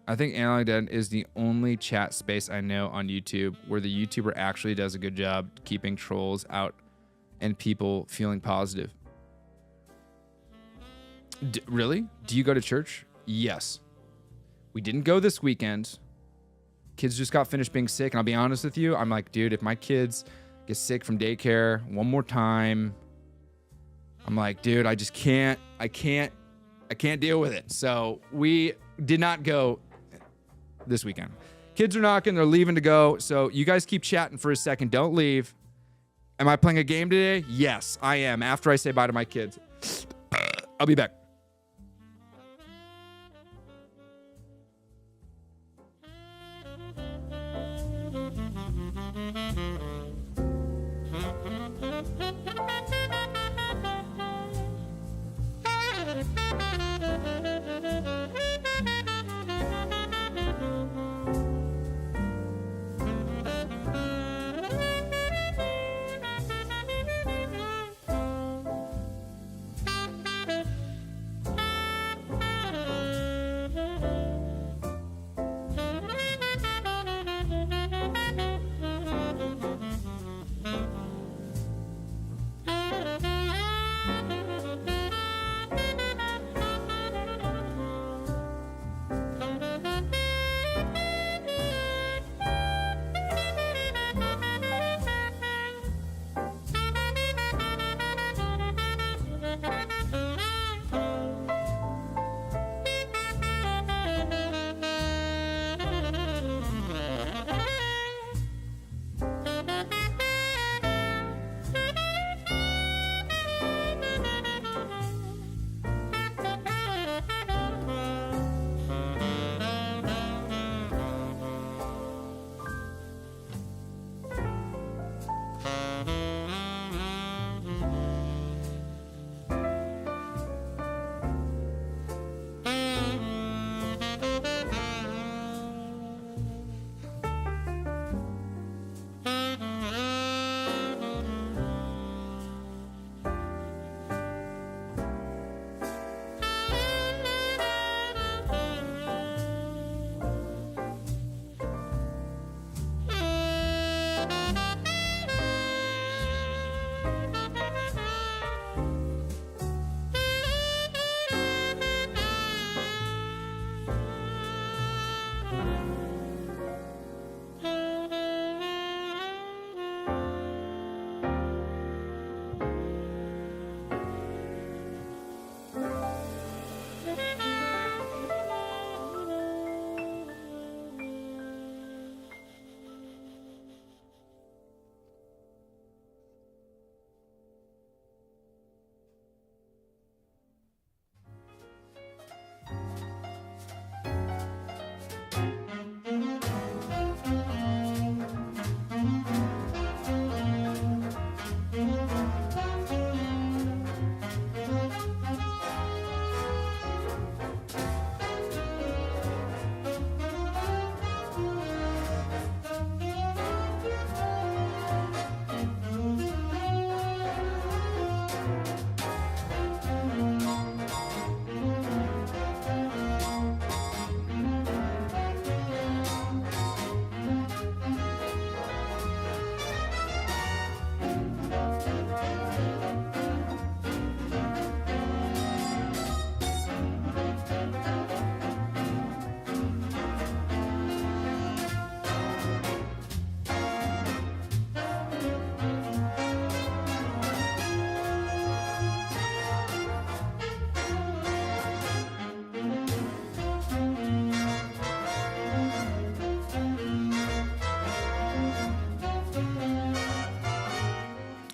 I think Analog Den is the only chat space I know on YouTube where the YouTuber actually does a good job keeping trolls out and people feeling positive. Really? Do you go to church? Yes. We didn't go this weekend. Kids just got finished being sick. And I'll be honest with you. I'm like, dude, if my kids get sick from daycare one more time, I'm like, dude, I just can't. I can't deal with it. So we did not go this weekend. Kids are knocking. They're leaving to go. So you guys keep chatting for a second. Don't leave. Am I playing a game today? Yes, I am. After I say bye to my kids. I'll be back.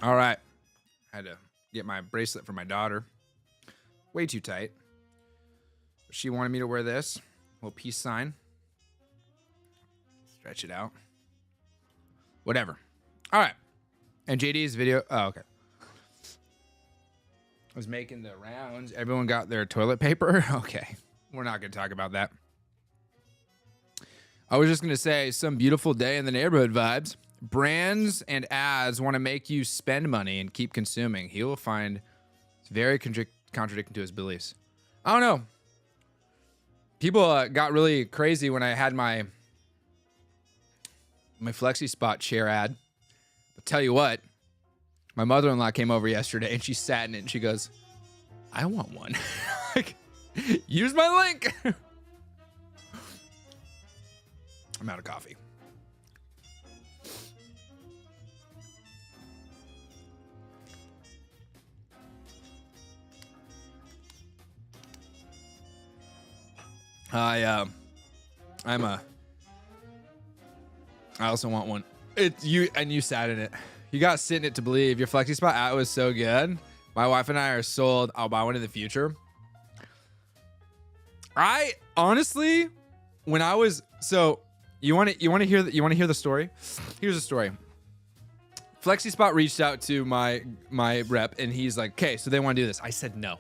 All right. I had to get my bracelet for my daughter. Way too tight. She wanted me to wear this little peace sign. Stretch it out. Whatever. All right. And JD's video. Oh, okay. Was making the rounds. Everyone got their toilet paper. Okay. We're not going to talk about that. I was just going to say some beautiful day in the neighborhood vibes. Brands and ads want to make you spend money and keep consuming. He will find it's very contradicting to his beliefs. I don't know. People got really crazy when I had my Flexi Spot chair ad. But tell you what, my mother-in-law came over yesterday and she sat in it and she goes, I want one. Like, use my link. I'm out of coffee. I also want one. It's you, and you sat in it. You got to sit in it to believe. Your Flexi Spot ad was so good. My wife and I are sold. I'll buy one in the future. I honestly, when I was you want to hear the story? Here's the story. Flexi Spot reached out to my rep and he's like, "Okay, so they want to do this." I said no.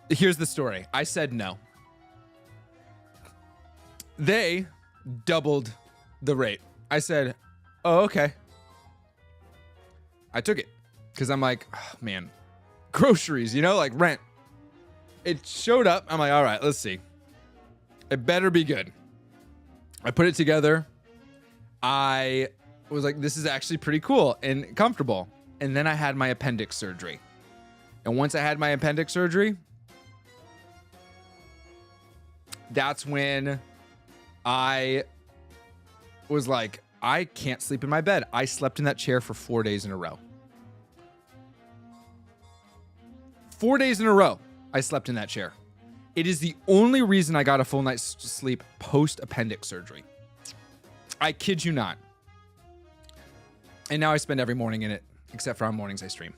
Here's the story. I said no. They doubled the rate. I said, "Oh, okay." I took it because I'm like, oh, man, groceries, like rent. It showed up. I'm like, all right, let's see. It better be good. I put it together. I was like, this is actually pretty cool and comfortable. And then I had my appendix surgery. And once I had my appendix surgery, that's when I was like, I can't sleep in my bed. I slept in that chair for 4 days in a row. 4 days in a row, I slept in that chair. It is the only reason I got a full night's sleep post-appendix surgery. I kid you not. And now I spend every morning in it, except for on mornings I stream.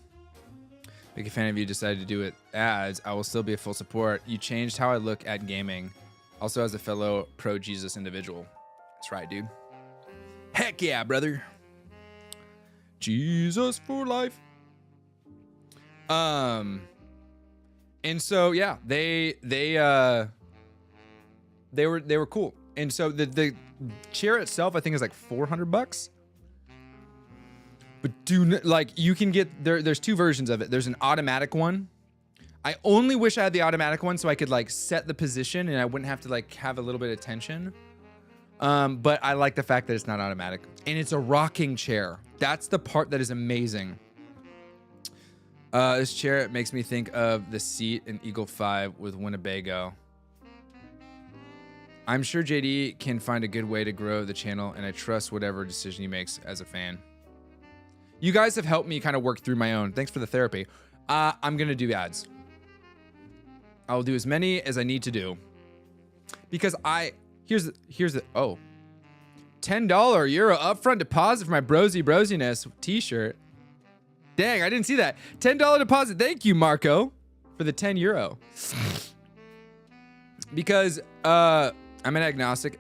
Big fan of you decided to do it ads. I will still be a full support. You changed how I look at gaming. Also as a fellow pro-Jesus individual. That's right, dude. Heck yeah, brother. Jesus for life. And so yeah, they were cool. And so the chair itself I think is like $400. But you can get there's two versions of it. There's an automatic one. I only wish I had the automatic one so I could like set the position and I wouldn't have to like have a little bit of tension. But I like the fact that it's not automatic and it's a rocking chair. That's the part that is amazing. This chair, it makes me think of the seat in Eagle 5 with Winnebago. I'm sure JD can find a good way to grow the channel and I trust whatever decision he makes as a fan. You guys have helped me kind of work through my own. Thanks for the therapy. I'm going to do ads. I'll do as many as I need to do because here's the $10 euro upfront deposit for my brosiness t-shirt. Dang, I didn't see that. $10 deposit. Thank you, Marco, for the 10 euro. Because I'm an agnostic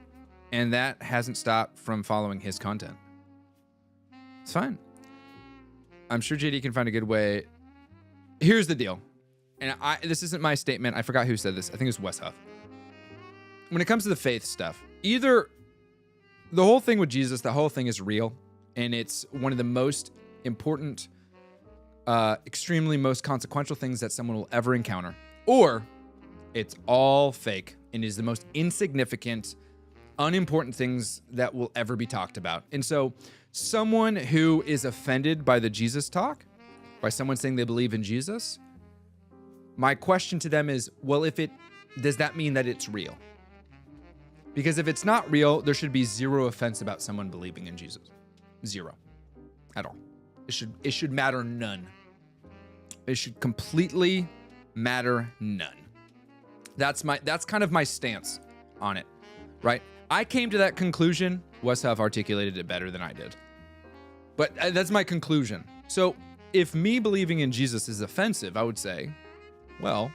and that hasn't stopped from following his content. It's fine. I'm sure JD can find a good way. Here's the deal. And this isn't my statement. I forgot who said this. I think it was Wes Huff. When it comes to the faith stuff, either the whole thing with Jesus, the whole thing is real. And it's one of the most important, extremely most consequential things that someone will ever encounter. Or it's all fake and is the most insignificant, unimportant things that will ever be talked about. And so someone who is offended by the Jesus talk, by someone saying they believe in Jesus, my question to them is, well, does that mean that it's real? Because if it's not real, there should be zero offense about someone believing in Jesus. Zero. At all. It should matter none. It should completely matter none. That's kind of my stance on it, right? I came to that conclusion. Wes Huff articulated it better than I did. But that's my conclusion. So if me believing in Jesus is offensive, I would say, well,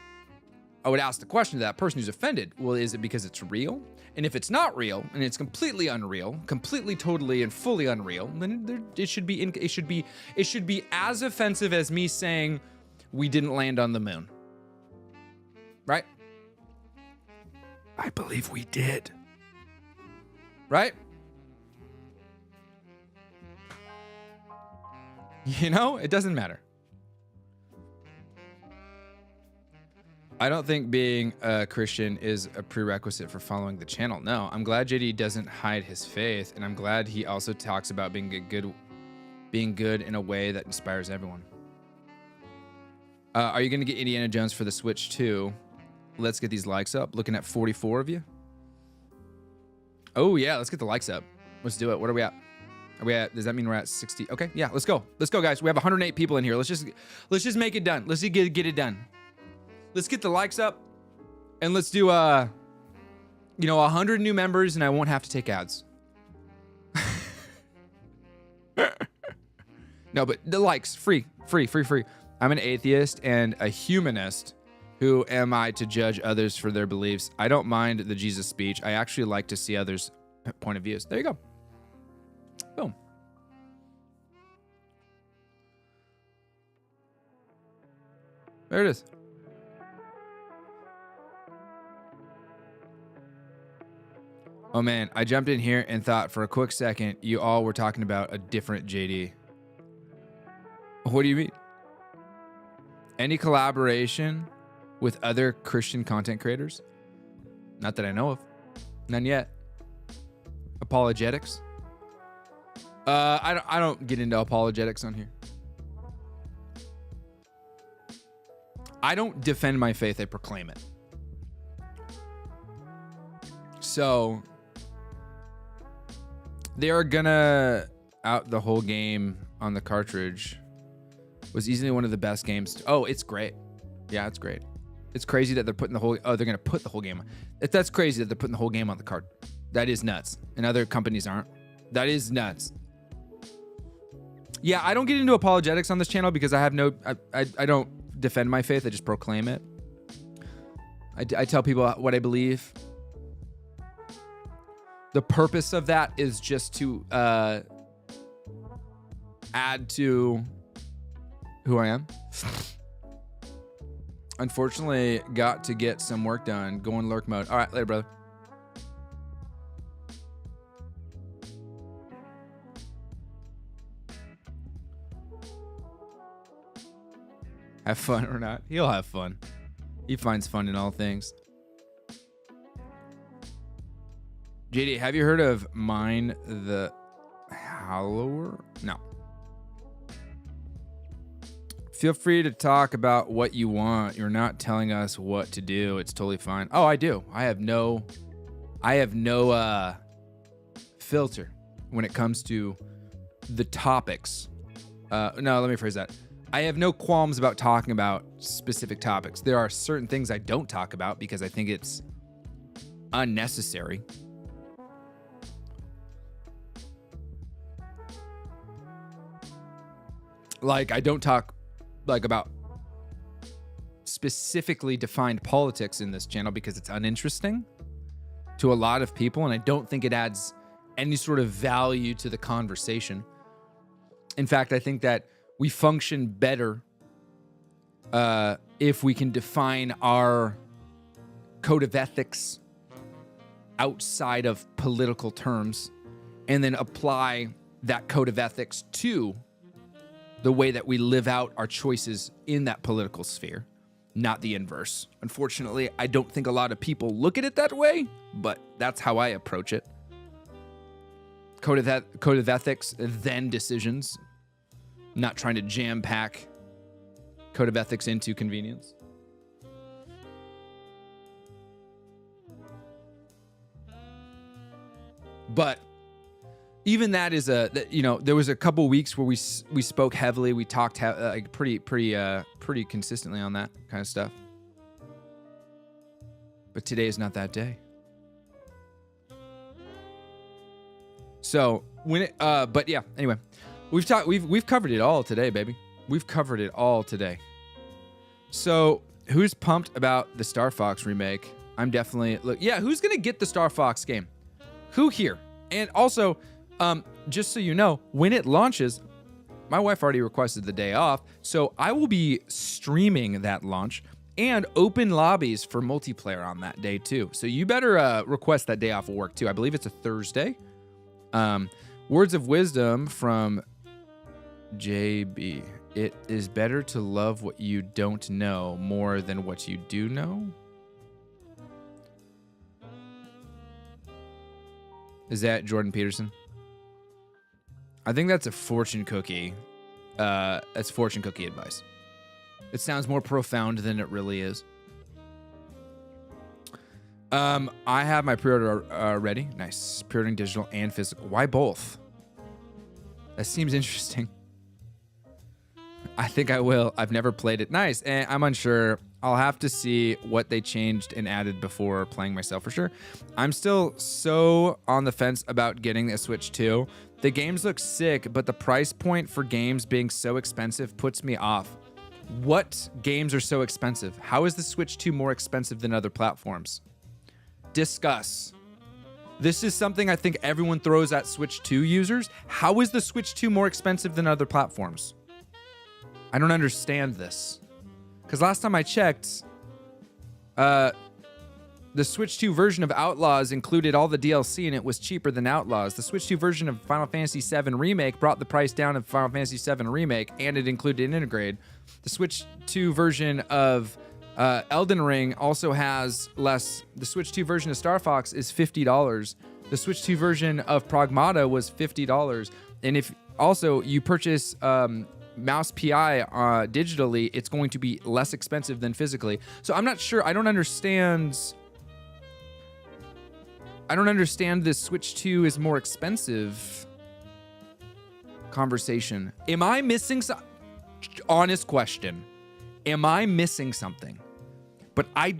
I would ask the question to that person who's offended, well, is it because it's real? And if it's not real and it's completely unreal, completely, totally, and fully unreal, then it should be as offensive as me saying we didn't land on the moon. Right? I believe we did. Right? You know, it doesn't matter. I don't think being a Christian is a prerequisite for following the channel. No, I'm glad JD doesn't hide his faith, and I'm glad he also talks about being good in a way that inspires everyone. Are you going to get Indiana Jones for the Switch too? Let's get these likes up. Looking at 44 of you. Oh yeah, let's get the likes up. Let's do it. What are we at? Are we at? Does that mean we're at 60? Okay, yeah, let's go. Let's go, guys. We have 108 people in here. Let's just make it done. Let's get it done. Let's get the likes up, and let's do 100 new members, and I won't have to take ads. No, but the likes, free. I'm an atheist and a humanist. Who am I to judge others for their beliefs? I don't mind the Jesus speech. I actually like to see others' point of views. There you go. Boom. There it is. Oh man, I jumped in here and thought for a quick second you all were talking about a different JD. What do you mean? Any collaboration with other Christian content creators? Not that I know of. None yet. Apologetics? I don't get into apologetics on here. I don't defend my faith, I proclaim it. So they are gonna out the whole game on the cartridge. Was easily one of the best games. Oh, it's great. Yeah, it's great. It's crazy that they're putting they're gonna put the whole game on. That's crazy that they're putting the whole game on the card. That is nuts. And other companies aren't. That is nuts. Yeah, I don't get into apologetics on this channel because I don't defend my faith. I just proclaim it. I tell people what I believe. The purpose of that is just to add to who I am. Unfortunately, got to get some work done. Go in lurk mode. All right, later, brother. Have fun or not? He'll have fun. He finds fun in all things. JD, have you heard of Mine the Hallower? No. Feel free to talk about what you want. You're not telling us what to do. It's totally fine. Oh, I do. I have no filter when it comes to the topics. No, let me phrase that. I have no qualms about talking about specific topics. There are certain things I don't talk about because I think it's unnecessary. Like, I don't talk about specifically defined politics in this channel because it's uninteresting to a lot of people, and I don't think it adds any sort of value to the conversation. In fact, I think that we function better if we can define our code of ethics outside of political terms and then apply that code of ethics to the way that we live out our choices in that political sphere, not the inverse. Unfortunately, I don't think a lot of people look at it that way, but that's how I approach it. Code of ethics, then decisions. Not trying to jam pack code of ethics into convenience. But even that is there was a couple weeks where we spoke heavily. We talked like pretty consistently on that kind of stuff. But today is not that day. So when but yeah, anyway. We've covered it all today, baby. We've covered it all today. So, who's pumped about the Star Fox remake? I'm definitely who's gonna get the Star Fox game? Who here? And also, just so you know, when it launches, my wife already requested the day off, so I will be streaming that launch and open lobbies for multiplayer on that day too. So you better request that day off of work too. I believe it's a Thursday. Words of wisdom from JB. It is better to love what you don't know more than what you do know. Is that Jordan Peterson? I think that's a fortune cookie. That's fortune cookie advice. It sounds more profound than it really is. I have my pre-order ready. Nice. Pre-ordering digital and physical. Why both? That seems interesting. I think I will. I've never played it. Nice. And I'm unsure. I'll have to see what they changed and added before playing myself for sure. I'm still so on the fence about getting a Switch 2. The games look sick, but the price point for games being so expensive puts me off. What games are so expensive? How is the Switch 2 more expensive than other platforms? Discuss. This is something I think everyone throws at Switch 2 users. How is the Switch 2 more expensive than other platforms? I don't understand this. Because last time I checked, the Switch 2 version of Outlaws included all the DLC and it was cheaper than Outlaws. The Switch 2 version of Final Fantasy VII Remake brought the price down of Final Fantasy VII Remake and it included an integrate. The Switch 2 version of Elden Ring also has less. The Switch 2 version of Star Fox is $50. The Switch 2 version of Pragmata was $50. And if also you purchase Mouse PI digitally, it's going to be less expensive than physically. So I'm not sure. I don't understand this Switch 2 is more expensive conversation. Am I missing some? Honest question. Am I missing something? But I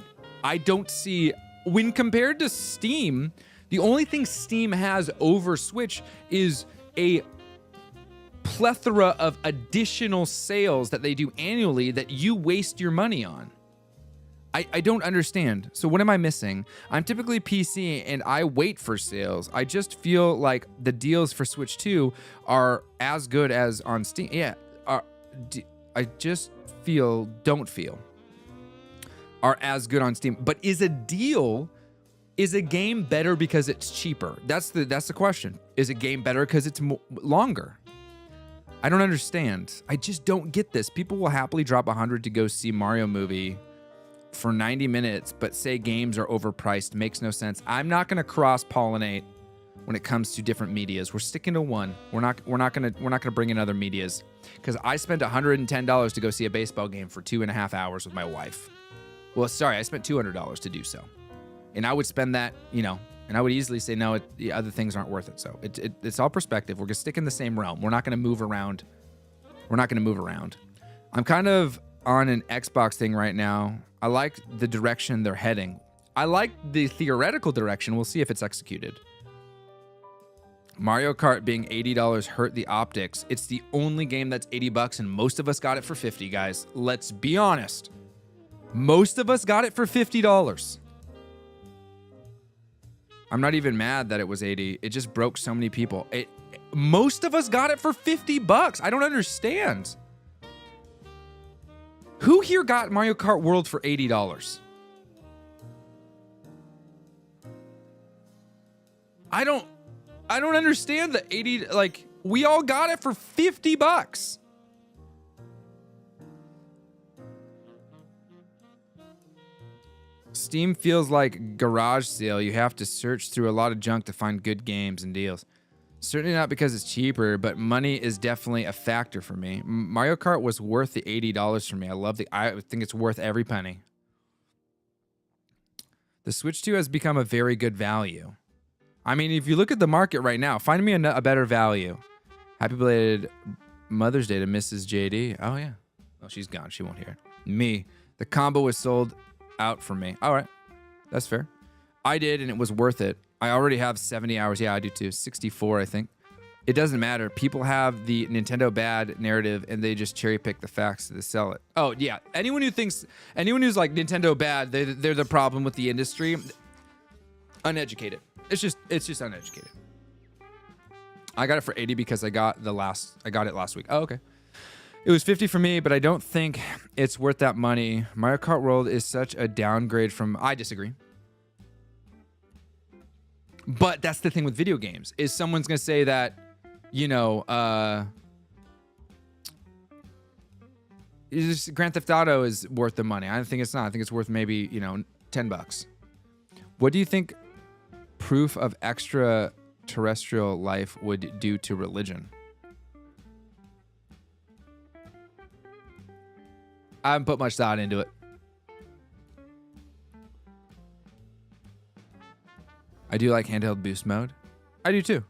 don't see, when compared to Steam, the only thing Steam has over Switch is a plethora of additional sales that they do annually that you waste your money on. I don't understand. So what am I missing? I'm typically PC and I wait for sales. I just feel like the deals for Switch 2 are as good as on Steam. Yeah, I just don't feel are as good on Steam. But is a game better because it's cheaper? That's the question. Is a game better because it's longer? I don't understand. I just don't get this. People will happily drop $100 to go see Mario movie for 90 minutes, but say games are overpriced. Makes no sense. I'm not going to cross-pollinate when it comes to different medias. We're sticking to one. We're not going to bring in other medias because I spent $110 to go see a baseball game for 2.5 hours with my wife. Well, sorry, I spent $200 to do so, and I would spend that, and I would easily say no. The other things aren't worth it. So it's all perspective. We're gonna stick in the same realm. We're not gonna move around. I'm kind of on an Xbox thing right now. I like the direction they're heading. I like the theoretical direction. We'll see if it's executed. Mario Kart being $80 hurt the optics. It's the only game that's $80 and most of us got it for $50, guys. Let's be honest. Most of us got it for $50. I'm not even mad that it was 80. It just broke so many people. Most of us got it for $50. I don't understand. Who here got Mario Kart World for $80? I don't understand the 80. Like, we all got it for $50. Steam feels like garage sale. You have to search through a lot of junk to find good games and deals. Certainly not because it's cheaper, but money is definitely a factor for me. Mario Kart was worth the $80 for me. I think it's worth every penny. The Switch 2 has become a very good value. I mean, if you look at the market right now, find me a better value. Happy belated Mother's Day to Mrs. JD. Oh, yeah. Oh, she's gone. She won't hear it. Me. The combo was sold out for me. All right. That's fair. I did, and it was worth it. I already have 70 hours. Yeah, I do too. 64, I think. It doesn't matter. People have the Nintendo bad narrative and they just cherry pick the facts to sell it. Oh yeah, anyone who's like Nintendo bad, they're the problem with the industry. Uneducated. It's just uneducated. I got it for 80 because I got it last week. Oh, okay. It was 50 for me, but I don't think it's worth that money. Mario Kart World is such a downgrade from... I disagree. But that's the thing with video games, is someone's going to say that, Grand Theft Auto is worth the money. I don't think it's not. I think it's worth maybe, $10. What do you think proof of extraterrestrial life would do to religion? I haven't put much thought into it. I do like handheld boost mode. I do too.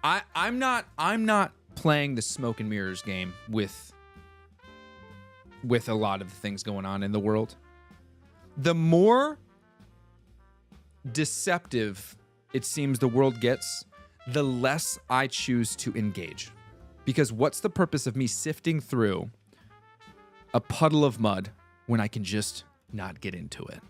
I'm not playing the smoke and mirrors game with a lot of the things going on in the world. The more deceptive it seems the world gets, the less I choose to engage. Because what's the purpose of me sifting through a puddle of mud when I can just not get into it?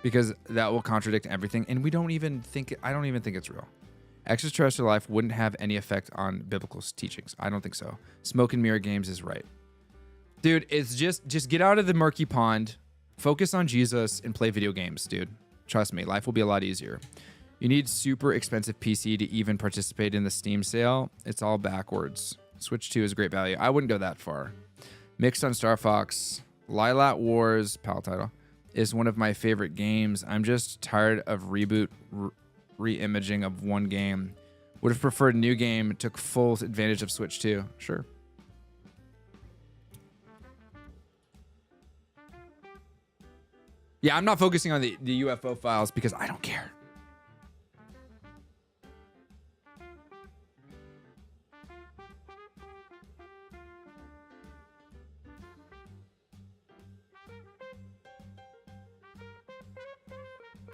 Because that will contradict everything, and I don't even think it's real. Extraterrestrial life wouldn't have any effect on biblical teachings. I don't think so. Smoke and mirror games is right. Dude, it's just get out of the murky pond, focus on Jesus, and play video games, dude. Trust me, life will be a lot easier. You need super expensive PC to even participate in the Steam sale. It's all backwards. Switch 2 is great value. I wouldn't go that far. Mixed on Star Fox. Lylat Wars, PAL title, is one of my favorite games. I'm just tired of re-imaging of one game. Would have preferred a new game. Took full advantage of Switch 2. Sure. Yeah, I'm not focusing on the UFO files because I don't care.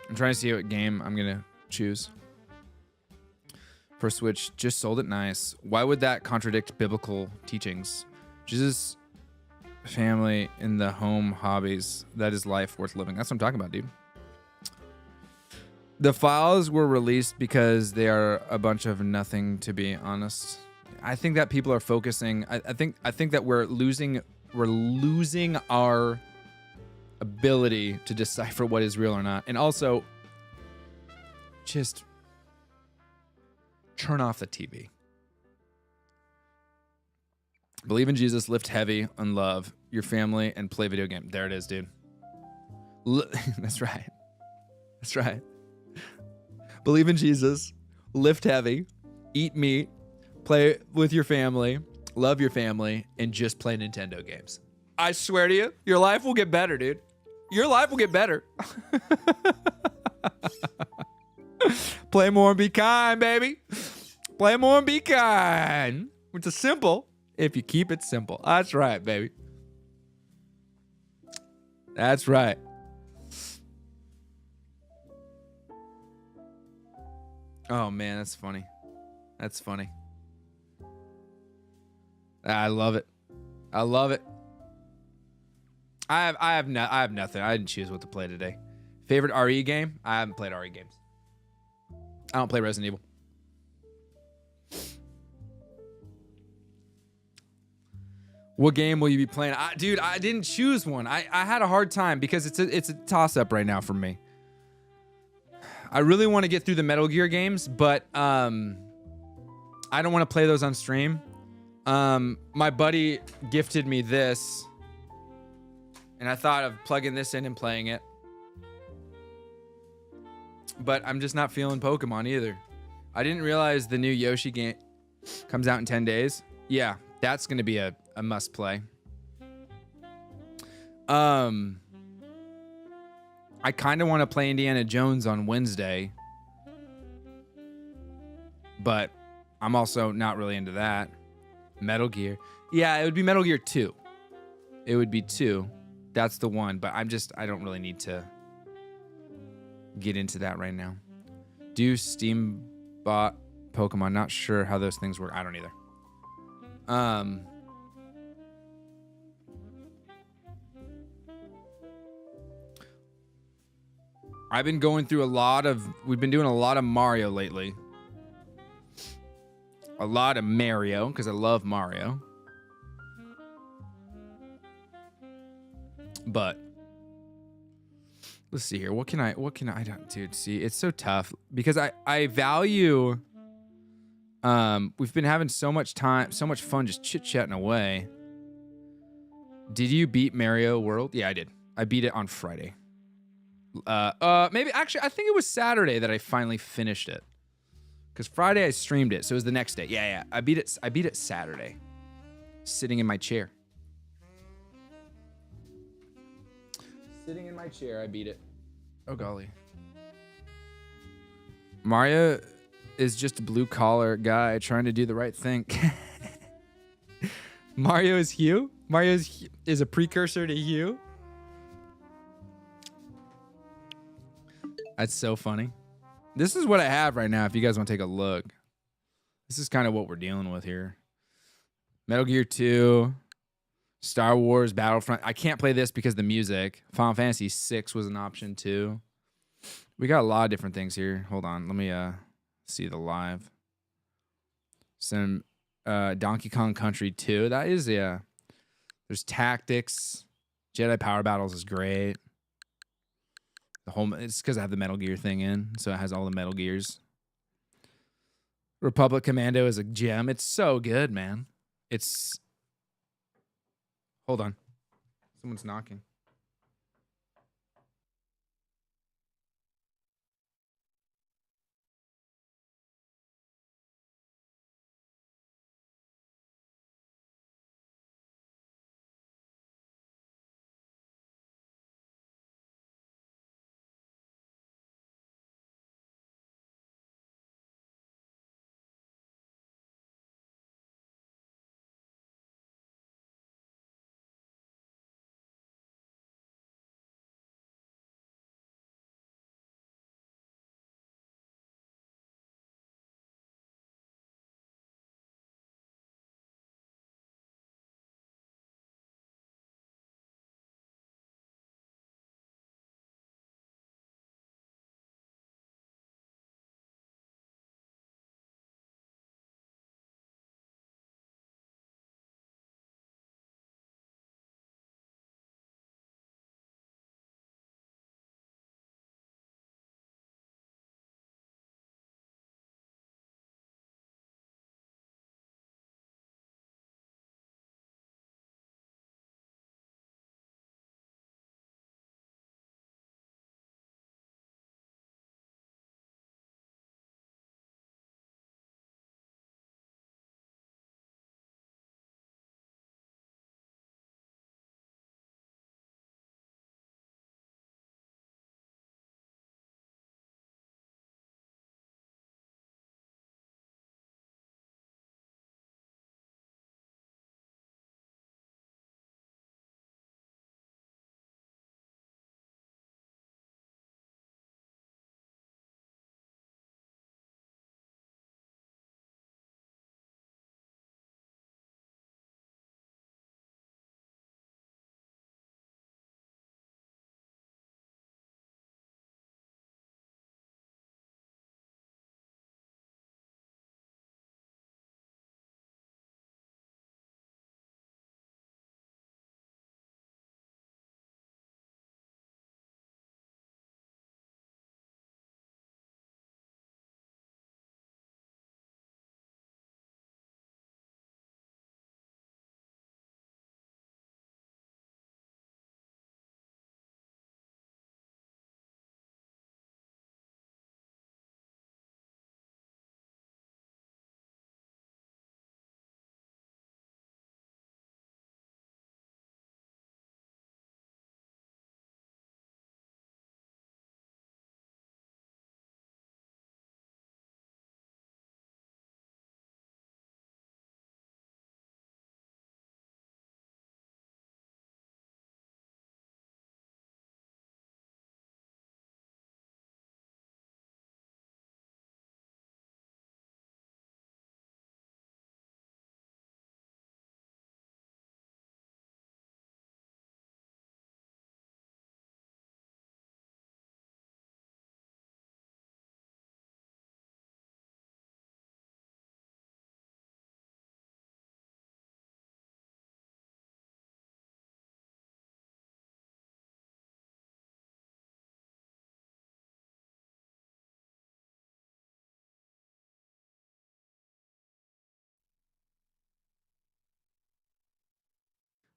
I'm trying to see what game I'm going to choose. For Switch, just sold it nice. Why would that contradict biblical teachings? Jesus, family, in the home, hobbies. That is life worth living. That's what I'm talking about, dude. The files were released because they are a bunch of nothing, to be honest. I think that people are focusing. I think that we're losing our ability to decipher what is real or not. And also, just turn off the TV. Believe in Jesus, lift heavy, and love your family, and play video game. There it is, dude. That's right. That's right. Believe in Jesus, lift heavy, eat meat, play with your family, love your family, and just play Nintendo games. I swear to you, your life will get better, dude. Your life will get better. Play more and be kind, baby. Play more and be kind. It's a simple if you keep it simple. That's right, baby. That's right. Oh, man, that's funny. That's funny. I love it. I love it. I have nothing. I didn't choose what to play today. Favorite RE game? I haven't played RE games. I don't play Resident Evil. What game will you be playing? Dude, I didn't choose one. I had a hard time because it's a toss-up right now for me. I really want to get through the Metal Gear games, but I don't want to play those on stream. My buddy gifted me this, and I thought of plugging this in and playing it. But I'm just not feeling Pokemon either. I didn't realize the new Yoshi game comes out in 10 days. Yeah, that's going to be a must play. I kind of want to play Indiana Jones on Wednesday, but I'm also not really into that. Metal Gear. Yeah, it would be Metal Gear 2. It would be 2. That's the one, but I don't really need to get into that right now. Do Steam bot Pokemon? Not sure how those things work. I don't either. I've been going through we've been doing a lot of Mario lately. A lot of Mario, because I love Mario. But let's see here. What can I don't, dude, see, it's so tough because I value we've been having so much time, so much fun just chit-chatting away. Did you beat Mario World? Yeah, I did. I beat it on Friday. Maybe actually I think it was Saturday that I finally finished it. Because Friday I streamed it, so it was the next day. Yeah. I beat it Saturday. Sitting in my chair. Sitting in my chair, I beat it. Oh golly. Mario is just a blue collar guy trying to do the right thing. Mario is Hugh? Mario is a precursor to Hugh? That's so funny. This is what I have right now if you guys want to take a look. This is kind of what we're dealing with here. Metal Gear 2, Star Wars Battlefront. I can't play this because of the music. Final Fantasy 6 was an option too. We got a lot of different things here. Hold on. Let me see the live. Some Donkey Kong Country 2. That is, yeah. There's Tactics. Jedi Power Battles is great. It's because I have the Metal Gear thing in, so it has all the Metal Gears. Republic Commando is a gem. It's so good, man. Hold on. Someone's knocking.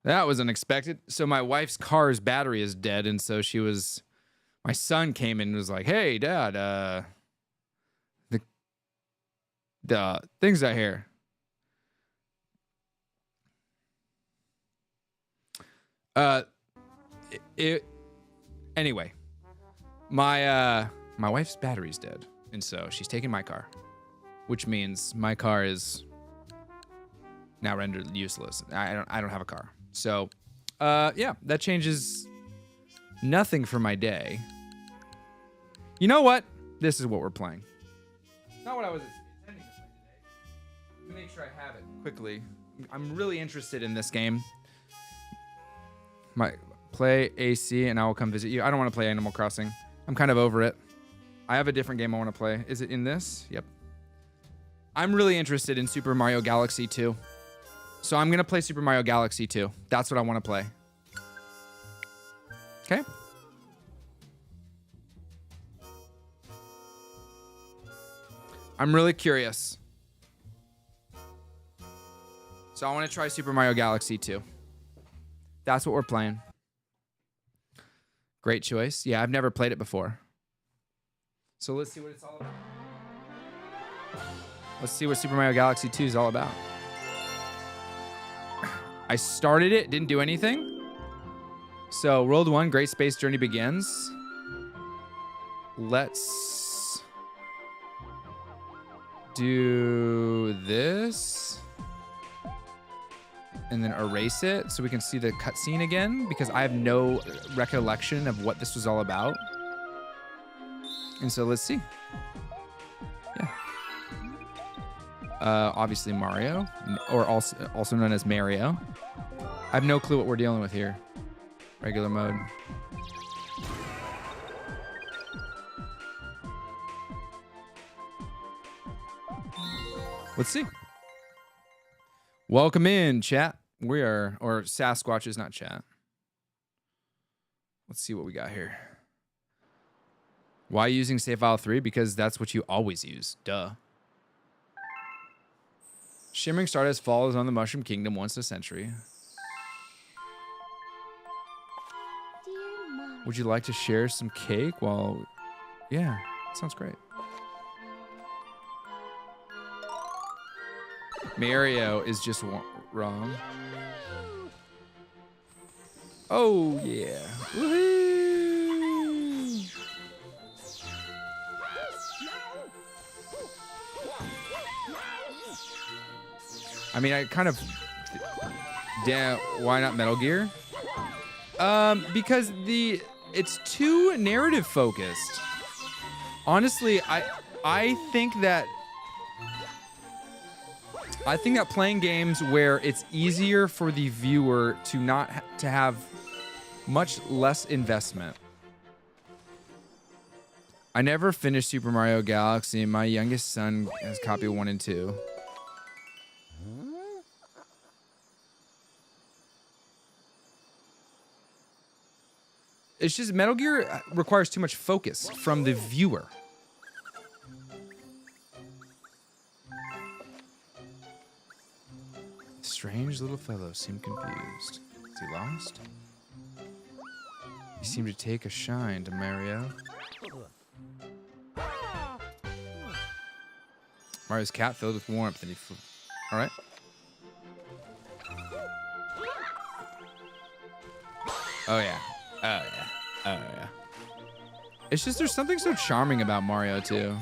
That was unexpected. So my wife's car's battery is dead, and so my son came in and was like, "Hey, Dad, the things I hear." Anyway, my wife's battery's dead, and so she's taking my car, which means my car is now rendered useless. I don't have a car. So, yeah, that changes nothing for my day. You know what? This is what we're playing. Not what I was intending to play today. Let me make sure I have it quickly. I'm really interested in this game. Play AC and I will come visit you. I don't want to play Animal Crossing. I'm kind of over it. I have a different game I want to play. Is it in this? Yep. I'm really interested in Super Mario Galaxy 2. So I'm going to play Super Mario Galaxy 2. That's what I want to play. Okay. I'm really curious. So I want to try Super Mario Galaxy 2. That's what we're playing. Great choice. Yeah, I've never played it before. So let's see what it's all about. Let's see what Super Mario Galaxy 2 is all about. I started it, didn't do anything. So World 1, Great Space Journey begins. Let's do this. And then erase it so we can see the cutscene again, because I have no recollection of what this was all about. And so let's see. Yeah. Obviously Mario, or also known as Mario. I have no clue what we're dealing with here. Regular mode. Let's see. Welcome in, chat. We are, or Sasquatch is not chat. Let's see what we got here. Why using save file 3? Because that's what you always use. Duh. Shimmering Stardust falls on the Mushroom Kingdom once a century. Would you like to share some cake while... Yeah, sounds great. Mario is just wrong. Oh, yeah. Woohoo! I mean, I kind of... Damn, why not Metal Gear? Because it's too narrative focused. Honestly, I think that playing games where it's easier for the viewer to have much less investment. I never finished Super Mario Galaxy. My youngest son has copy 1 and 2. It's just Metal Gear requires too much focus from the viewer. Strange little fellow seemed confused. Is he lost? He seemed to take a shine to Mario. Mario's cat filled with warmth and he flew. All right. Oh yeah. Oh yeah. Oh yeah. It's just there's something so charming about Mario too.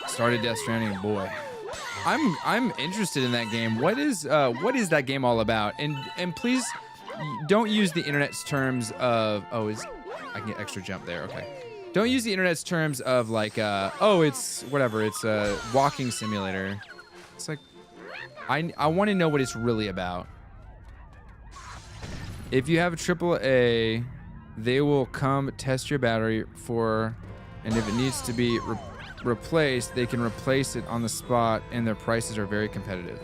Started Death Stranding, boy. I'm interested in that game. What is that game all about? And please don't use the internet's terms of I can get extra jump there. Okay. Don't use the internet's terms of like it's whatever, it's a walking simulator. It's like I want to know what it's really about. If you have a AAA, they will come test your battery and if it needs to be replaced, they can replace it on the spot, and their prices are very competitive.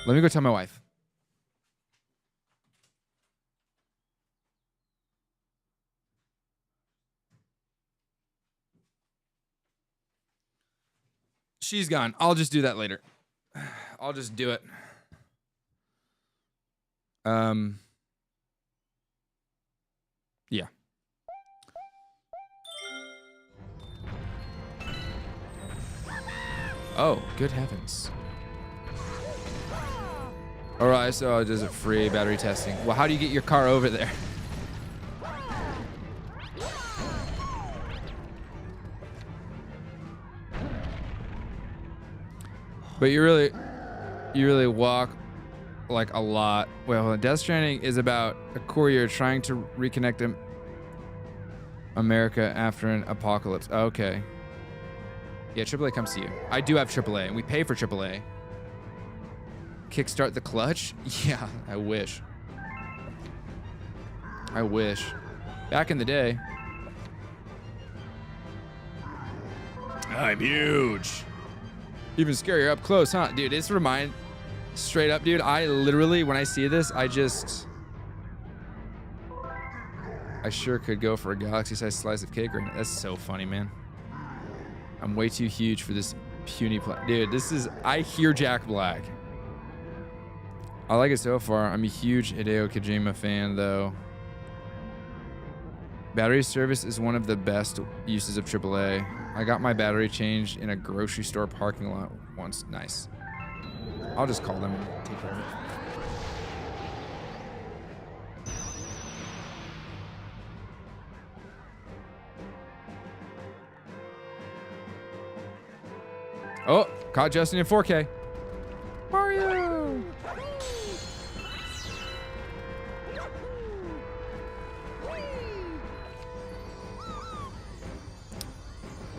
Let me go tell my wife. She's gone. I'll just do that later. I'll just do it. Yeah. Oh, good heavens. All right, so does it free battery testing? Well, how do you get your car over there? But you really walk like a lot. Well, Death Stranding is about a courier trying to reconnect America after an apocalypse. Okay. Yeah, AAA comes to you. I do have AAA, and we pay for AAA. Kickstart the clutch? Yeah, I wish. I wish. Back in the day. I'm huge. Even scarier up close, huh? Dude, it's straight up, dude. I literally, when I see this, I sure could go for a galaxy-sized slice of cake right now. That's so funny, man. I'm way too huge for this puny dude, I hear Jack Black. I like it so far. I'm a huge Hideo Kojima fan, though. Battery service is one of the best uses of AAA. I got my battery changed in a grocery store parking lot once. Nice. I'll just call them and take care of it. Oh, caught Justin in 4K. Mario!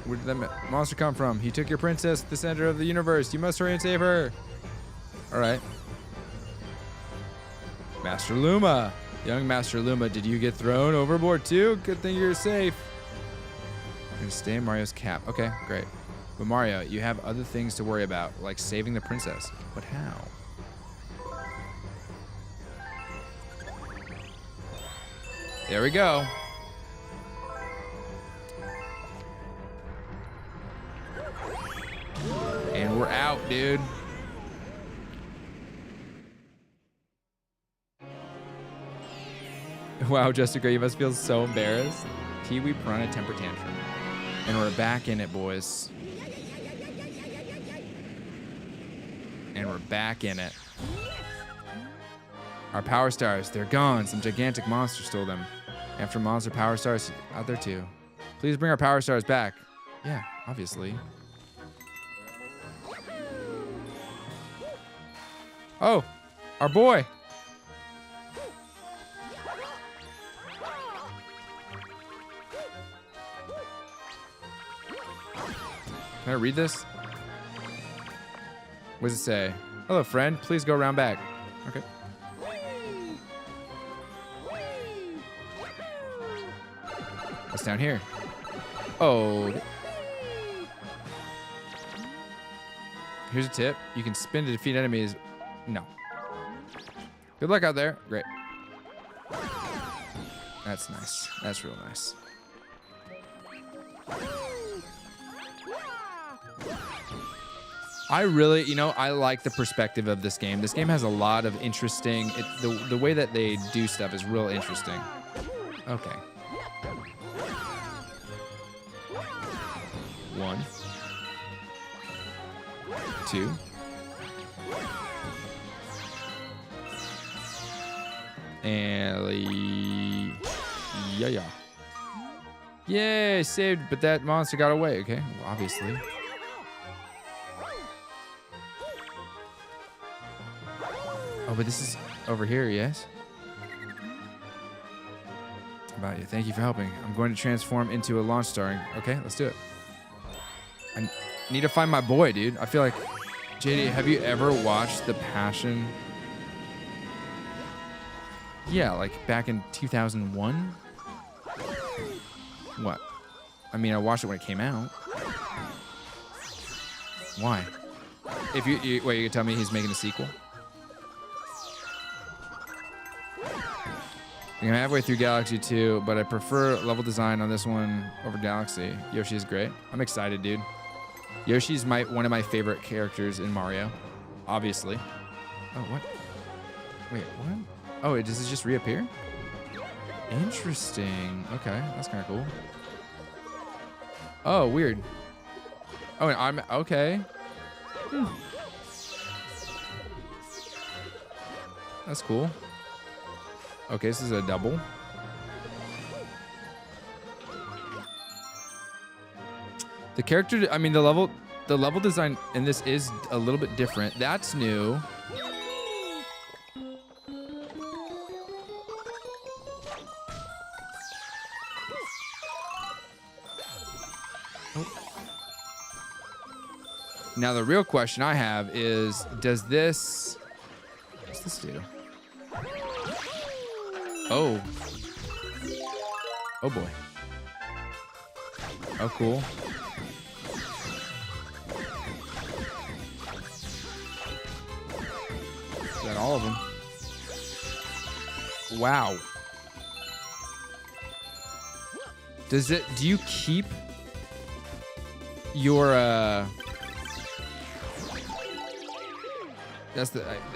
Where did that monster come from? He took your princess to the center of the universe. You must hurry and save her. All right. Master Luma. Young Master Luma, did you get thrown overboard too? Good thing you're safe. I'm gonna stay in Mario's cap. Okay, great. But Mario, you have other things to worry about, like saving the princess. But how? There we go. And we're out, dude. Wow, Jessica, you must feel so embarrassed. Kiwi Piranha temper tantrum. And we're back in it, boys. And we're back in it. Our power stars, they're gone. Some gigantic monster stole them. After monster power stars out there too. Please bring our power stars back. Yeah, obviously. Oh, our boy. Can I read this? What does it say? Hello, friend. Please go around back. Okay. What's down here? Oh. Here's a tip. You can spin to defeat enemies. No. Good luck out there. Great. That's nice. That's real nice. I really, I like the perspective of this game. This game has a lot of interesting, the way that they do stuff is real interesting. Okay. 1, 2. And yeah. Yay, saved, but that monster got away. Okay, well, obviously. Oh, but this is over here, yes? How about you? Thank you for helping. I'm going to transform into a launch star. Okay, let's do it. I need to find my boy, dude. I feel like... JD, have you ever watched The Passion? Yeah, like back in 2001? What? I mean, I watched it when it came out. Why? If you wait, you can tell me he's making a sequel? I'm halfway through Galaxy 2, but I prefer level design on this one over Galaxy. Yoshi is great. I'm excited, dude. Yoshi's one of my favorite characters in Mario, obviously. Oh, what? Wait, what? Oh, does it just reappear? Interesting. Okay, that's kind of cool. Oh, weird. Oh, and I'm okay. That's cool. Okay, this is a double. The character, I mean, the level design in this is a little bit different. That's new. Now the real question I have is, what's this do? Oh. Oh boy. Oh, cool. Is that all of them? Wow. Do you keep your, I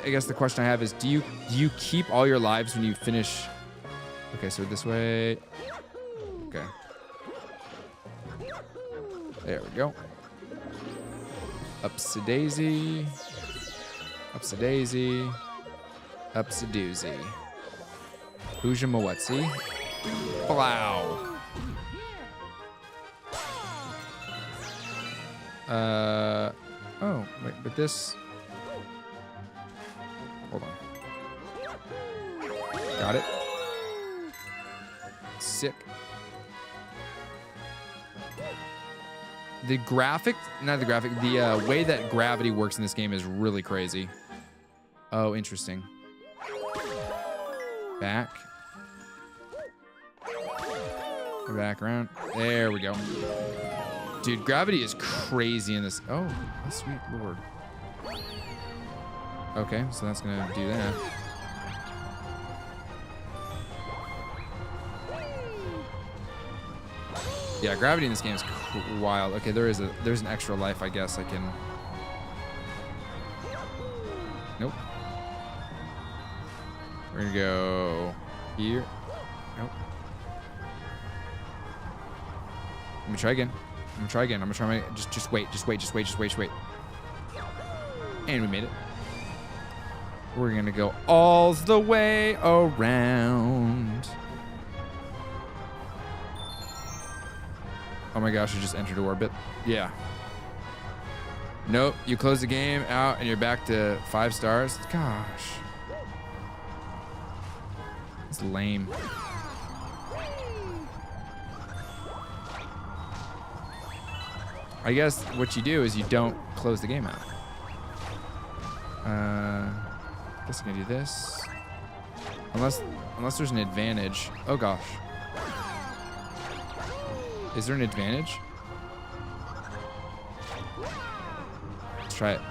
guess the question I have is, do you keep all your lives when you finish? Okay, so this way. Okay. There we go. Ups a daisy. Ups a daisy. Ups a doozy. Hooja Mawetsi. Wow. Oh, wait, but this. Hold on. Got it. Sick. The way that gravity works in this game is really crazy. Oh, interesting. Back. Back around. There we go. Dude, gravity is crazy in this. Oh, sweet Lord. Okay, so that's gonna do that. Yeah, gravity in this game is wild. Okay, there's an extra life, I guess I can. Nope. We're gonna go here. Nope. Let me try again. I'm gonna try my just wait. And we made it. We're gonna go all the way around. Oh my gosh, I just entered orbit. Yeah. Nope, you close the game out and you're back to 5 stars. Gosh. It's lame. I guess what you do is you don't close the game out. Guess I can do this. Unless there's an advantage. Oh gosh. Is there an advantage? Let's try it.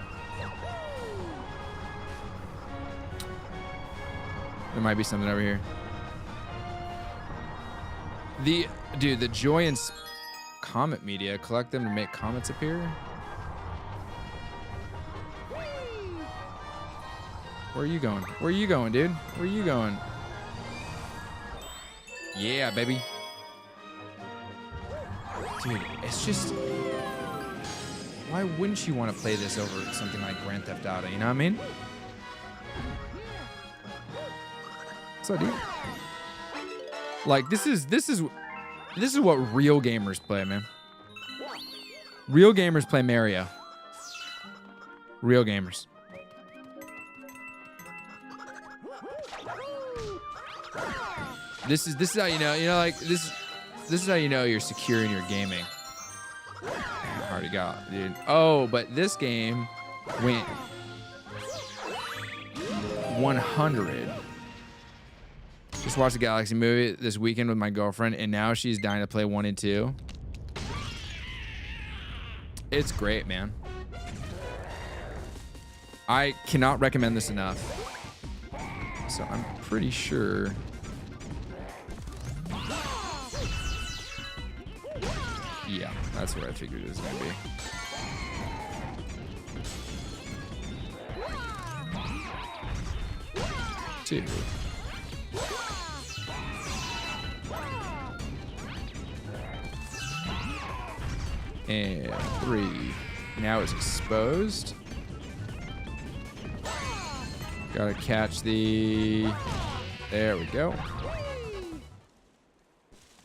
There might be something over here. The Joy and Comet media, collect them to make comets appear. Where are you going? Where are you going, dude? Where are you going? Yeah, baby. Dude, it's just... Why wouldn't you want to play this over something like Grand Theft Auto? You know what I mean? What's up, dude? Like, this is what real gamers play, man. Real gamers play Mario. Real gamers. This is how you know, like this is how you know you're secure in your gaming. I already got, dude. Oh, but this game went 100. Just watched the Galaxy movie this weekend with my girlfriend, and now she's dying to play 1 and 2. It's great, man. I cannot recommend this enough. So I'm pretty sure. Yeah, that's what I figured it was gonna be. 2. And 3. Now it's exposed. Gotta catch the... There we go.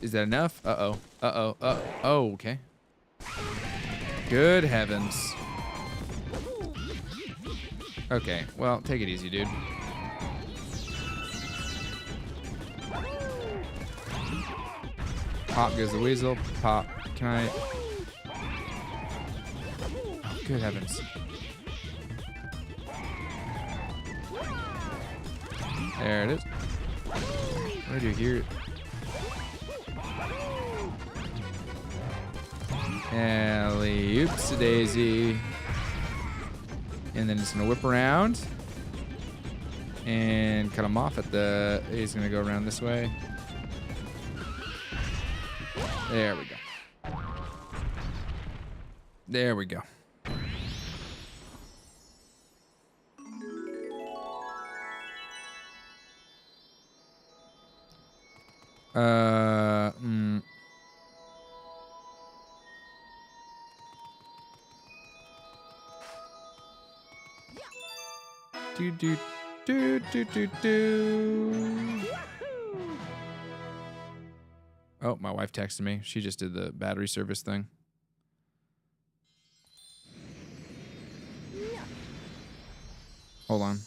Is that enough? Uh-oh. Uh-oh. Oh, okay. Good heavens. Okay, well, take it easy, dude. Pop goes the weasel. Pop. Can I... Oh, good heavens. There it is. What do I do here? Alley-oops, daisy. And then it's gonna whip around and cut him off at the... He's gonna go around this way. There we go. There we go. Do. Oh, my wife texted me. She just did the battery service thing. Hold on.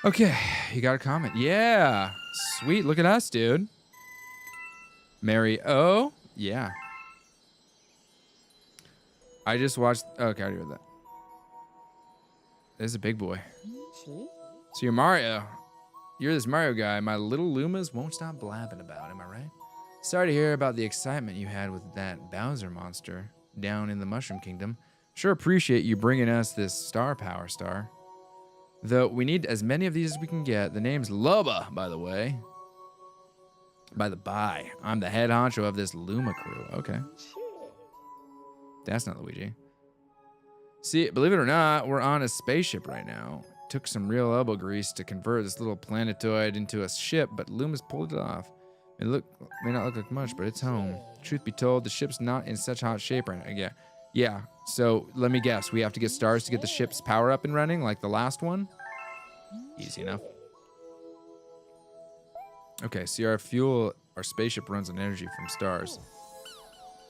Okay, you got a comment. Yeah, sweet. Look at us, dude. Mary O. Yeah. I just watched... Okay, I already read that. This is a big boy. So you're Mario. You're this Mario guy. My little Lumas won't stop blabbing about. Am I right? Sorry to hear about the excitement you had with that Bowser monster down in the Mushroom Kingdom. Sure appreciate you bringing us this star power star. Though we need as many of these as we can get. The name's Lubba, by the way. By the by, I'm the head honcho of this Luma crew. Okay. That's not Luigi. See, believe it or not, we're on a spaceship right now. Took some real elbow grease to convert this little planetoid into a ship, but Luma's pulled it off. It may not look like much, but it's home. Truth be told, the ship's not in such hot shape right now. Yeah. So let me guess. We have to get stars to get the ship's power up and running, like the last one? Easy enough. Okay, see, our spaceship runs on energy from stars.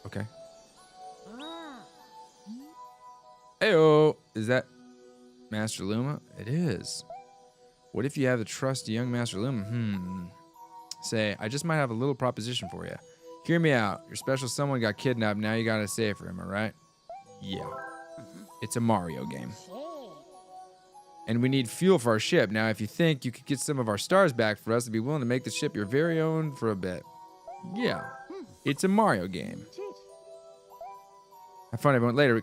Okay. Heyo! Is that Master Luma? It is. What if you have the trusty young Master Luma? Say, I just might have a little proposition for you. Hear me out. Your special someone got kidnapped, now you gotta save for him, alright? Yeah. It's a Mario game. And we need fuel for our ship. Now, if you think you could get some of our stars back for us, to be willing to make the ship your very own for a bit. Yeah. It's a Mario game. Have fun, everyone. Later.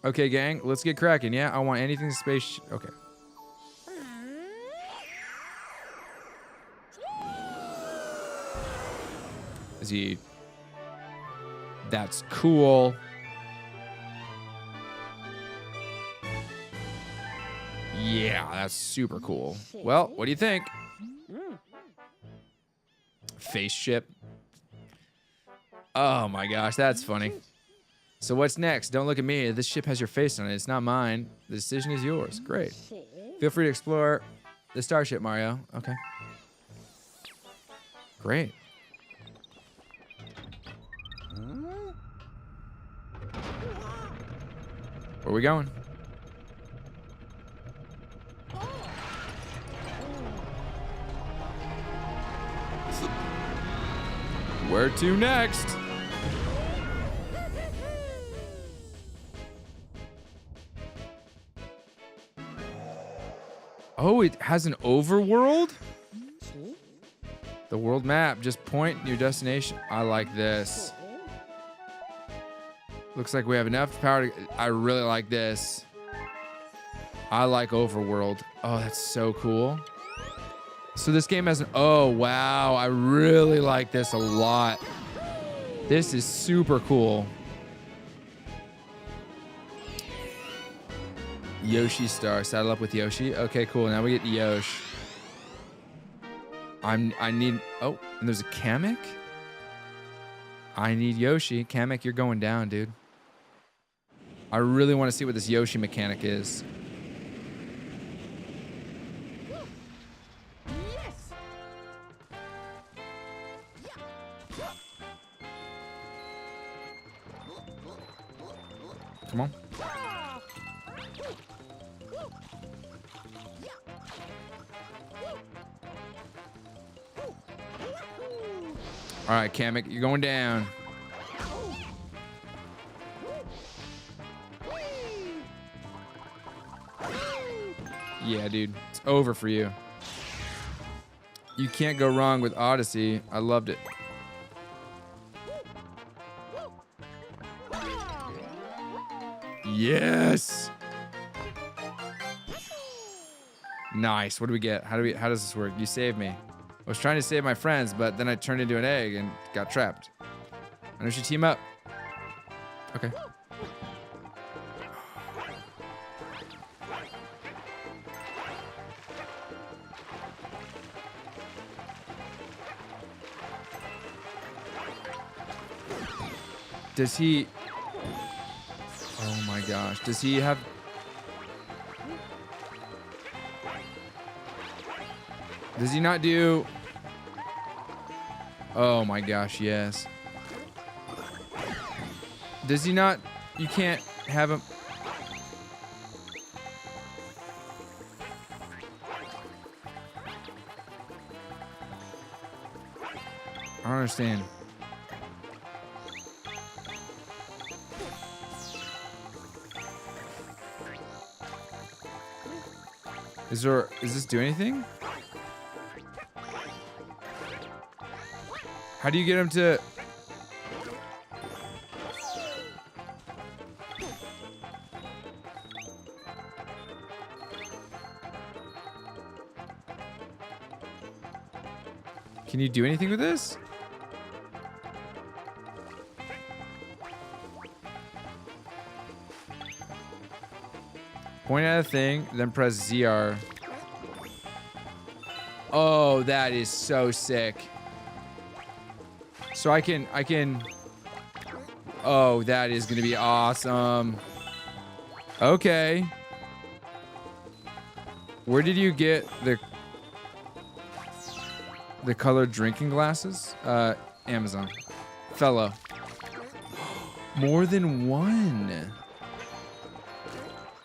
Okay, gang. Let's get cracking. Yeah, I want anything space. Okay. Is he... That's cool. Yeah, that's super cool. Well, what do you think? Face ship. Oh my gosh, that's funny. So what's next? Don't look at me. This ship has your face on it. It's not mine. The decision is yours. Great. Feel free to explore the starship, Mario. Okay. Great. Where are we going? Where to next? Oh, it has an overworld? The world map. Just point your destination. I like this. Looks like we have enough power to... I really like this. I like overworld. Oh, that's so cool. So this game has an... Oh, wow. I really like this a lot. This is super cool. Yoshi Star. Saddle up with Yoshi. Okay, cool. Now we get Yosh. I need... Oh, and there's a Kamek? I need Yoshi. Kamek, you're going down, dude. I really want to see what this Yoshi mechanic is. Come on. All right, Kamek, you're going down. Yeah, dude, it's over for you. You can't go wrong with Odyssey. I loved it. Yes. Nice. What do we get? How does this work? You saved me. I was trying to save my friends, but then I turned into an egg and got trapped. I know she team up. Okay. Does he... Oh my gosh. Does he have... Does he not do... Oh my gosh, yes. Does he not... You can't have him... I don't understand. Is this do anything? How do you get him to... Can you do anything with this? Point at a thing, then press ZR. Oh, that is so sick. So I can... Oh, that is gonna be awesome. Okay. Where did you get the colored drinking glasses? Amazon. Fellow. More than one.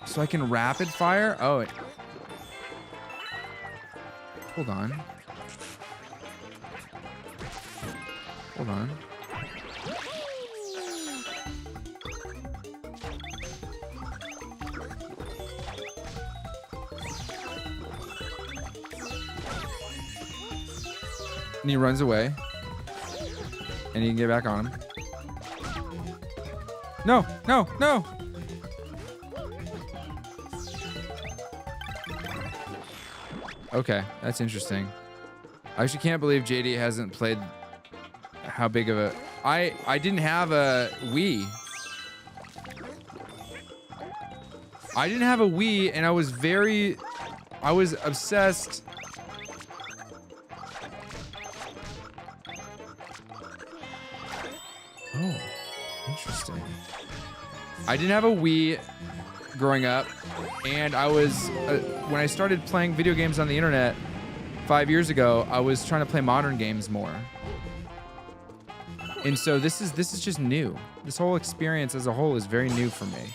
So I can rapid fire? Oh. Hold on. Hold on. And he runs away. And you can get back on him. No, no, no! Okay, that's interesting. I actually can't believe JD hasn't played how big of a... I didn't have a Wii. I didn't have a Wii, and I was obsessed. Oh, interesting. I didn't have a Wii growing up, and I was when I started playing video games on the internet 5 years ago, I was trying to play modern games more. And so this is just new. This whole experience as a whole is very new for me.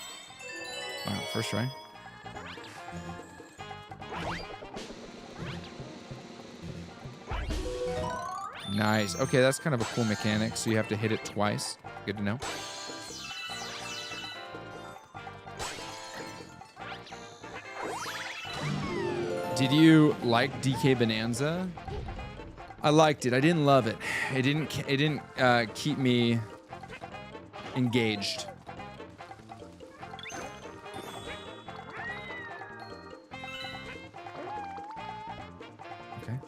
Wow, first try. Nice. Okay, that's kind of a cool mechanic. So you have to hit it twice. Good to know. Did you like DK Bonanza? I liked it. I didn't love it. It didn't keep me engaged. Okay.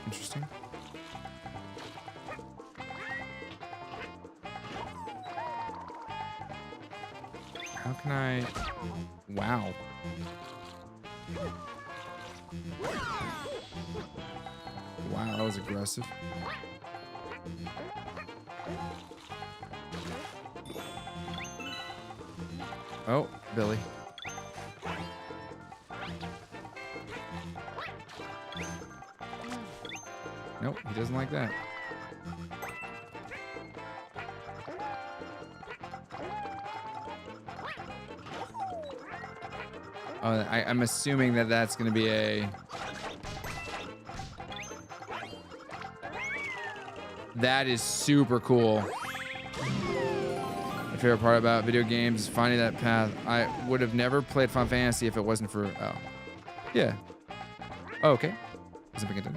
Interesting. How can I? Wow. Wow, that was aggressive. Oh, Billy. Nope, he doesn't like that. I'm assuming that that's going to be a... That is super cool. My favorite part about video games is finding that path. I would have never played Final Fantasy if it wasn't for... Oh. Yeah. Oh, okay. Doesn't pick it up.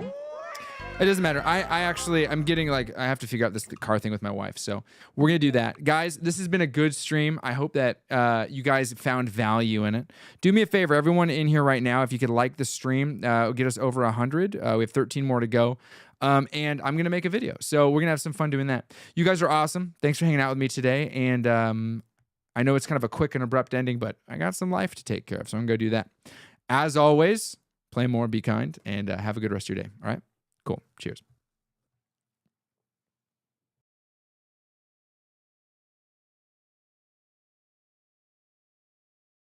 It doesn't matter. I'm getting like, I have to figure out this car thing with my wife. So we're going to do that. Guys, this has been a good stream. I hope that you guys found value in it. Do me a favor, everyone in here right now, if you could like the stream, get us over 100. We have 13 more to go. And I'm going to make a video. So we're going to have some fun doing that. You guys are awesome. Thanks for hanging out with me today. And I know it's kind of a quick and abrupt ending, but I got some life to take care of. So I'm going to go do that. As always, play more, be kind, and have a good rest of your day. All right? Cool. Cheers.